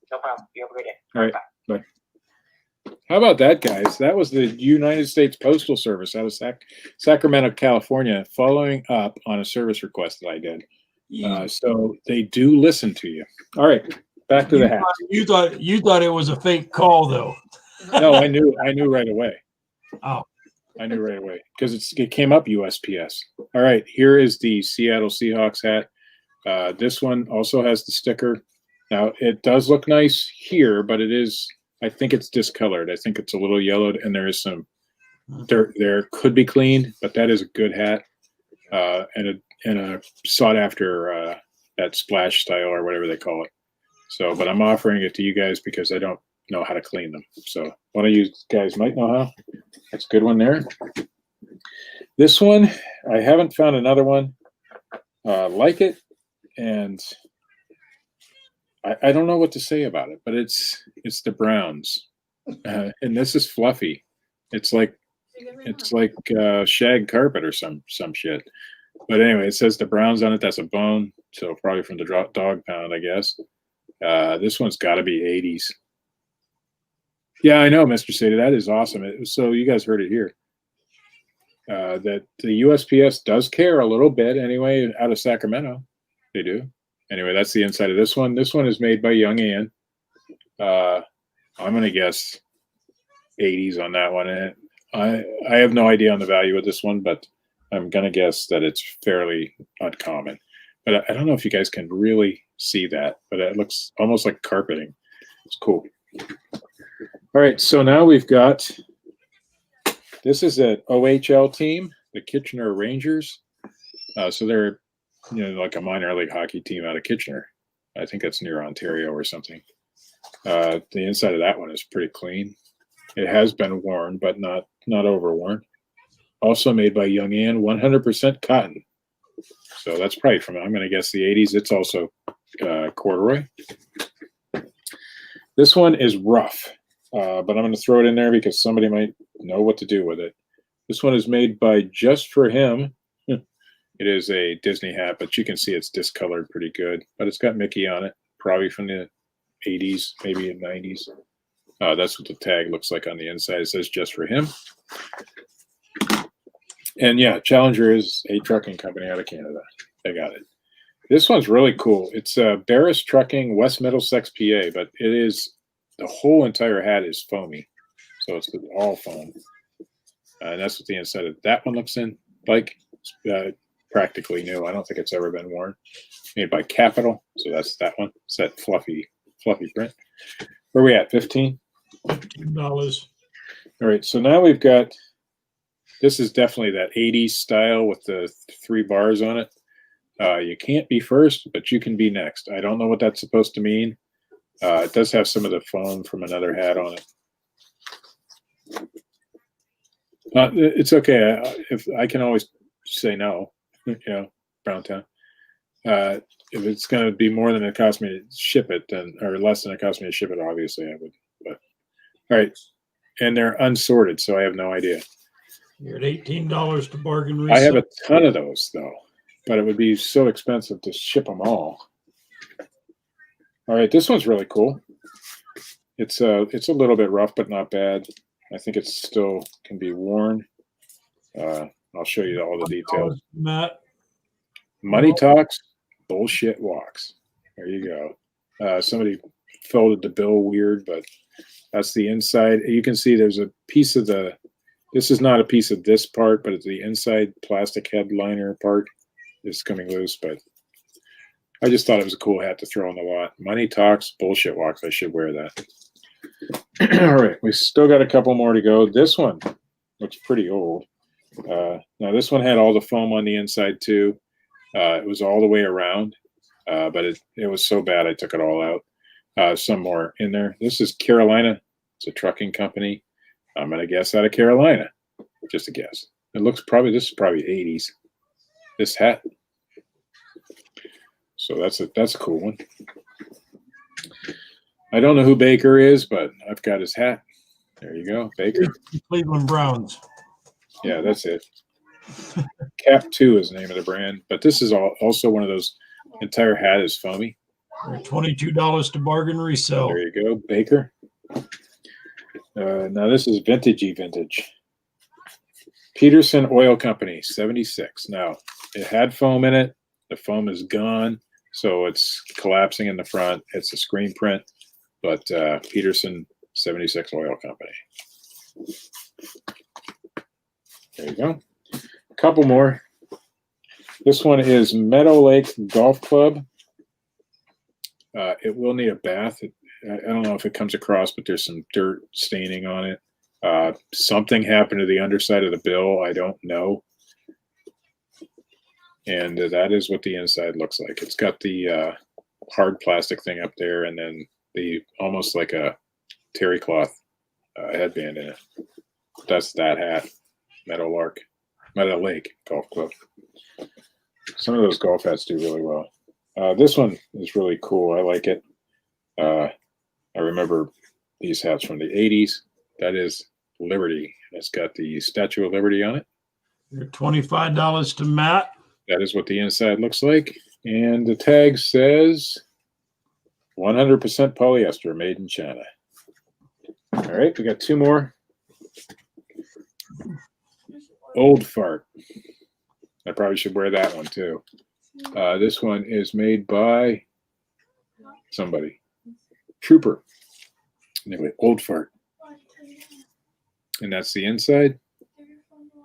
No problem. You have a great day. All right, bye. How about that, guys? That was the United States Postal Service out of Sacramento, California, following up on a service request that I did. So they do listen to you. All right, back to the hat. You thought it was a fake call, though. No, I knew right away. Oh. I knew right away because it came up USPS. All right, here is the Seattle Seahawks hat. This one also has the sticker. Now, it does look nice here, but I think it's discolored. I think it's a little yellowed, and there is some dirt there. Could be cleaned, but that is a good hat and a sought after that splash style or whatever they call it. So, but I'm offering it to you guys because I don't know how to clean them. So one of you guys might know how. That's a good one there. This one, I haven't found another one like it, and I don't know what to say about it, but it's the Browns, and this is fluffy. It's like shag carpet or some shit. But anyway, it says the Browns on it. That's a bone. so probably from the dog pound, I guess. This one's got to be 80s. Yeah, I know, Mr. Sadie. That is awesome. So you guys heard it here. That the USPS does care a little bit anyway out of Sacramento. They do. Anyway, that's the inside of this one. This one is made by Young Ann. I'm going to guess 80s on that one. And I have no idea on the value of this one, but I'm going to guess that it's fairly uncommon. But I don't know if you guys can really see that, but it looks almost like carpeting. It's cool. All right, so now we've got, this is an OHL team, the Kitchener Rangers. So they're, like a minor league hockey team out of Kitchener. I think that's near Ontario or something. The inside of that one is pretty clean. It has been worn, but not overworn. Also made by Young Ann, 100% cotton. So that's probably from, I'm going to guess, the 80s. It's also corduroy. This one is rough, but I'm going to throw it in there because somebody might know what to do with it. This one is made by Just For Him. It is a Disney hat, but you can see it's discolored pretty good. But it's got Mickey on it, probably from the 80s, maybe in 90s. That's what the tag looks like on the inside. It says Just For Him. And yeah, Challenger is a trucking company out of Canada. They got it. This one's really cool. It's Barris Trucking, West Middlesex, PA, but it is, the whole entire hat is foamy. So it's all foam. And that's what the inside of that one looks like. It's practically new. I don't think it's ever been worn. Made by Capital. So that's that one. It's that fluffy print. Where are we at? 15? $15. All right. So now we've got, this is definitely that 80s style with the 3 bars on it. You can't be first, but you can be next. I don't know what that's supposed to mean. It does have some of the foam from another hat on it. It's okay. If I can always say no, Brown Town. If it's going to be more than it cost me to ship it, then, or less than it cost me to ship it, obviously I would. But all right, and they're unsorted, so I have no idea. You're at $18 to bargain resale. I have a ton of those though, but it would be so expensive to ship them all. All right, this one's really cool. It's a little bit rough, but not bad. I think it still can be worn. I'll show you all the details. Matt. Money talks, bullshit walks. There you go. Somebody folded the bill weird, but that's the inside. You can see there's a piece of this is not a piece of this part, but it's the inside plastic headliner part is coming loose. But I just thought it was a cool hat to throw on the lot. Money talks, bullshit walks. I should wear that. All right, we still got a couple more to go. This one looks pretty old. Now this one had all the foam on the inside too. It was all the way around, but it was so bad I took it all out. Some more in there. This is Carolina. It's a trucking company. I'm gonna guess out of Carolina. Just a guess. This is probably 80s. This hat. So that's a cool one. I don't know who Baker is, but I've got his hat. There you go, Baker. Cleveland Browns. Yeah, that's it. Cap 2 is the name of the brand, but this is also one of those, entire hat is foamy. $22 to bargain resell. There you go, Baker. Now this is vintage. Peterson Oil Company, 76. Now, it had foam in it. The foam is gone, so it's collapsing in the front. It's a screen print, but Peterson 76 Oil Company. There you go. A couple more. This one is Meadow Lake Golf Club. It will need a bath. I don't know if it comes across, but there's some dirt staining on it. Something happened to the underside of the bill. I don't know. And that is what the inside looks like. It's got the hard plastic thing up there, and then the almost like a terry cloth headband in it. That's that hat. Meadow Lake Golf Club. Some of those golf hats do really well. This one is really cool. I like it. I remember these hats from the 80s. That is Liberty. It's got the Statue of Liberty on it. You're $25 to Matt. That is what the inside looks like. And the tag says 100% polyester, made in China. All right, we got two more. Old Fart. I probably should wear that one too. This one is made by somebody. Trooper. Anyway, Old Fart. And that's the inside.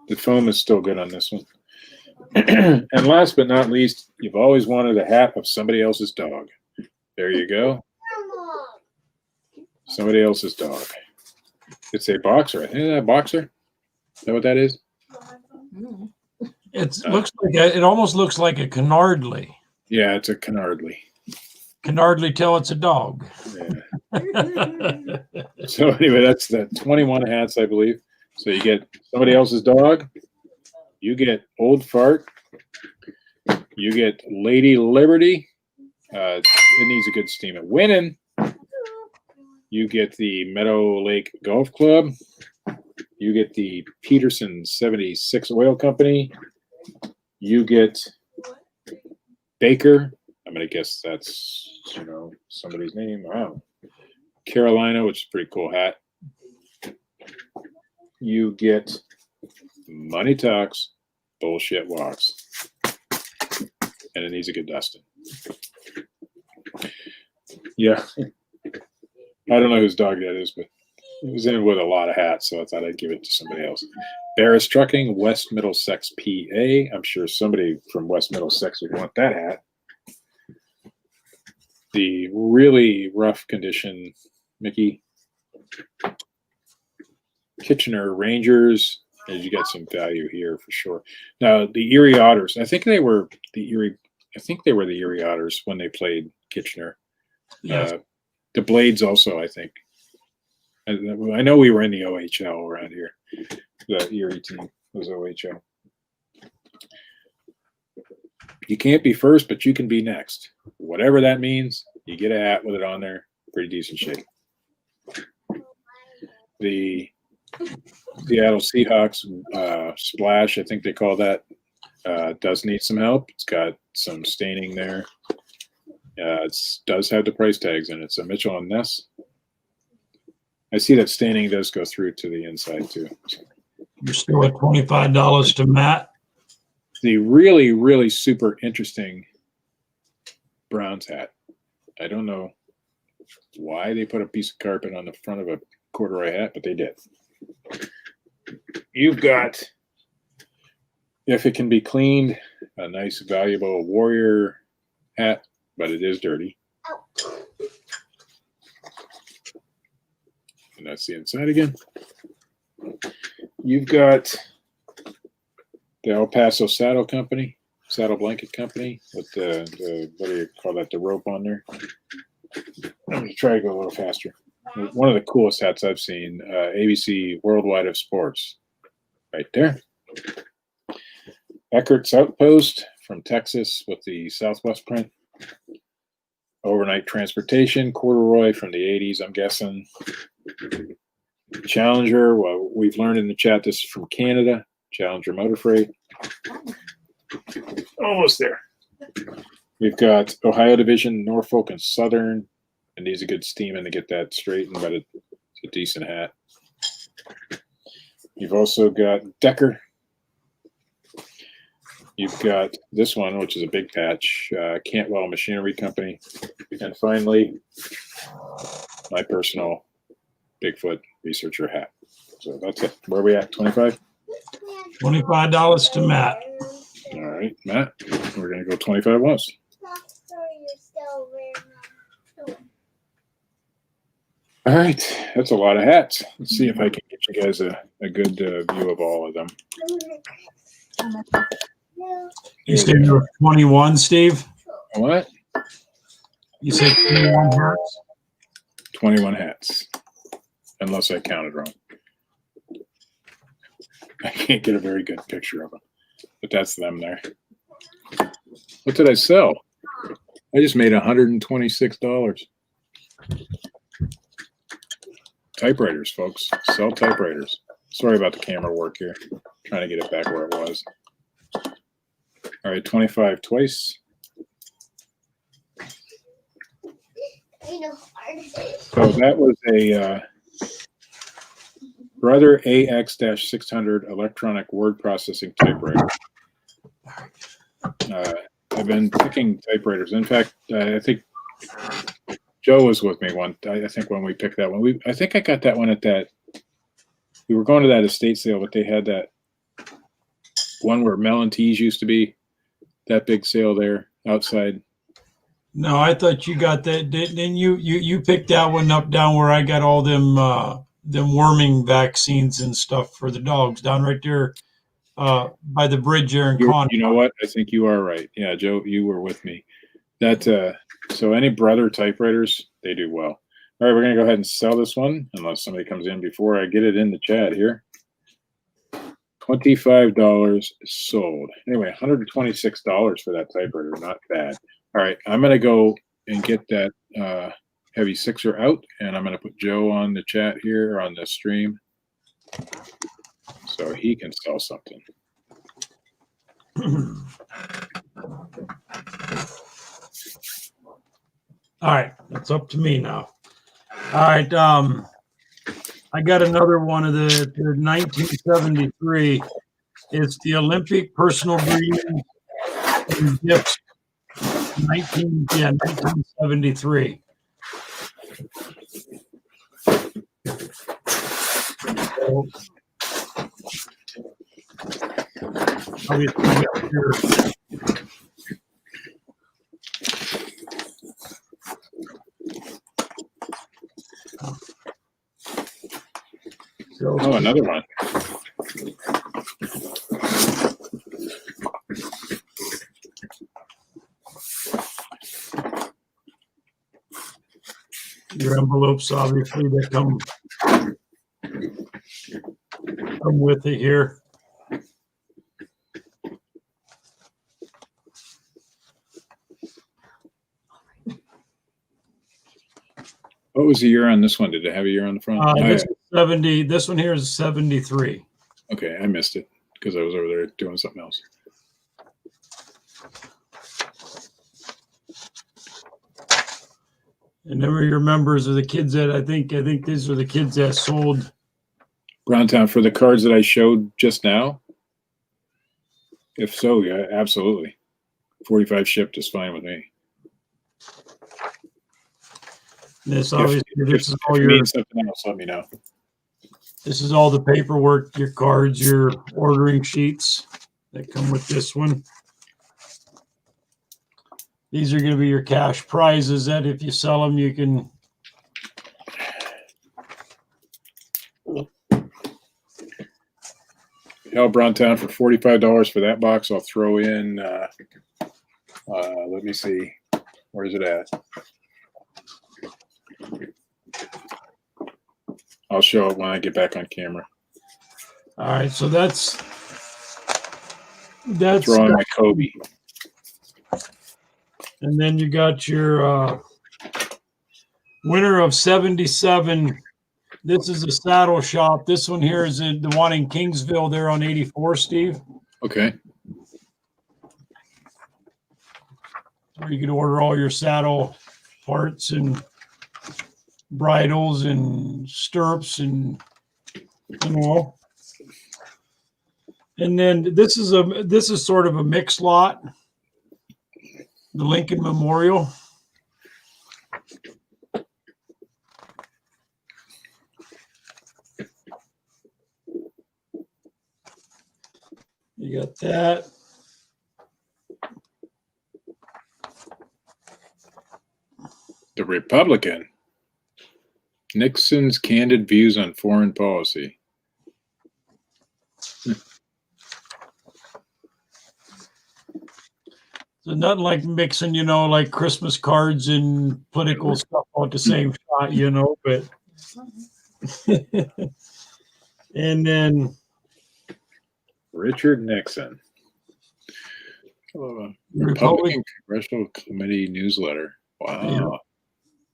The foam is still good on this one. And last but not least, you've always wanted a hat of somebody else's dog. There you go. Somebody else's dog. It's a boxer. Isn't that a boxer? Is that what that is? It looks like it almost looks like a canardly. Yeah, it's a canardly. Canardly tell it's a dog. Yeah. So anyway, that's the 21 hats, I believe. So you get somebody else's dog. You get Old Fart. You get Lady Liberty. It needs a good steam at winning. You get the Meadow Lake Golf Club. You get the Peterson 76 Oil Company. You get Baker. I'm going to guess that's, somebody's name. Wow. Carolina, which is a pretty cool hat. You get Money Talks, Bullshit Walks. And it needs a good dusting. Yeah. I don't know whose dog that is, but it was in with a lot of hats, so I thought I'd give it to somebody else. Barris Trucking, West Middlesex, PA. I'm sure somebody from West Middlesex would want that hat. The really rough condition Mickey Kitchener Rangers. You got some value here for sure. Now the Erie Otters. I think they were the Erie Otters when they played Kitchener. Yes. The Blades also, I think. I know we were in the OHL around here. The Erie team was OHL. You can't be first, but you can be next. Whatever that means, you get a hat with it on there. Pretty decent shape. The Seattle Seahawks splash, I think they call that, does need some help. It's got some staining there. It does have the price tags in it. It's a Mitchell and Ness. I see that staining does go through to the inside too. You're still at $25 to Matt. The really, really super interesting Browns hat. I don't know why they put a piece of carpet on the front of a corduroy hat, but they did. You've got, if it can be cleaned, a nice, valuable warrior hat, but it is dirty. And that's the inside again. You've got the El Paso Saddle Company, Saddle Blanket Company, with the what do you call that, the rope on there. I'm going to try to go a little faster. One of the coolest hats I've seen, ABC Worldwide of Sports, right there. Eckert's Outpost from Texas with the Southwest print. Overnight Transportation, corduroy from the 80s, I'm guessing. Challenger, well, we've learned in the chat this is from Canada. Challenger Motor Freight. Almost there. We've got Ohio Division, Norfolk, and Southern. It needs a good steaming to get that straightened, but it's a decent hat. You've also got Decker. You've got this one, which is a big patch, Cantwell Machinery Company. And finally, my personal Bigfoot researcher hat. So that's it. Where are we at? 25? $25 to Matt. All right, Matt. We're going to go 25 once. All right. That's a lot of hats. Let's see if I can get you guys a good view of all of them. You said you were 21, Steve? What? You said 21 hats? 21 hats. Unless I counted wrong. I can't get a very good picture of them. But that's them there. What did I sell? I just made $126. Typewriters, folks. Sell typewriters. Sorry about the camera work here. Trying to get it back where it was. All right, 25 twice. You know, hard it is. So that was a Brother AX-600 electronic word processing typewriter. I've been picking typewriters. In fact, I think Joe was with me I think when we picked that one. I think I got that one at that. We were going to that estate sale, but they had that one where Mel and Tees used to be. That big sale there outside. No, I thought you got that. Then you picked that one up down where I got all them worming vaccines and stuff for the dogs down right there by the bridge there in Con. You know what? I think you are right. Yeah, Joe, you were with me. That so any Brother typewriters, they do well. All right, we're gonna go ahead and sell this one unless somebody comes in before I get it in the chat here. $25 sold. Anyway, $126 for that typewriter. Not bad. All right, I'm gonna go and get that heavy sixer out, and I'm gonna put Joe on the chat here, or on the stream, so he can sell something. All right, it's up to me now. All right, I got another one of the 1973. It's the Olympic Personal Breeding Gifts 1973. So, obviously, you got your Oh, another one. your envelopes, obviously, that come with it here. What was the year on this one? Did it have a year on the front? This is 70. This one here is 73. Okay, I missed it because I was over there doing something else. And then your members are the kids that I think these are the kids that sold. Browntown for the cards that I showed just now. If so, yeah, absolutely. 45 shipped is fine with me. This obviously this is all if your. you need something else, let me know. This is all the paperwork, your cards, your ordering sheets that come with this one. These are going to be your cash prizes that if you sell them, you can. Hell, Browntown for $45 for that box. I'll throw in. Let me see. Where's it at? I'll show it when I get back on camera. All right, so that's Throw in my Kobe. And then you got your winner of 77. This is a saddle shop. This one here is the one in Kingsville there on 84, Steve. Okay. Where you can order all your saddle parts and bridles and stirrups and all. And then this is sort of a mixed lot. The Lincoln Memorial. You got that. The Republican. Nixon's candid views on foreign policy. So nothing like mixing, like Christmas cards and political stuff all at the same shot, but and then Richard Nixon. Republican Congressional Committee newsletter. Wow. Yeah.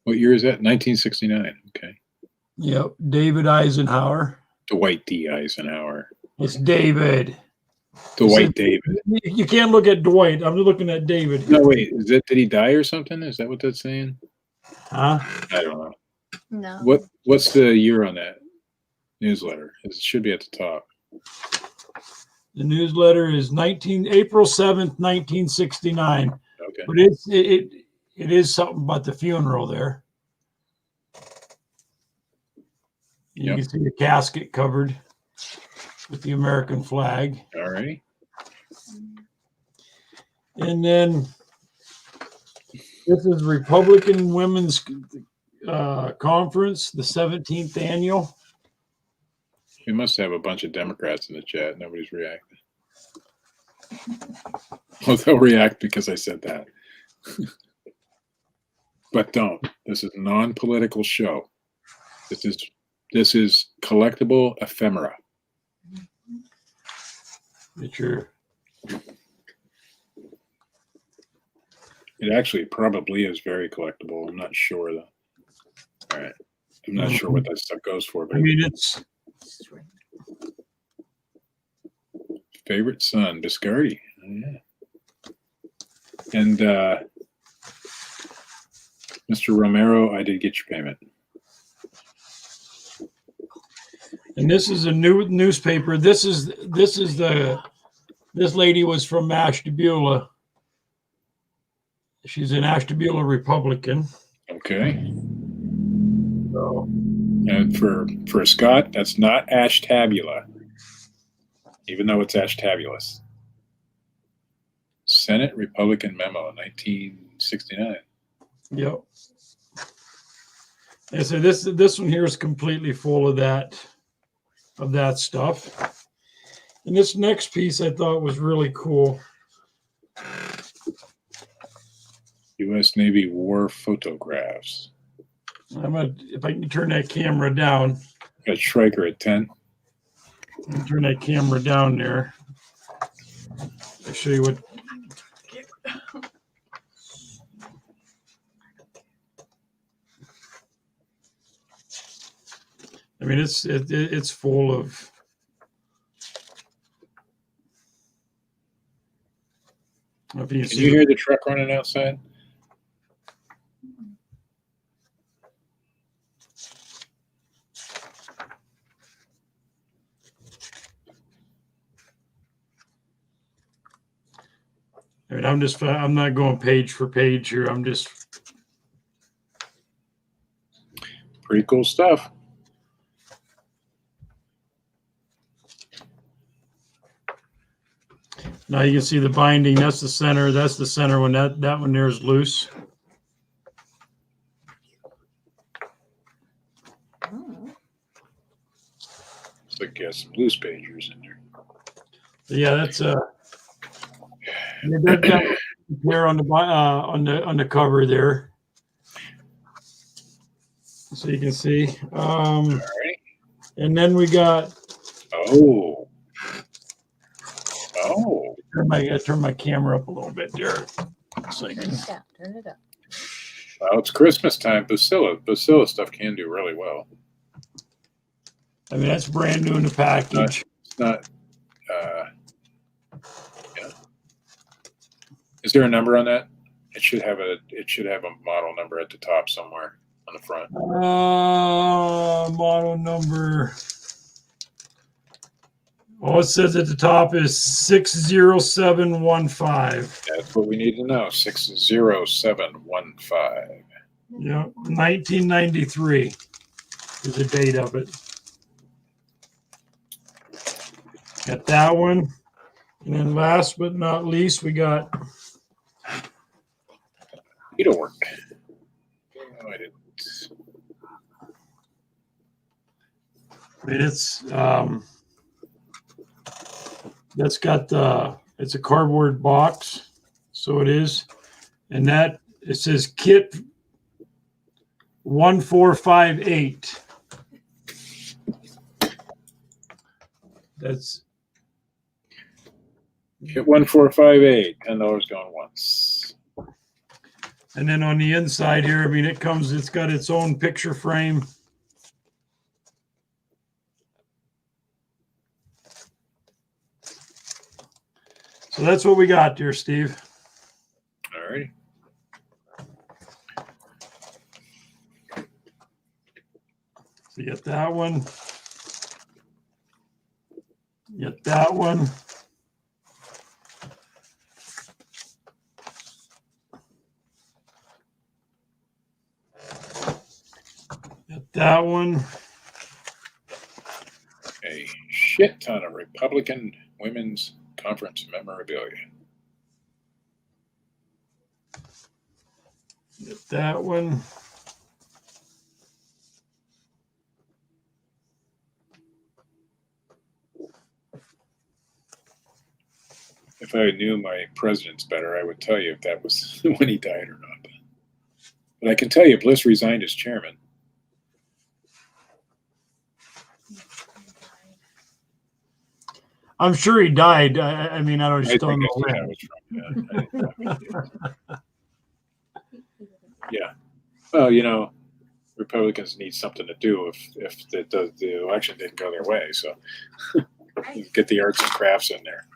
What year is that? 1969. Okay. Yep. David Eisenhower. Dwight D. Eisenhower. It's David. Dwight David. You can't look at Dwight. I'm looking at David. No, wait. Did he die or something? Is that what that's saying? Huh? I don't know. No. What's the year on that newsletter? It should be at the top. The newsletter is April 7th, 1969. Okay. But it is something about the funeral there. You Yep. can see the casket covered with the American flag. All right. And then this is Republican Women's Conference, the 17th annual. We must have a bunch of Democrats in the chat. Nobody's reacting. Well, they'll react because I said that. But don't. This is a non-political show. This is collectible ephemera. It actually probably is very collectible. I'm not sure though. All right. I'm not sure what that stuff goes for, but I mean, it's favorite son, Biscardi. Oh, yeah. And Mr. Romero, I did get your payment. and this is a new newspaper. This lady was from Ashtabula. She's an Ashtabula Republican. Okay. So, And for Scott, that's not Ashtabula, even though it's Ashtabulous. Senate Republican Memo, 1969. yep. And so this one here is completely full of that stuff. And this next piece I thought was really cool. U.S. Navy war photographs. If I can turn that camera down. Got Schreiker at 10. Turn that camera down there. I'll show you what. I mean, it's full of. I don't know if you can Can see you hear the truck running outside? I mean, I'm not going page for page here. I'm just. Pretty cool stuff. Now you can see the binding. That's the center. That's the center one. That one there is loose. So I guess some loose pagers in there. Yeah, that's there on the cover there, so you can see. All right. And then we got. Oh. I turn my camera up a little bit there. So Turn it up. Turn it up. Well, it's Christmas time. Bacilla stuff can do really well. I mean, that's brand new in the package. It's not. Yeah. Is there a number on that? It should have a model number at the top somewhere on the front. Model number. All it says at the top is 60715. That's what we need to know. 60715. Yeah, 1993 is the date of it. Got that one. And then last but not least, we got Needlework. No, I didn't. it's that's got it's a cardboard box, so it is, and that it says kit 1458. That's Kit 1458. $10 going once. and then on the inside here, I mean, it's got its own picture frame. So that's what we got there, Steve. All right. Get that one. Get that one. Get that one. A shit ton of Republican Women's Conference memorabilia. Get that one. If I knew my presidents better, I would tell you if that was when he died or not. But I can tell you, Bliss resigned as chairman. I'm sure he died. I mean, I don't I don't think know that when. was from, yeah. Well, you know, Republicans need something to do if the election didn't go their way. So get the arts and crafts in there.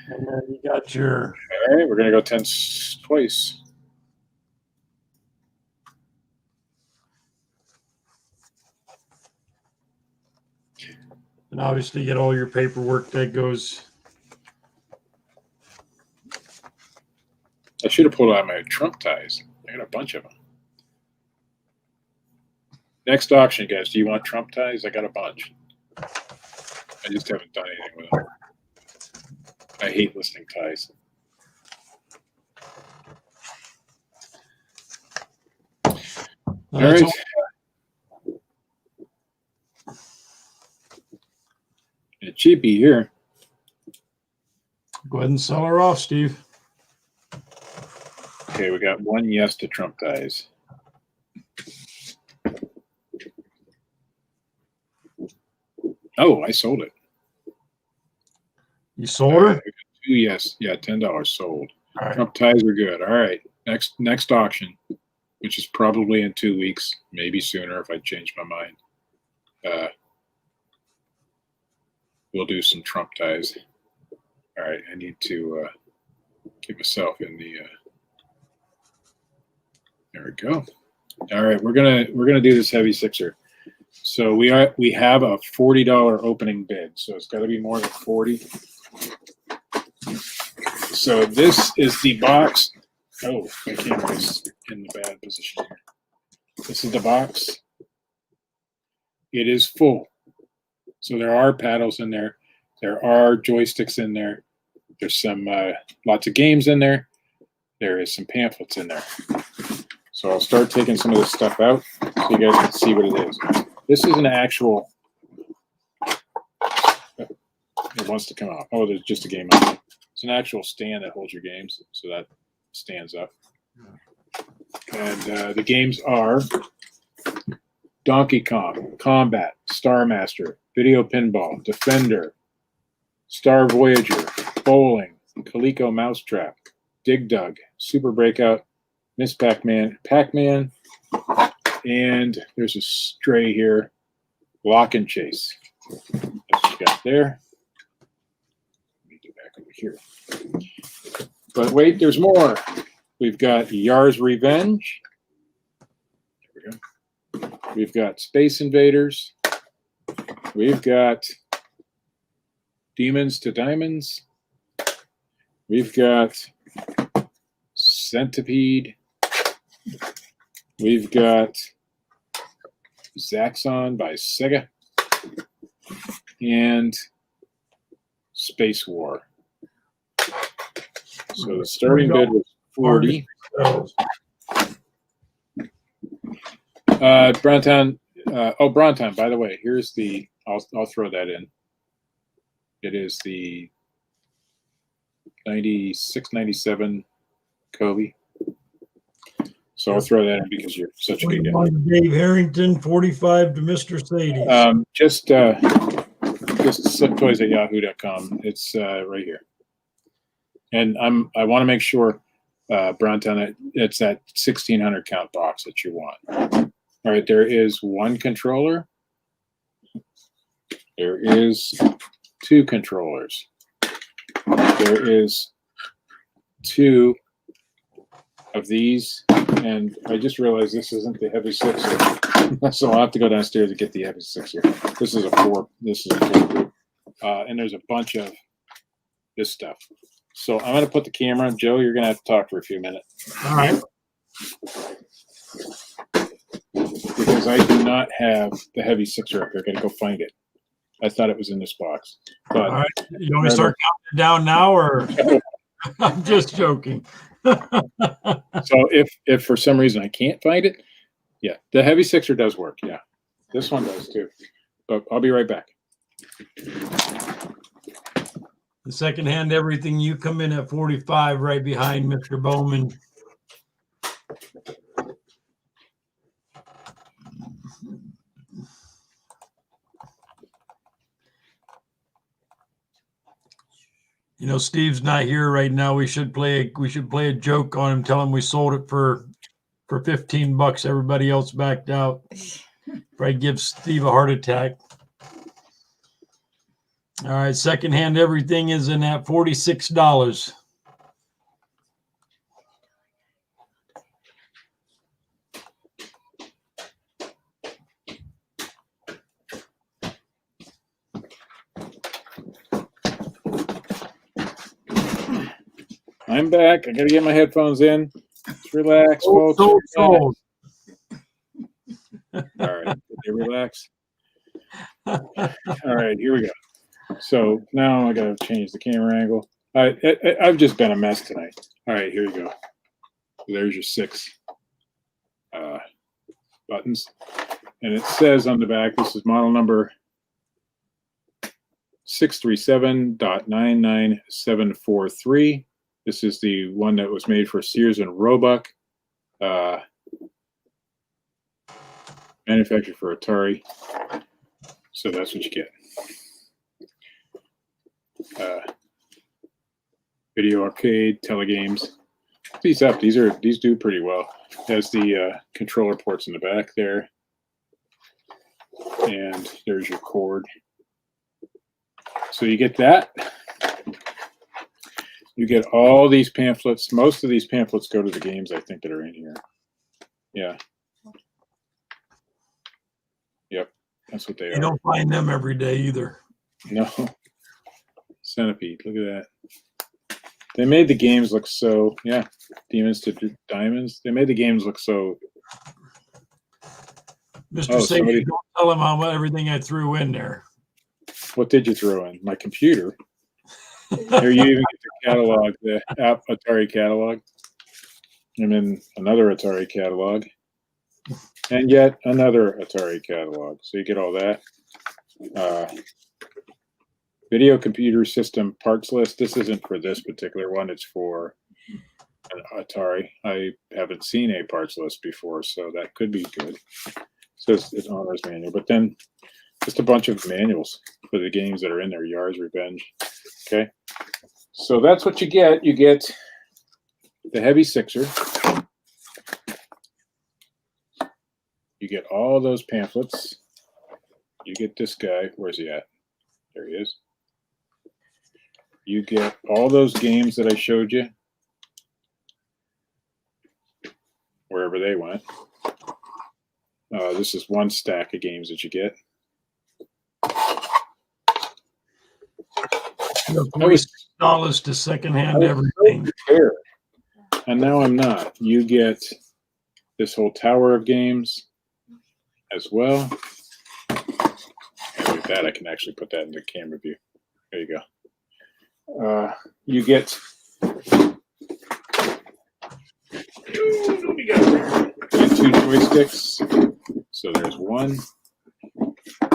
And then you got your. All right, we're going to go 10 twice. And obviously get all your paperwork that goes. I should have pulled out my Trump ties. I got a bunch of them. Next auction, guys. Do you want Trump ties? I got a bunch. I just haven't done anything with them. I hate listing ties. All right. A cheapie here. Go ahead and sell her off, Steve. Okay, we got one yes to Trump ties. Oh, I sold it. You sold her? 2 yes. Yeah, $10 sold. All right. Trump ties are good. All right. Next auction, which is probably in 2 weeks, maybe sooner if I change my mind. We'll do some Trump ties. All right, I need to get myself in the. There we go. All right, we're gonna do this heavy sixer. So we have a $40 opening bid, so it's got to be more than 40. So this is the box. Oh, my camera's in the bad position here. This is the box. It is full. So there are paddles in there. There are joysticks in there. There's some lots of games in there. There is some pamphlets in there. So I'll start taking some of this stuff out so you guys can see what it is. This is an actual. It wants to come out. Oh, there's just a game on it. It's an actual stand that holds your games, so that stands up. And the games are Donkey Kong, Combat, Star Master, Video Pinball, Defender, Star Voyager, Bowling, Coleco Mousetrap, Dig Dug, Super Breakout, Miss Pac-Man, Pac-Man, and there's a stray here, Lock and Chase. That's what you got there. Let me get back over here. But wait, there's more. We've got Yar's Revenge. There we go. We've got Space Invaders. We've got Demons to Diamonds. We've got Centipede. We've got Zaxxon by Sega. And Space War. So the starting bid was 40. Browntown. Browntown, by the way, here's the, I'll throw that in. It is the 96, 97 Kobe. So I'll throw that in because you're such a good guy. 45 to Dave Harrington, 45 to Mr. Sadie. Just toys at yahoo.com. It's right here. And I want to make sure, Browntown, it's that 1600 count box that you want. All right, there is one controller. There is 2 controllers. There is 2 of these. And I just realized this isn't the heavy sixer. So I'll have to go downstairs to get the heavy sixer. This is a four group. And there's a bunch of this stuff. So I'm going to put the camera on. Joe, you're going to have to talk for a few minutes. All right. Because I do not have the heavy sixer up here. I got to go find it. I thought it was in this box. But All right. You want me to start counting down now, or I'm just joking? So if for some reason I can't find it, yeah, the heavy sixer does work. Yeah, this one does too. But I'll be right back. The secondhand everything, you come in at 45, right behind Mr. Bowman. You know, Steve's not here right now. We should play a joke on him. Tell him we sold it for $15. Everybody else backed out. Probably give Steve a heart attack. All right, secondhand everything is in at $46. I'm back. I got to get my headphones in. Just relax, folks. Sold. All right, did they relax? All right, here we go. So now I got to change the camera angle. I've just been a mess tonight. All right, here you go. There's your 6 buttons. And it says on the back, this is model number 637.99743. This is the one that was made for Sears and Roebuck. Manufactured for Atari. So that's what you get. Video arcade, telegames. These do pretty well. Has the controller ports in the back there. And there's your cord. So you get that. You get all these pamphlets. Most of these pamphlets go to the games, I think, that are in here. Yeah. Yep. That's what they are. You don't find them every day either. No. Centipede. Look at that. They made the games look so, yeah. Demons to Diamonds. They made the games look so. Mr. Sadie, don't tell him how everything I threw in there. What did you throw in? My computer. Here you even get the catalog, the Atari catalog. And then another Atari catalog. And yet another Atari catalog. So you get all that. Video computer system parts list. This isn't for this particular one. It's for an Atari. I haven't seen a parts list before, so that could be good. So it's owner's manual. But then just a bunch of manuals for the games that are in there. Yar's Revenge. Okay. So that's what you get. You get the heavy sixer. You get all those pamphlets. You get this guy. Where's he at? There he is. You get all those games that I showed you, wherever they went. This is one stack of games that you get. $46 to secondhand everything. So and now I'm not. You get this whole tower of games as well. And with that, I can actually put that into camera view. There you go. You get 2 joysticks. So there's 1.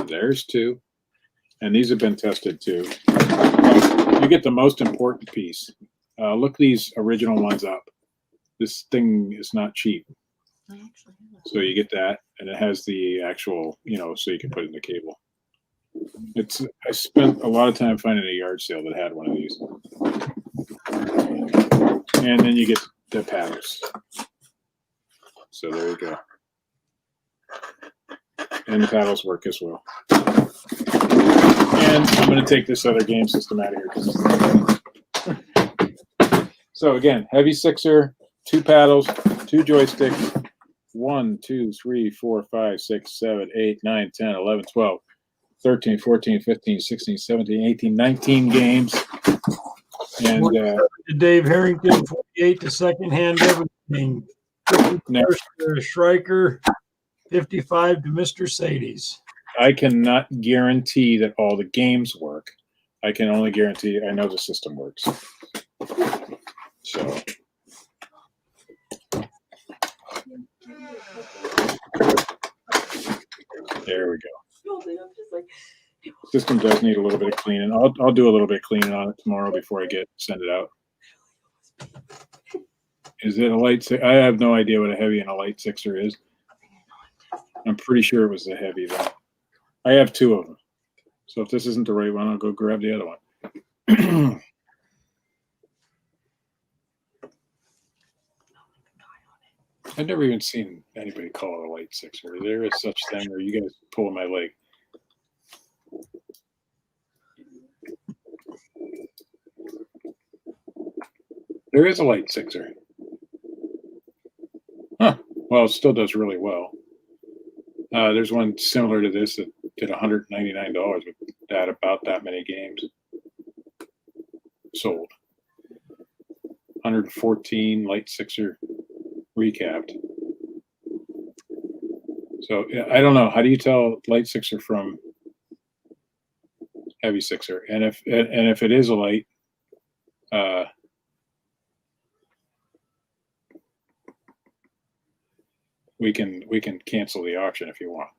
There's 2. And these have been tested too. You get the most important piece. Look these original ones up. This thing is not cheap. So you get that, and it has the actual, so you can put it in the cable. I spent a lot of time finding a yard sale that had one of these. And then you get the paddles. So there you go. And the paddles work as well. And I'm going to take this other game system out of here. So again, heavy sixer, 2 paddles, 2 joysticks, 1, 2, 3, 4, 5, 6, 7, 8, 9, 10, 11, 12, 13, 14, 15, 16, 17, 18, 19 games. And to Dave Harrington, 48 to Secondhand Everything. 50 next, to Striker, 55 to Mr. Sadie's. I cannot guarantee that all the games work. I can only guarantee I know the system works. So there we go. System does need a little bit of cleaning. I'll do a little bit of cleaning on it tomorrow before I send it out. Is it a light six? I have no idea what a heavy and a light sixer is. I'm pretty sure it was a heavy though. I have 2 of them. So if this isn't the right one, I'll go grab the other one. I've never even seen anybody call it a light sixer. There is such thing, or you guys pulling my leg. There is a light sixer. Huh. Well, it still does really well. There's one similar to this that did $199 with about that many games sold. 114 light sixer recapped. So I don't know. How do you tell light sixer from heavy sixer? And if it is a light, we can cancel the auction if you want.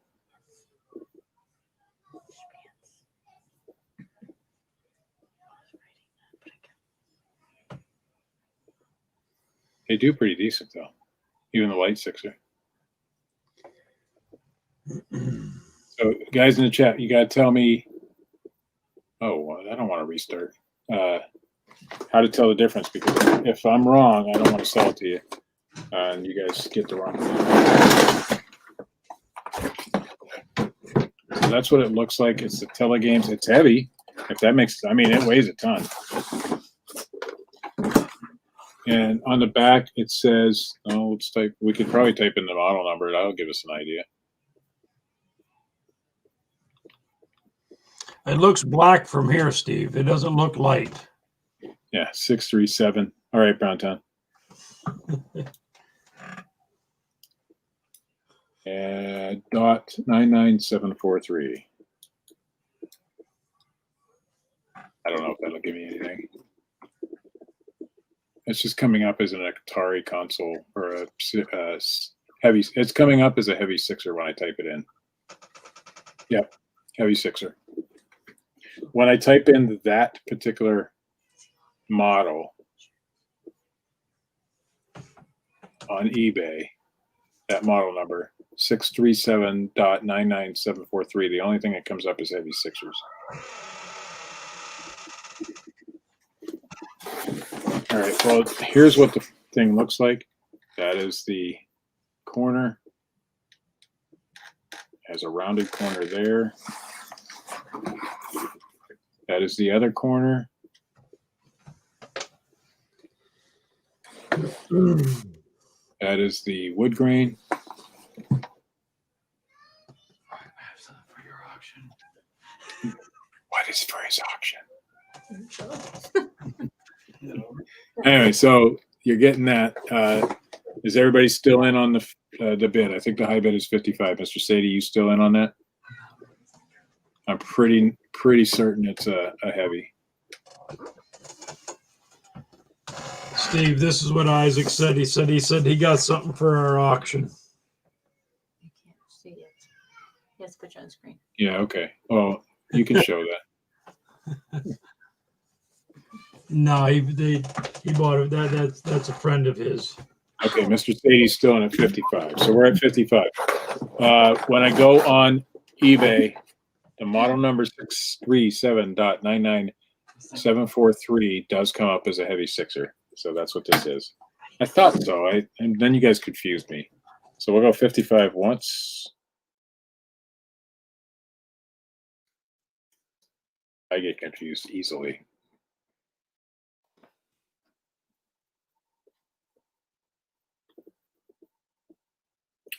They do pretty decent though, even the light sixer. So guys in the chat, you gotta tell me. Oh, I don't want to restart. How to tell the difference, because if I'm wrong, I don't want to sell it to you, and you guys get the wrong thing. So that's what it looks like. It's the Telegames. It's heavy. If that makes, I mean, it weighs a ton. And on the back, it says, oh, let's type, we could probably type in the model number. That'll give us an idea. It looks black from here, Steve. It doesn't look light. Yeah, 637. All right, Browntown. And dot 99743. I don't know if that'll give me anything. It's just coming up as an Atari console or a heavy. It's coming up as a heavy sixer when I type it in. Yep, heavy sixer. When I type in that particular model on eBay, that model number 637.99743, the only thing that comes up is heavy sixers. All right, well, here's what the thing looks like. That is the corner. Has a rounded corner there. That is the other corner. That is the wood grain. I have something for your auction. What is for his auction? Anyway, so you're getting that. Is everybody still in on the bid? I think the high bid is 55. Mr. Sadie, you still in on that? I'm pretty certain it's a heavy. Steve, this is what Isaac said. He said he got something for our auction. You can't see it. Yes, put you on screen. Yeah, okay. Well, you can show that. No, he bought it. That's a friend of his. Okay, Mr. Sadie's still in at 55. So we're at 55. When I go on eBay, the model number 637.99743 does come up as a heavy sixer. So that's what this is. I thought so. And then you guys confused me. So we'll go 55 once. I get confused easily.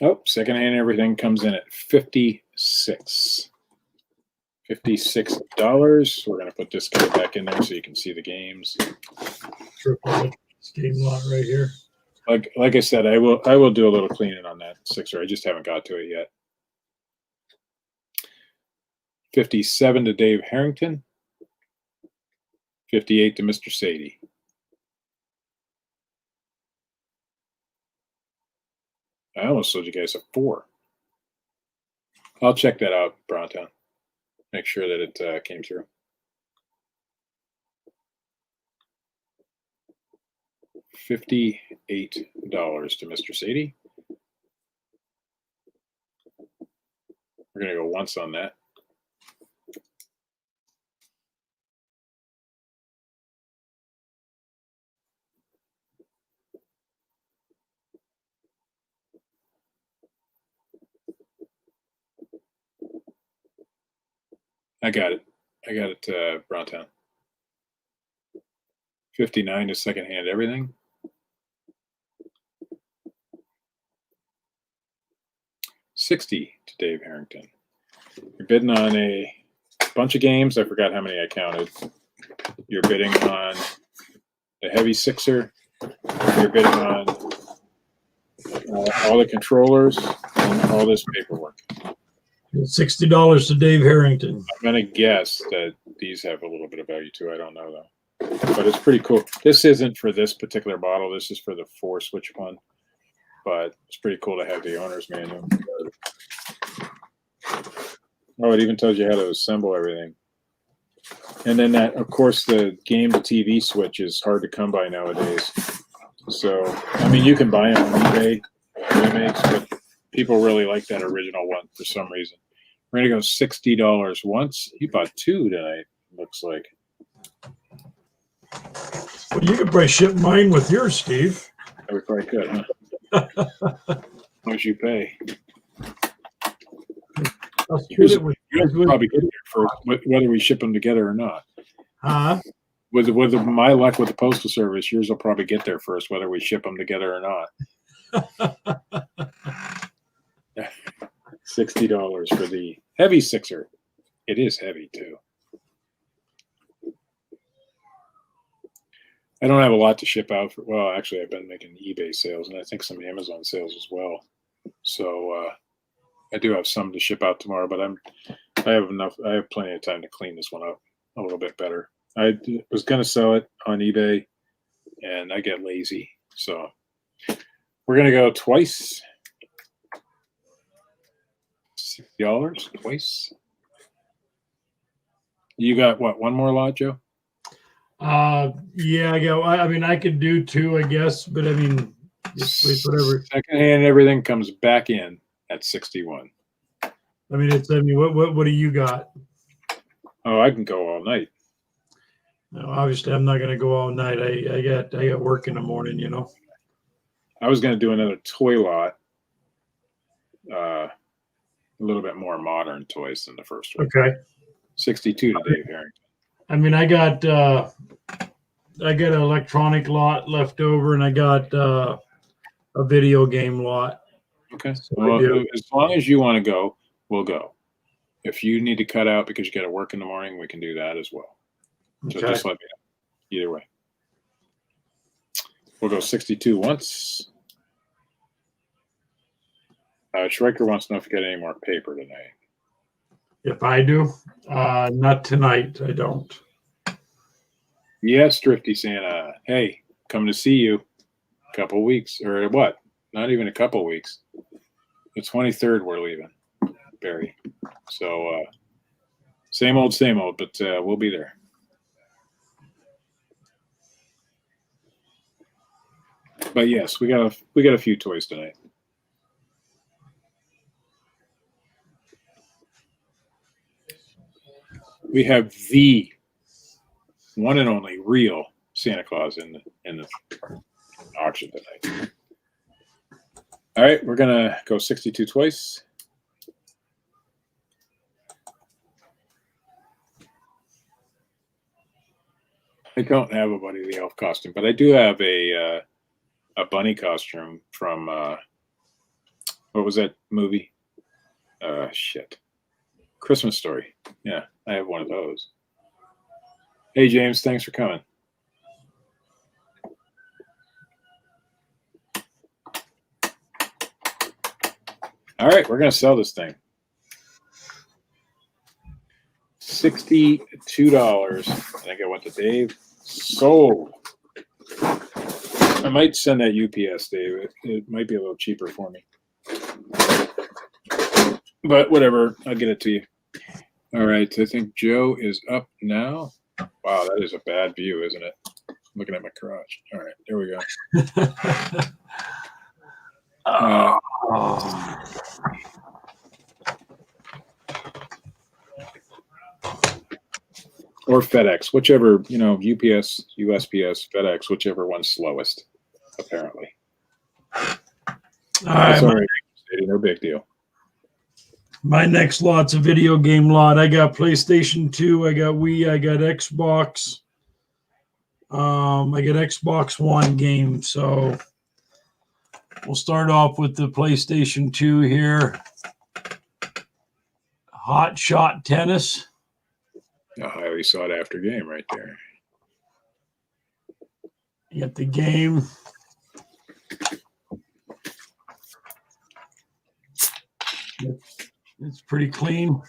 Oh, secondhand everything comes in at $56. $56. We're going to put this guy back in there so you can see the games. Triple game lot right here. Like I said, I will do a little cleaning on that sixer. I just haven't got to it yet. 57 to Dave Harrington. 58 to Mr. Sadie. I almost sold you guys a 4. I'll check that out, Brontown. Make sure that it came through. $58 to Mr. Sadie. We're going to go once on that. I got it. Brontown. 59 to secondhand everything. 60 to Dave Harrington. You're bidding on a bunch of games. I forgot how many I counted. You're bidding on the heavy sixer. You're bidding on all the controllers and all this paperwork. $60 to Dave Harrington. I'm going to guess that these have a little bit of value too. I don't know though. But it's pretty cool. This isn't for this particular bottle. This is for the 4-switch one. But it's pretty cool to have the owner's manual. Oh, it even tells you how to assemble everything. And then that, of course, the game to TV switch is hard to come by nowadays. So, I mean, you can buy them on eBay remakes, but people really like that original one for some reason. We're going to go $60 once. You bought 2 tonight, looks like. Well, you could probably ship mine with yours, Steve. We probably could, huh? As long as you pay. You'll probably get there first, whether we ship them together or not. Huh? With my luck with the Postal Service, yours will probably get there first, whether we ship them together or not. $60 for the heavy sixer. It is heavy too. I don't have a lot to ship out for. Well, actually, I've been making eBay sales and I think some Amazon sales as well. So I do have some to ship out tomorrow, but I have enough. I have plenty of time to clean this one up a little bit better. I was going to sell it on eBay, and I get lazy. So we're going to go twice. $60 twice. You got what? One more lot, Joe? Yeah, I mean, I could do 2, I guess, but I mean, just whatever. Secondhand everything comes back in at 61. I mean, what do you got? Oh, I can go all night. No, obviously, I'm not going to go all night. I got work in the morning, you know. I was going to do another toy lot, a little bit more modern toys than the first one. Okay. 62 to Dave Harrington. I mean, I got an electronic lot left over, and I got a video game lot. Okay. So Well, as long as you want to go, we'll go. If you need to cut out because you got to work in the morning, we can do that as well. So Okay. just let me know. Either way. We'll go 62 once. Schreiker wants to know if you got any more paper tonight. If I do, not tonight. I don't. Yes, Thrifty Santa. Hey, come to see you. A couple weeks. Or what? Not even a couple weeks. The 23rd we're leaving, Barry. So same old, but we'll be there. But yes, we got a few toys tonight. We have the one and only real Santa Claus in the auction tonight. All right, we're gonna go 62 twice. I don't have a Buddy the Elf costume, but I do have a bunny costume from What was that movie? Shit. Christmas Story. Yeah, I have one of those. Hey, James, thanks for coming. All right, we're going to sell this thing. $62. I think I went to Dave. Sold. I might send that UPS, Dave. It might be a little cheaper for me. But whatever, I'll get it to you. All right, I think Joe is up now. Wow, that is a bad view, isn't it? Looking at my crotch. All right, there we go. Or FedEx, whichever, UPS, USPS, FedEx, whichever one's slowest, apparently. All That's right, all right. No big deal. my next lot's a video game lot. I got PlayStation 2, I got Wii, I got Xbox. I got Xbox One game. So we'll start off with the PlayStation 2 here. Hot Shot Tennis. A highly sought after game right there. You got the game. It's pretty clean.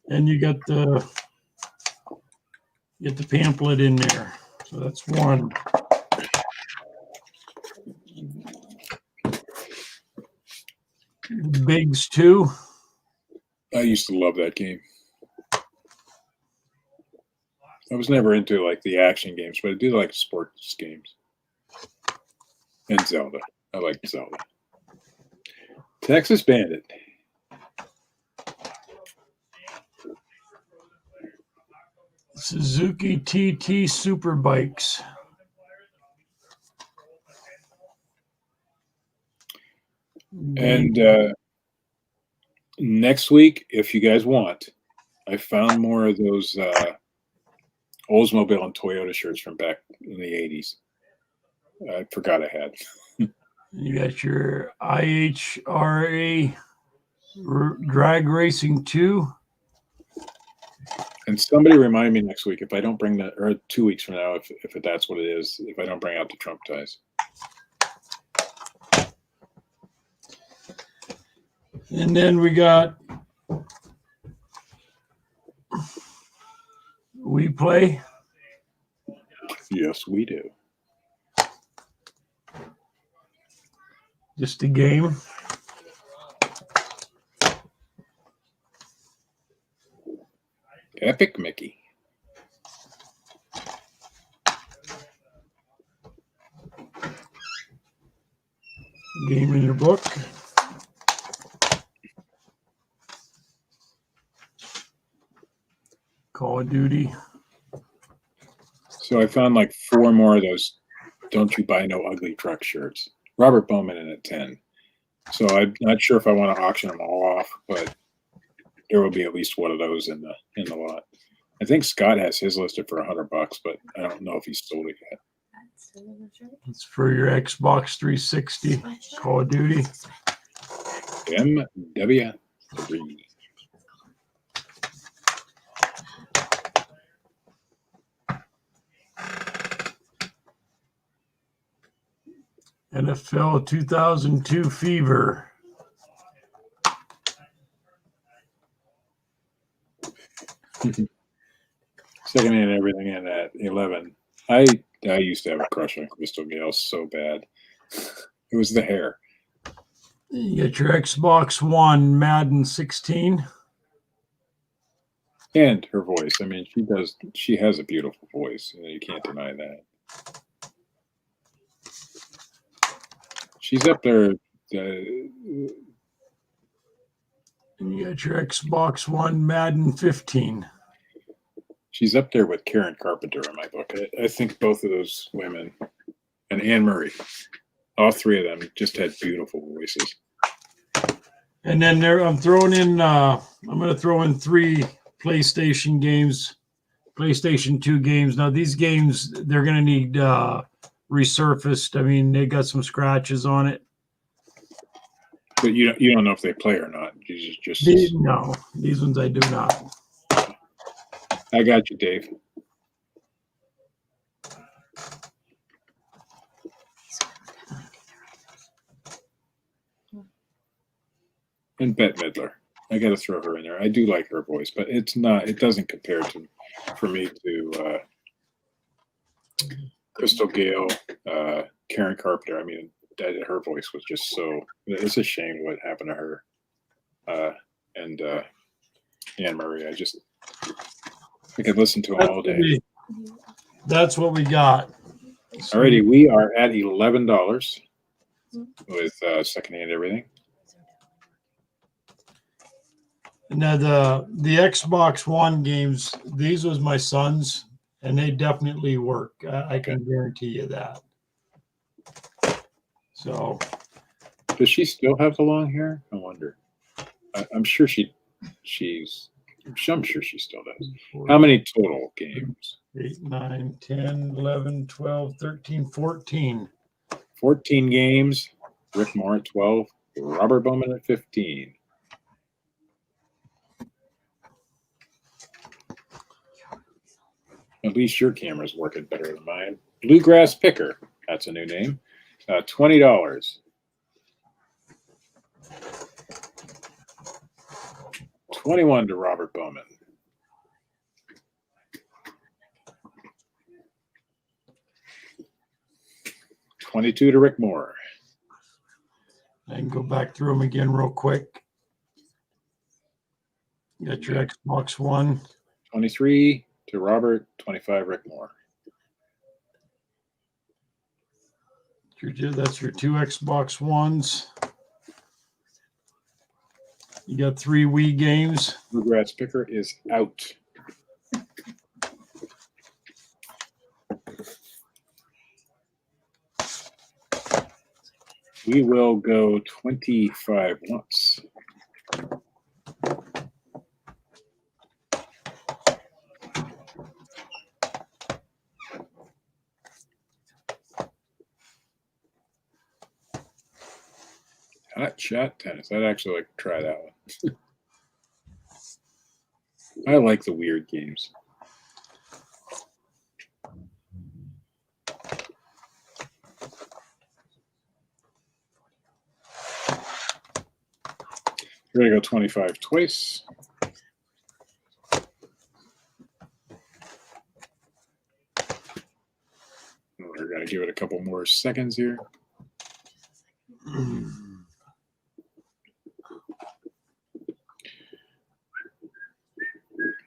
And you got the pamphlet in there. So that's one. Bigs 2. I used to love that game. I was never into like the action games, but I do like sports games. And Zelda. I like Zelda. Texas Bandit. Suzuki TT Superbikes. And next week, if you guys want, I found more of those Oldsmobile and Toyota shirts from back in the 80s. I forgot I had. You got your IHRA Drag Racing 2. And somebody remind me next week if I don't bring that, or 2 weeks from now, if that's what it is, if I don't bring out the Trump ties. And then we got We Play. Yes, we do. Just a game. Epic Mickey. Game in your book. Call of Duty. So I found like 4 more of those Don't You Buy No Ugly Truck shirts. Robert Bowman in at 10. So I'm not sure if I want to auction them all off, but there will be at least one of those in the lot. I think Scott has his listed for $100, but I don't know if he's sold it yet. It's for your Xbox 360. Call of Duty. MW3. NFL 2002 Fever. Secondhand everything in at 11. I used to have a crush on Crystal Gale so bad. It was the hair. You got your Xbox One Madden 16. And her voice. I mean, she has a beautiful voice. You can't deny that. She's up there. And you got your Xbox One Madden 15. She's up there with Karen Carpenter in my book. I think both of those women, and Anne Murray, all 3 of them just had beautiful voices. And then I'm going to throw in 3 PlayStation games, PlayStation 2 games. Now these games, they're going to need resurfaced. I mean, they got some scratches on it. But you don't know if they play or not. You just No, these ones I do not. I got you, Dave. And Bette Midler. I got to throw her in there. I do like her voice, but it doesn't compare to, for me, to Crystal Gale, Karen Carpenter. I mean, her voice was just so, it's a shame what happened to her. And Anne Marie. I could listen to them all day. That's what we got. Alrighty, we are at $11 with secondhand everything. Now the Xbox One games, these was my son's, and they definitely work. I can guarantee you that. So, Does she still have the long hair? I wonder. I'm sure she's. I'm sure she still does. How many total games? 8, 9, 10, 11, 12, 13, 14. 14 games. Rick Moore at 12. Robert Bowman at 15. At least your camera's working better than mine. Bluegrass Picker. That's a new name. $20. 21 to Robert Bowman. $22 to Rick Moore. I can go back through them again real quick. You got your Xbox One. 23 to Robert, 25 Rick Moore. That's your 2 Xbox Ones. You got 3 Wii games. Bluegrass Picker is out. We will go 25 once. Hot shot tennis. I'd actually like to try that one. I like the weird games. We're going to go 25 twice. We're going to give it a couple more seconds here.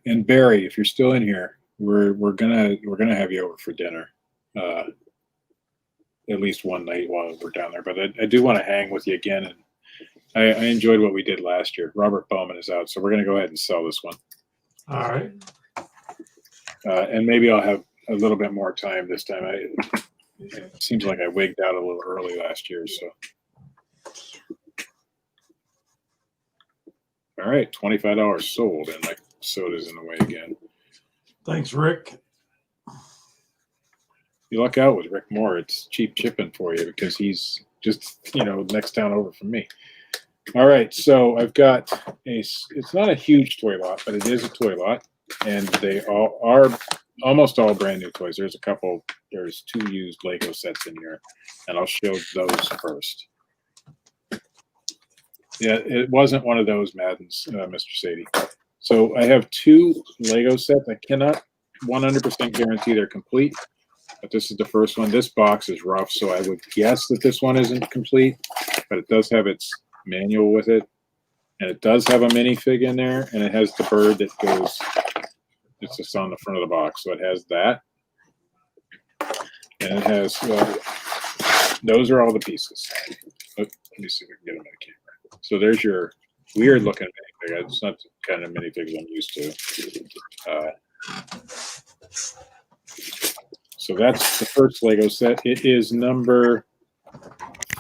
And Barry, if you're still in here, we're gonna have you over for dinner, at least one night while we're down there. But I do want to hang with you again, and I enjoyed what we did last year. Robert Bowman is out, so we're gonna go ahead and sell this one. All right. And maybe I'll have a little bit more time this time. It seems like I wigged out a little early last year, so. All right, $25 sold, and my soda's in the way again. Thanks, Rick. You luck out with Rick Moore. It's cheap chipping for you because he's just, next town over from me. All right, so I've got it's not a huge toy lot, but it is a toy lot, and they all are almost all brand new toys. There's 2 used Lego sets in here, and I'll show those first. Yeah, it wasn't one of those Maddens, Mr. Sadie. So I have 2 Lego sets. I cannot 100% guarantee they're complete, but this is the first one. This box is rough, so I would guess that this one isn't complete, but it does have its manual with it, and it does have a minifig in there, and it has the bird that goes, it's just on the front of the box, so it has that, and it has, those are all the pieces. Let me see if we can get them on the camera. So there's your weird looking minifig. It's not the kind of minifigs I'm used to. So that's the first Lego set. It is number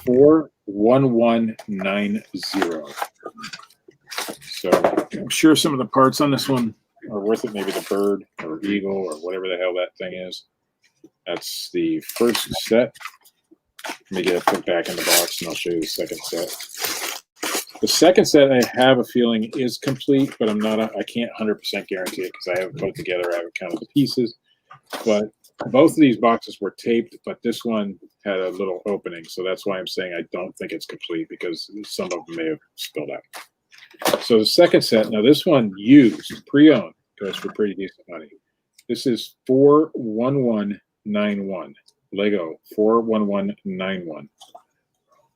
41190. So I'm sure some of the parts on this one are worth it. Maybe the bird or eagle or whatever the hell that thing is. That's the first set. Let me get it put back in the box and I'll show you the second set. The second set, I have a feeling is complete, but I can't 100% guarantee it because I haven't put it together. I haven't counted the pieces. But both of these boxes were taped, but this one had a little opening. So that's why I'm saying I don't think it's complete, because some of them may have spilled out. So the second set, now this one used, pre-owned, goes for pretty decent money. This is 41191. Lego 41191.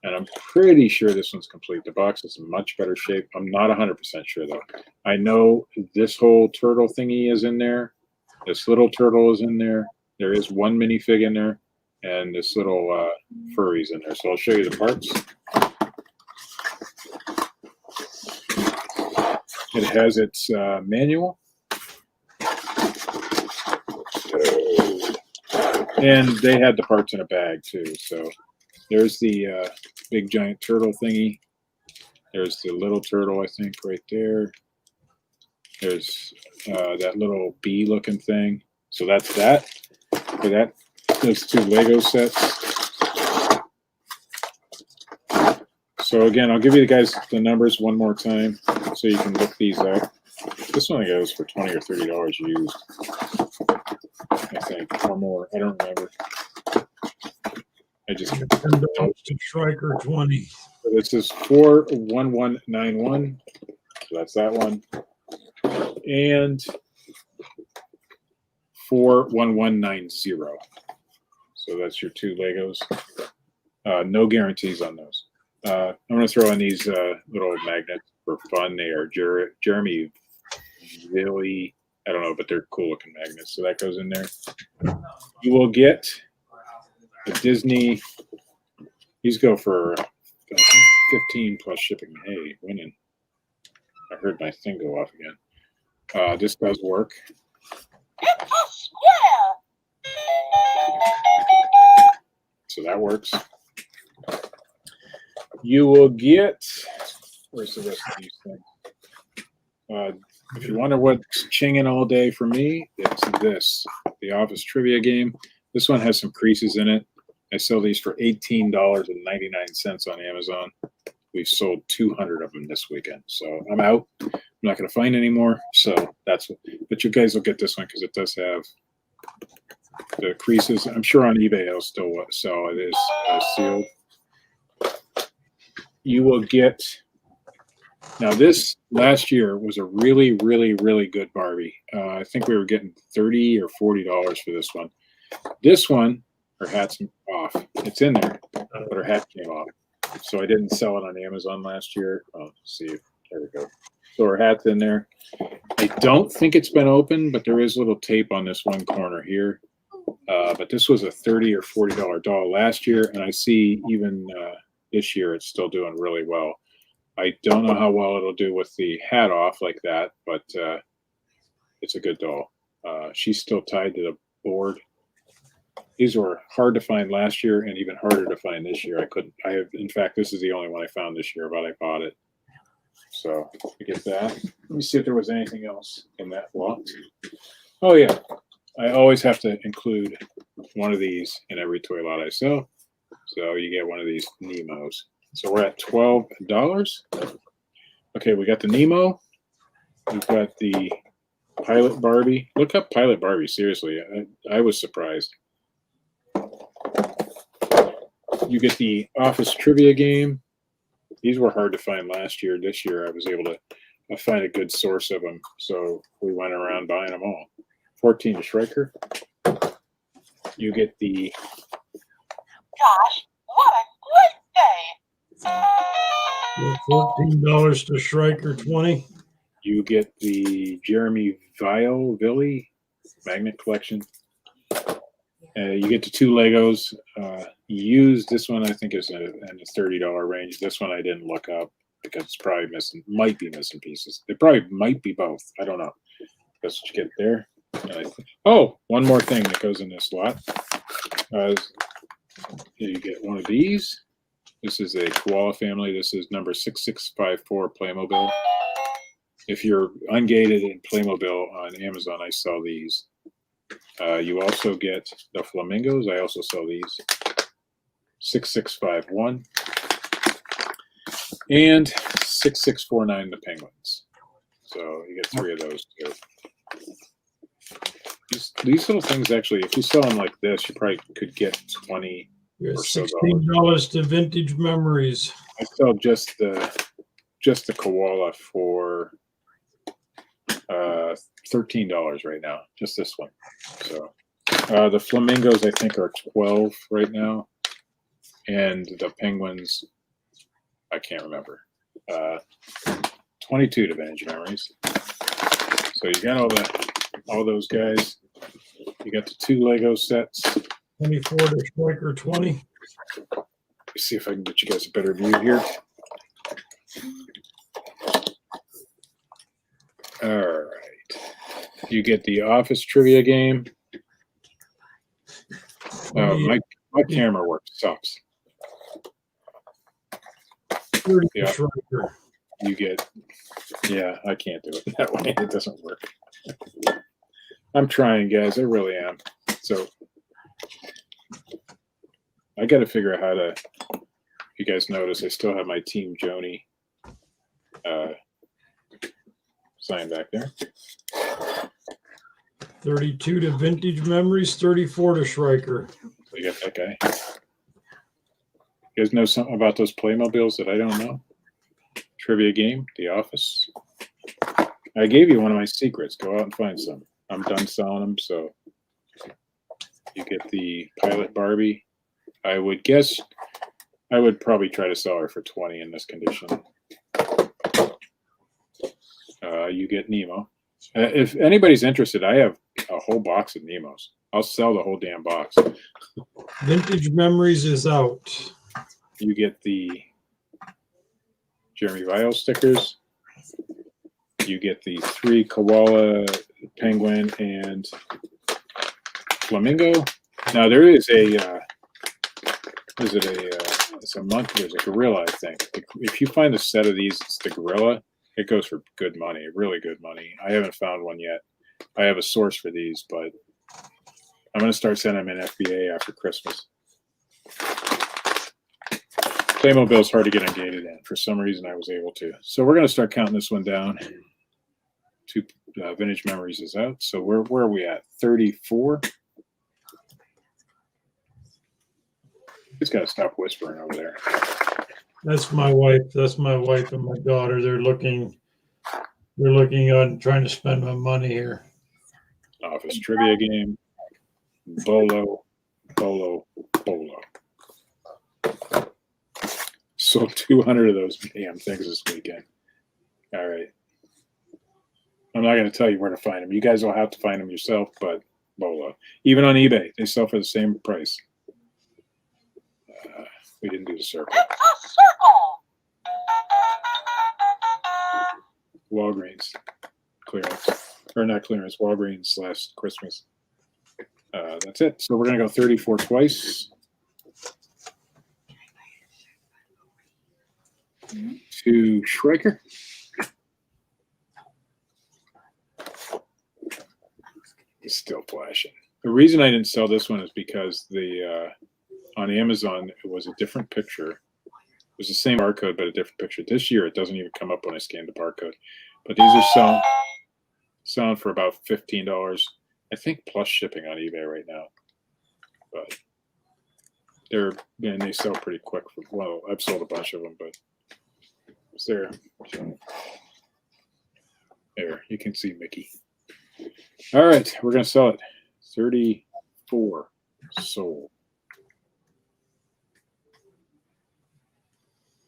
And I'm pretty sure this one's complete. The box is in much better shape. I'm not 100% sure, though. I know this whole turtle thingy is in there. This little turtle is in there. There is one minifig in there. And this little furry's in there. So I'll show you the parts. It has its manual. And they had the parts in a bag, too. So there's the big giant turtle thingy. There's the little turtle, I think, right there. There's that little bee looking thing. So that's that. For that, those two Lego sets. So again, I'll give you guys the numbers one more time so you can look these up. This one goes for $20 or $30 used, I think, or more. I don't remember. I just $10 to Striker 20. So this is 41191. So that's that one. And 41190. So that's your two Legos. No guarantees on those. I'm going to throw in these little magnets for fun. They are Jeremy Villy. I don't know, but they're cool looking magnets. So that goes in there. You will get the Disney. These go for, I think, 15 plus shipping. Hey, winning. I heard my thing go off again. This does work. So that works. You will get, where's the rest of these things? If you wonder what's chinging all day for me, it's this, the Office Trivia game. This one has some creases in it. I sell these for $18.99 on Amazon. We've sold 200 of them this weekend. So I'm out. I'm not going to find any more. So that's what, but you guys will get this one because it does have the creases. I'm sure on eBay I'll still sell it is sealed. You will get, now this last year was a really, really, really good Barbie. I think we were getting $30 or $40 for this one. This one, her hat's off. It's in there, but her hat came off. So I didn't sell it on Amazon last year. Oh, see, there we go. So her hat's in there. I don't think it's been opened, but there is a little tape on this one corner here. But this was a $30 or $40 doll last year, and I see even this year it's still doing really well. I don't know how well it'll do with the hat off like that, but it's a good doll. She's still tied to the board. These were hard to find last year and even harder to find this year. In fact, this is the only one I found this year, but I bought it. So I get that. Let me see if there was anything else in that lot. Oh yeah, I always have to include one of these in every toy lot I sell. So you get one of these Nemos. So we're at $12. Okay, we got the Nemo. We've got the Pilot Barbie. Look up Pilot Barbie, seriously. I was surprised. You get the Office Trivia game. These were hard to find last year. This year I was able to find a good source of them. So we went around buying them all. 14 to Striker. You get the... Gosh, what a great day! $14 to Striker 20. You get the Jeremy Villy magnet collection. You get the two Legos. Used, this one I think is in the $30 range. This one I didn't look up because it's probably might be missing pieces. It probably might be both. I don't know. That's what you get there. Oh, one more thing that goes in this lot. You get one of these. This is a koala family. This is number 6654 Playmobil. If you're ungated in Playmobil on Amazon, I sell these. You also get the flamingos. I also sell these. 6651. And $6,649 the Penguins. So you get 3 of those too. These little things actually, if you sell them like this, you probably could get 20 You're or so $16 to Vintage Memories. I sell just the koala for $13 right now. Just this one. So the flamingos I think are 12 right now, and the penguins I can't remember. 22 to Vintage Memories. So you got all those guys. You got the 2 Lego sets. 24 to Striker 20. Let's see if I can get you guys a better view here. All right. You get the Office trivia game. My camera work sucks. 30 Yeah. Striker. You get, yeah, I can't do it that way. It doesn't work. I'm trying, guys. I really am. So I got to figure out how to. You guys notice I still have my Team Joni sign back there. 32 to Vintage Memories. 34 to Striker. So you got that guy. You guys know something about those Playmobiles that I don't know? Trivia game, The Office. I gave you one of my secrets. Go out and find some. I'm done selling them, so you get the Pilot Barbie. I would guess I would probably try to sell her for 20 in this condition. You get Nemo. If anybody's interested, I have a whole box of Nemos. I'll sell the whole damn box. Vintage Memories is out. You get the Jeremy Vile stickers. You get the 3 koala, penguin, and flamingo. Now there is a it's a monkey. There's a gorilla, I think. If you find a set of these, it's the gorilla. It goes for good money, really good money. I haven't found one yet. I have a source for these, but I'm going to start sending them in FBA after Christmas. Playmobil is hard to get ungated in. For some reason, I was able to. So we're going to start counting this one down. 2 Vintage Memories is out. So where are we at? 34? He's got to stop whispering over there. That's my wife. That's my wife and my daughter. They're looking on trying to spend my money here. Office trivia game. Bolo. Sold 200 of those damn things this weekend. All right. I'm not going to tell you where to find them. You guys will have to find them yourself, but Bolo. Even on eBay, they sell for the same price. We didn't do the circle. It's a circle. Walgreens clearance. Or not clearance, Walgreens last Christmas. That's it. So we're going to go 34 twice. 2 Schreiker. It's still flashing. The reason I didn't sell this one is because the on Amazon it was a different picture. It was the same barcode but a different picture. This year it doesn't even come up when I scan the barcode. But these are selling for about $15. I think plus shipping on eBay right now. But they sell pretty quick. Well, I've sold a bunch of them, but it's there. So, there, you can see Mickey. All right, we're going to sell it. 34 sold.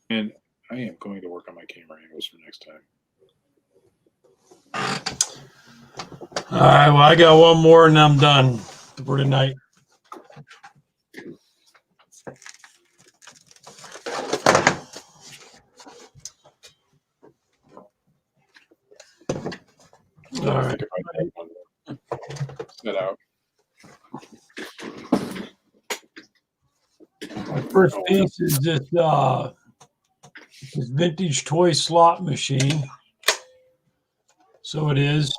And I am going to work on my camera angles for next time. All right. Well, I got one more and I'm done for tonight. All right. Set out. My first piece is this vintage toy slot machine. So it is.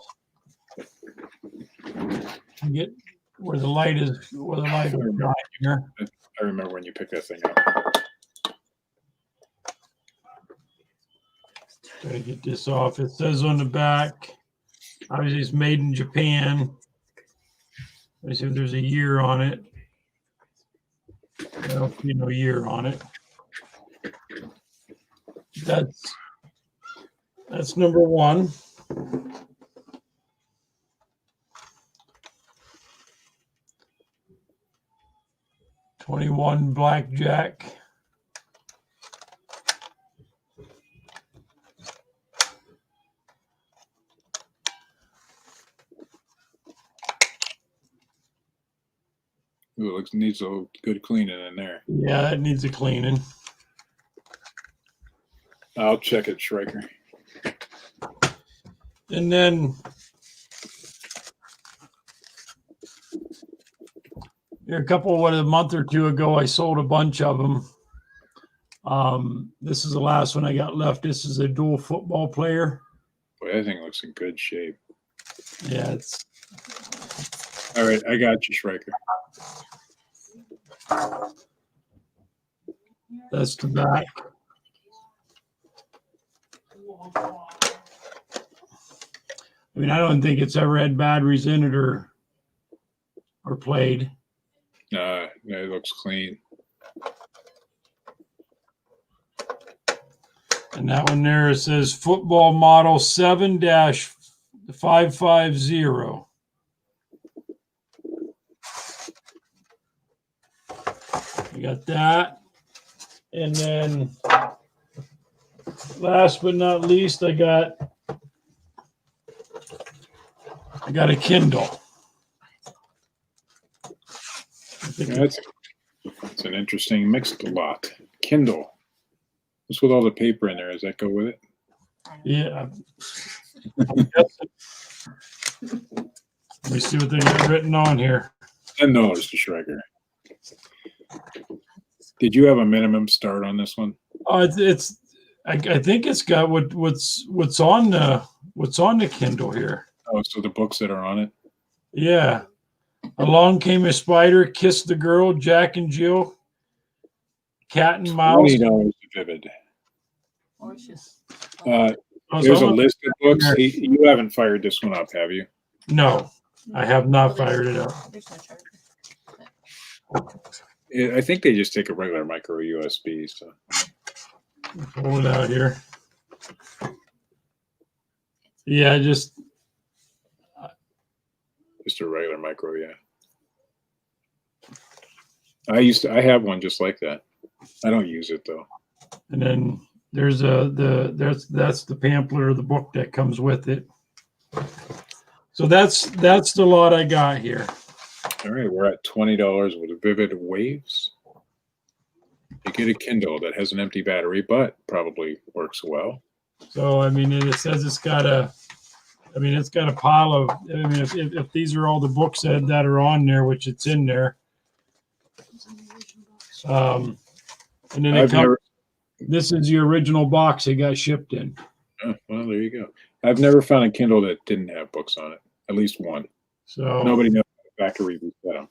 You get where the light is behind here. I remember when you picked that thing up. Gotta get this off. It says on the back, obviously it's made in Japan. Let me see if there's a year on it. I don't see no year on it. That's number one. $21 blackjack. Ooh, it needs a good cleaning in there. Yeah, that needs a cleaning. I'll check it, Schreiker. And then a month or two ago, I sold a bunch of them. This is the last one I got left. This is a dual football player. Boy, that thing looks in good shape. Yeah, it's All right, I got you, Schreiker. that's the back. I mean, I don't think it's ever had batteries in it or played. It looks clean. And that one there, it says football model 7-550. We got that. And then last but not least, I got a Kindle. That's an interesting mixed lot. Kindle. What's with all the paper in there? Does that go with it? Yeah. Let me see what they got written on here. $10 to Schreiker. Did you have a minimum start on this one? I think it's got what's on the Kindle here. Oh, so the books that are on it. Yeah. Along Came a Spider, Kiss the Girl, Jack and Jill, Cat and Mouse. $20 to Vivid. Gorgeous. There's a list of books. You haven't fired this one up, have you? No, I have not fired it up. There's no charger. I think they just take a regular micro USB. So Pull it out here. Yeah, just a regular micro, yeah. I have one just like that. I don't use it though. and then there's that's the pamphlet or the book that comes with it. So that's the lot I got here. All right, we're at $20 with Vivid Waves. You get a Kindle that has an empty battery, but probably works well. So I mean, it says it's got a pile of. I mean, if these are all the books that are on there, which it's in there. And then this is the original box it got shipped in. Oh, well, there you go. I've never found a Kindle that didn't have books on it. At least one. So Nobody knows how to factory reset them.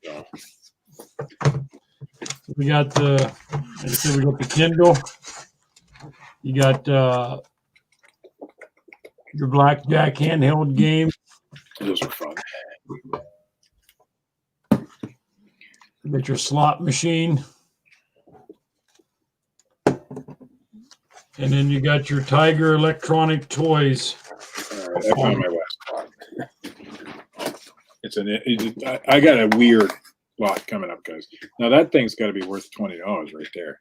So. we got like I said, we got the Kindle. You got your blackjack handheld game. Those are fun. You got your slot machine. And then you got your Tiger electronic toys. All right, I found my last lot. I got a weird lot coming up, guys. Now that thing's got to be worth $20 right there.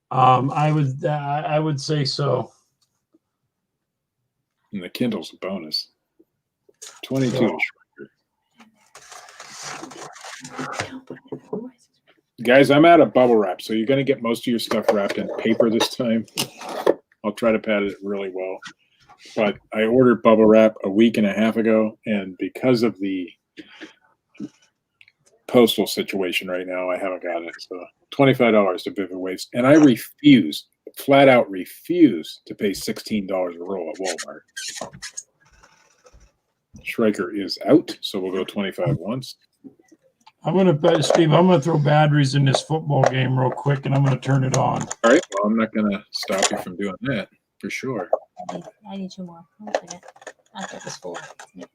I would say so. And the Kindle's a bonus. 22. Guys, I'm out of bubble wrap, so you're going to get most of your stuff wrapped in paper this time. I'll try to pad it really well. But I ordered bubble wrap a week and a half ago, and because of the postal situation right now, I haven't got it. So $25 to Vivid Waves. And I flat out refuse to pay $16 a roll at Walmart. Schreiker is out, so we'll go 25 once. Steve, I'm going to throw batteries in this football game real quick, and I'm going to turn it on. All right. Well, I'm not going to stop you from doing that. for sure. I need 2 more. One second. I thought it was 4. Yep.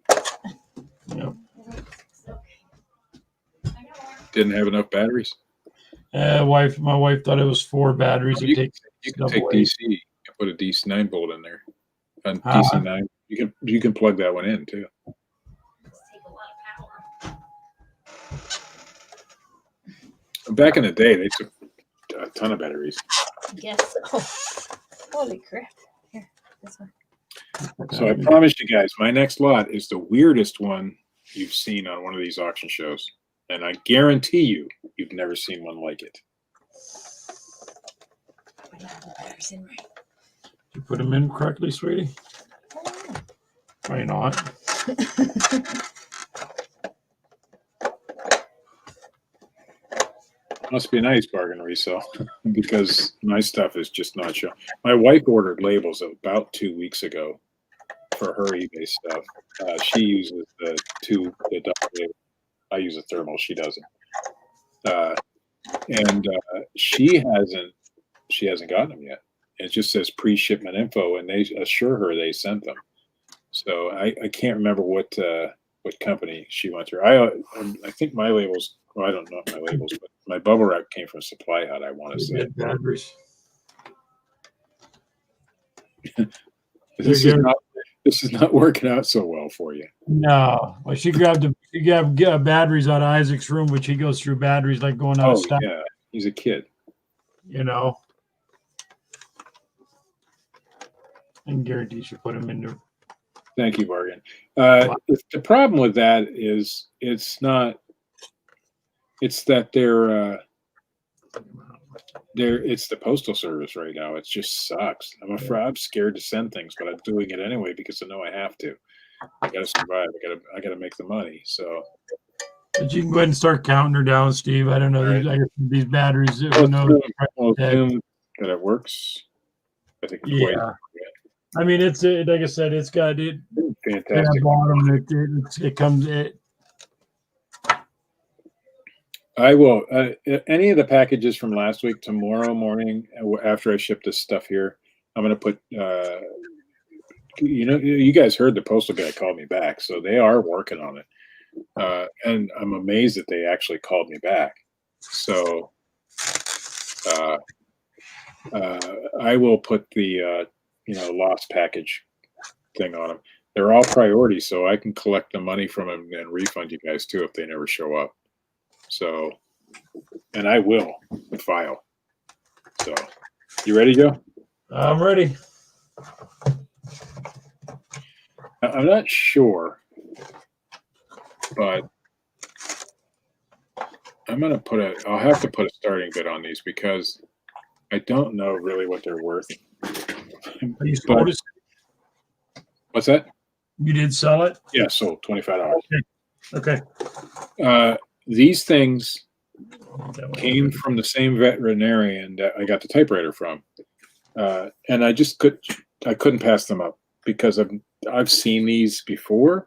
Didn't have enough batteries. My wife thought it was 4 batteries. You It can, takes you can double take A. DC and put a DC 9 bolt in there. On Huh? DC 9, you can plug that one in too. Back in the day, they took a ton of batteries. Yes. Oh, holy crap. Here, this one. So I promise you guys, my next lot is the weirdest one you've seen on one of these auction shows. And I guarantee you've never seen one like it. You put them in correctly, sweetie? Why not? Must be a nice bargain resale because my stuff is just not showing. My wife ordered labels about 2 weeks ago for her eBay stuff. She uses the double label. I use a thermal. She doesn't. And she hasn't gotten them yet. It just says pre-shipment info, and they assure her they sent them. So I can't remember what company she went through. I think my labels. Well, I don't know my labels, but my bubble wrap came from Supply Hut. I want to say. Batteries. This is not working out so well for you. No. Well, she grabbed batteries out of Isaac's room, which he goes through batteries like going out of stock. Yeah, he's a kid. You know. I can guarantee she put them in there. Thank you, Bargain. The problem with that is it's that it's the postal service right now. It just sucks. I'm scared to send things, but I'm doing it anyway because I know I have to. I got to survive. I got to make the money. So. But you can go ahead and start counting her down, Steve. I don't know. Right. These batteries. Who knows? We'll assume that it works. I think. Yeah. I mean, it's like I said, it's got it. Fantastic. Bottom, it comes. I will. Any of the packages from last week, tomorrow morning, after I ship this stuff here, I'm going to put. You guys heard the postal guy called me back, so they are working on it, and I'm amazed that they actually called me back. So, I will put the lost package thing on them. They're all priorities, so I can collect the money from them and refund you guys too if they never show up. So, and I will file. So, you ready, Joe? I'm ready. I'm not sure, but I'll have to put a starting bid on these because I don't know really what they're worth. What's that? You did sell it? Yeah, sold $25. Okay. These things came from the same veterinarian that I got the typewriter from, and I couldn't pass them up because I've seen these before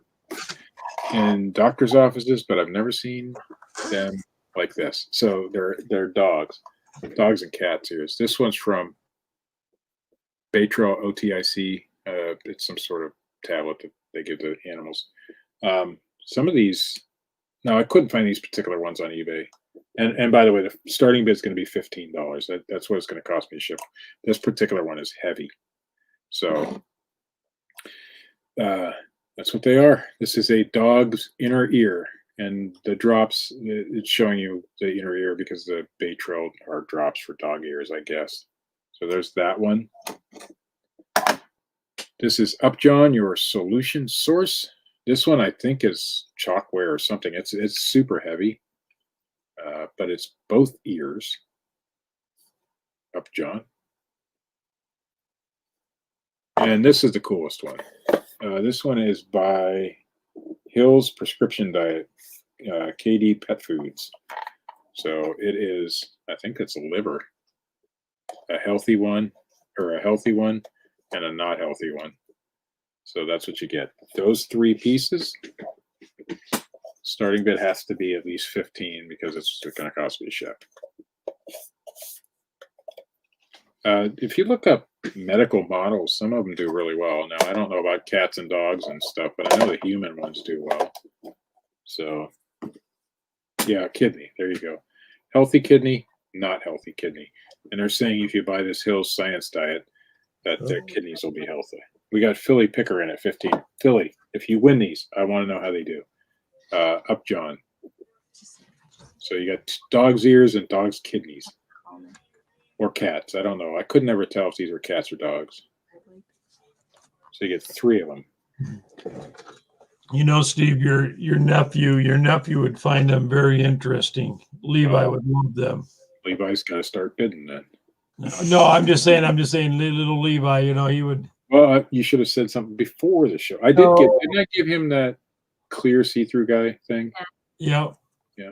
in doctors' offices, but I've never seen them like this. So they're dogs and cats ears. This one's from Baytril OTIC. It's some sort of tablet that they give to animals. Some of these. Now, I couldn't find these particular ones on eBay. And by the way, the starting bid is going to be $15. That's what it's going to cost me to ship. This particular one is heavy. So that's what they are. This is a dog's inner ear. And the drops, it's showing you the inner ear because the Baytril are drops for dog ears, I guess. So there's that one. This is Upjohn, your solution source. This one I think is chalkware or something. It's super heavy, but it's both ears. Upjohn. And this is the coolest one. This one is by Hill's Prescription Diet, KD Pet Foods. So it is, I think it's a liver, a healthy one, or a healthy one, and a not healthy one. So that's what you get. Those 3 pieces. Starting bid has to be at least 15 because it's going to cost me to ship. If you look up medical models, some of them do really well. Now, I don't know about cats and dogs and stuff, but I know the human ones do well. So, yeah, kidney. There you go. Healthy kidney, not healthy kidney. And they're saying if you buy this Hills Science diet, that their kidneys will be healthy. We got Philly Picker in at 15. Philly, if you win these, I want to know how they do. Upjohn. So you got dog's ears and dog's kidneys. Or cats. I don't know. I could never tell if these were cats or dogs. So you get 3 of them. You know, Steve, your nephew would find them very interesting. Levi would love them. Levi's got to start bidding then. No, I'm just saying, little Levi, you know, he would. Well, you should have said something before the show. Didn't I give him that clear see-through guy thing? Yeah. Yeah.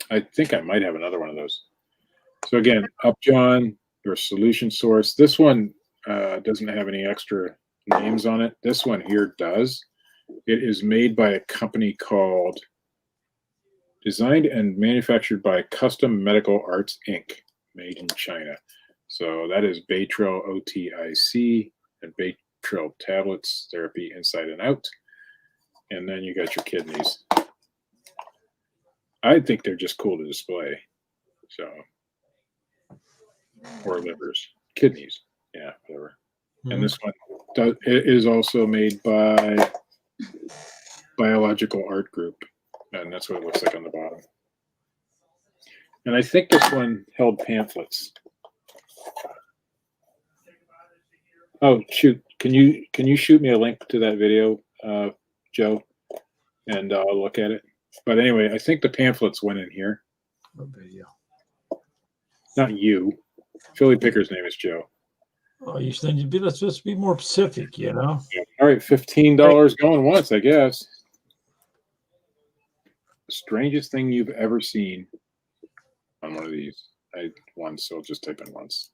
I think I might have another one of those. So again, Upjohn, your solution source. This one doesn't have any extra names on it. This one here does. It is made by a company called Designed and Manufactured by Custom Medical Arts, Inc., made in China. So that is Baytril OTIC and Baytril tablets, therapy inside and out. And then you got your kidneys. I think they're just cool to display. So, or livers, kidneys, yeah, whatever. And this one it is also made by Biological Art Group, and that's what it looks like on the bottom. And I think this one held pamphlets. Oh shoot! Can you shoot me a link to that video, Joe, and I'll look at it. But anyway, I think the pamphlets went in here. What video? Not you. Philly Picker's name is Joe. Oh, you said let's just be more specific, you know. All right, $15 going once, I guess. Strangest thing you've ever seen on one of these. Once, so I'll just type in once.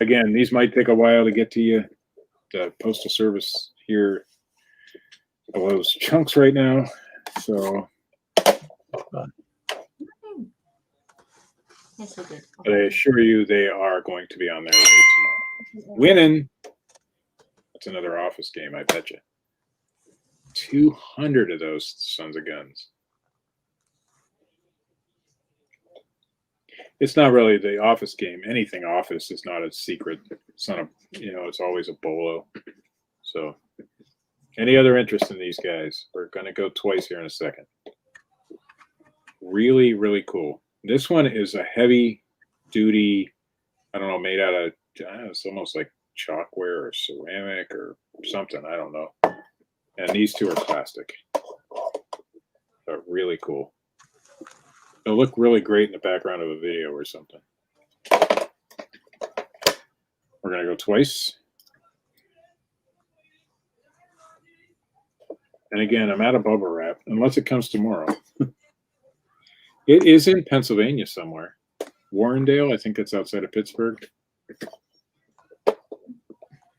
Again, these might take a while to get to you. The postal service here blows chunks right now, so. Yes, I did. But I assure you, they are going to be on their way tomorrow. Winning. That's another Office game, I bet you. 200 of those sons of guns. It's not really the Office game. Anything Office is not a secret. It's not it's always a bolo. So, any other interest in these guys? We're going to go twice here in a second. Really, really cool. This one is a heavy duty, I don't know, made out of, it's almost like chalkware or ceramic or something. I don't know. And these two are plastic. They're really cool. They'll look really great in the background of a video or something. We're going to go twice. And again, I'm out of bubble wrap, unless it comes tomorrow. It is in Pennsylvania somewhere. Warrendale, I think it's outside of Pittsburgh.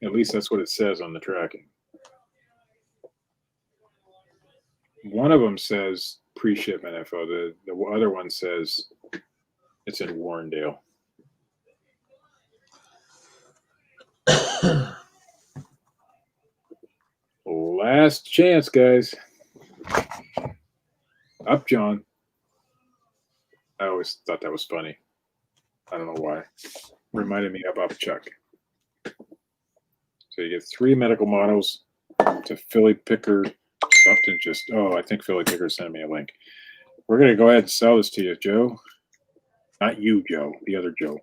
At least that's what it says on the tracking. One of them says pre-shipment info. The other one says it's in Warrendale. Last chance, guys. Up, John. I always thought that was funny. I don't know why. Reminded me of Chuck. So you get 3 medical models to Philly Picker. Something just, I think Philly Picker sent me a link. We're going to go ahead and sell this to you, Joe. Not you, Joe. The other Joe.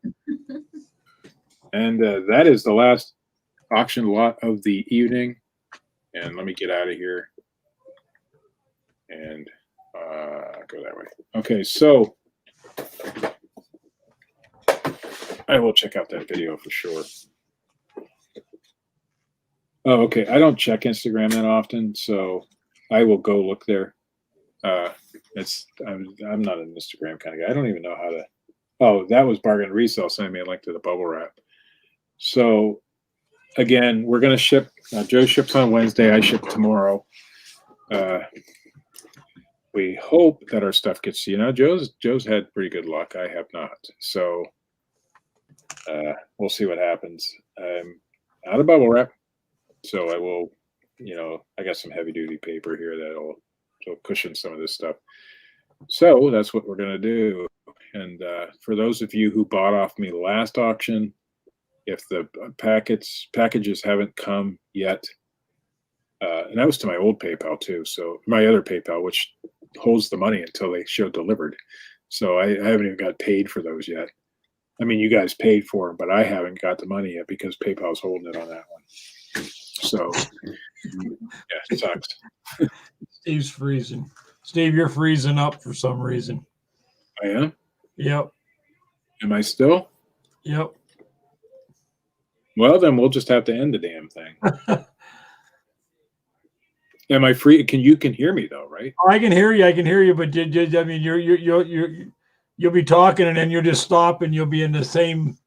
And that is the last auction lot of the evening. And let me get out of here and go that way. Okay, so I will check out that video for sure. Oh, okay. I don't check Instagram that often, so I will go look there. I'm not an Instagram kind of guy. I don't even know how to. Oh, that was Bargain Resale sending me a link to the bubble wrap. So again, we're going to ship. Joe ships on Wednesday. I ship tomorrow. we hope that our stuff gets, Joe's had pretty good luck. I have not. So we'll see what happens. I'm out of bubble wrap. So I will, I got some heavy duty paper here that'll cushion some of this stuff. So that's what we're going to do. And for those of you who bought off me last auction, if the packages haven't come yet, and that was to my old PayPal too. So my other PayPal, which holds the money until they show delivered. So I haven't even got paid for those yet. I mean, you guys paid for them, but I haven't got the money yet because PayPal's holding it on that one. So, yeah, it sucks. Steve's freezing. Steve, you're freezing up for some reason. I am? Yep. Am I still? Yep. Well, then we'll just have to end the damn thing. Am I free? You can hear me though, right? I can hear you, but I mean, you'll be talking and then you'll just stop and you'll be in the same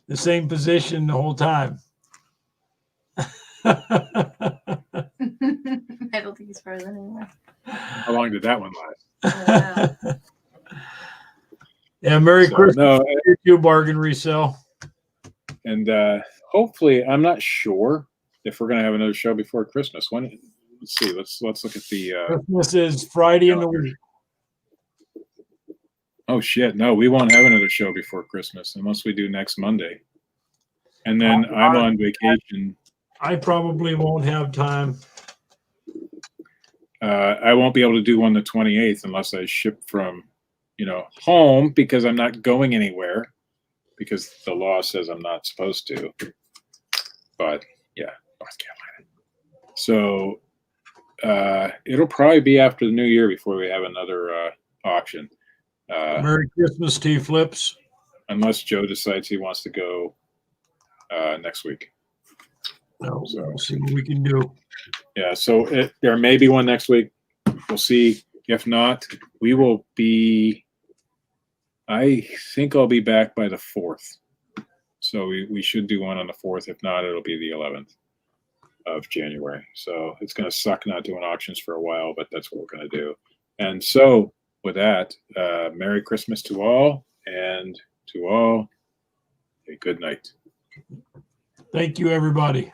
position the whole time. I don't think he's frozen anymore. How long did that one last? Wow. Yeah, Merry Christmas. No, You bargain resell. and hopefully, I'm not sure if we're going to have another show before Christmas. When? Let's see. Let's look at the. Christmas is Friday in the week. Oh shit! No, we won't have another show before Christmas unless we do next Monday. And then I'm on vacation. I probably won't have time. I won't be able to do one the 28th unless I ship from, home because I'm not going anywhere because the law says I'm not supposed to. But yeah, North Carolina. So it'll probably be after the new year before we have another auction. Merry Christmas, T-Flips. Unless Joe decides he wants to go next week. No, so we'll see what we can do. Yeah, so there may be one next week. We'll see. If not, we will be. I think I'll be back by the 4th. So we should do one on the 4th. If not, it'll be the 11th of January. So it's going to suck not doing auctions for a while, but that's what we're going to do. And so with that, Merry Christmas to all, and to all, a good night. Thank you, everybody.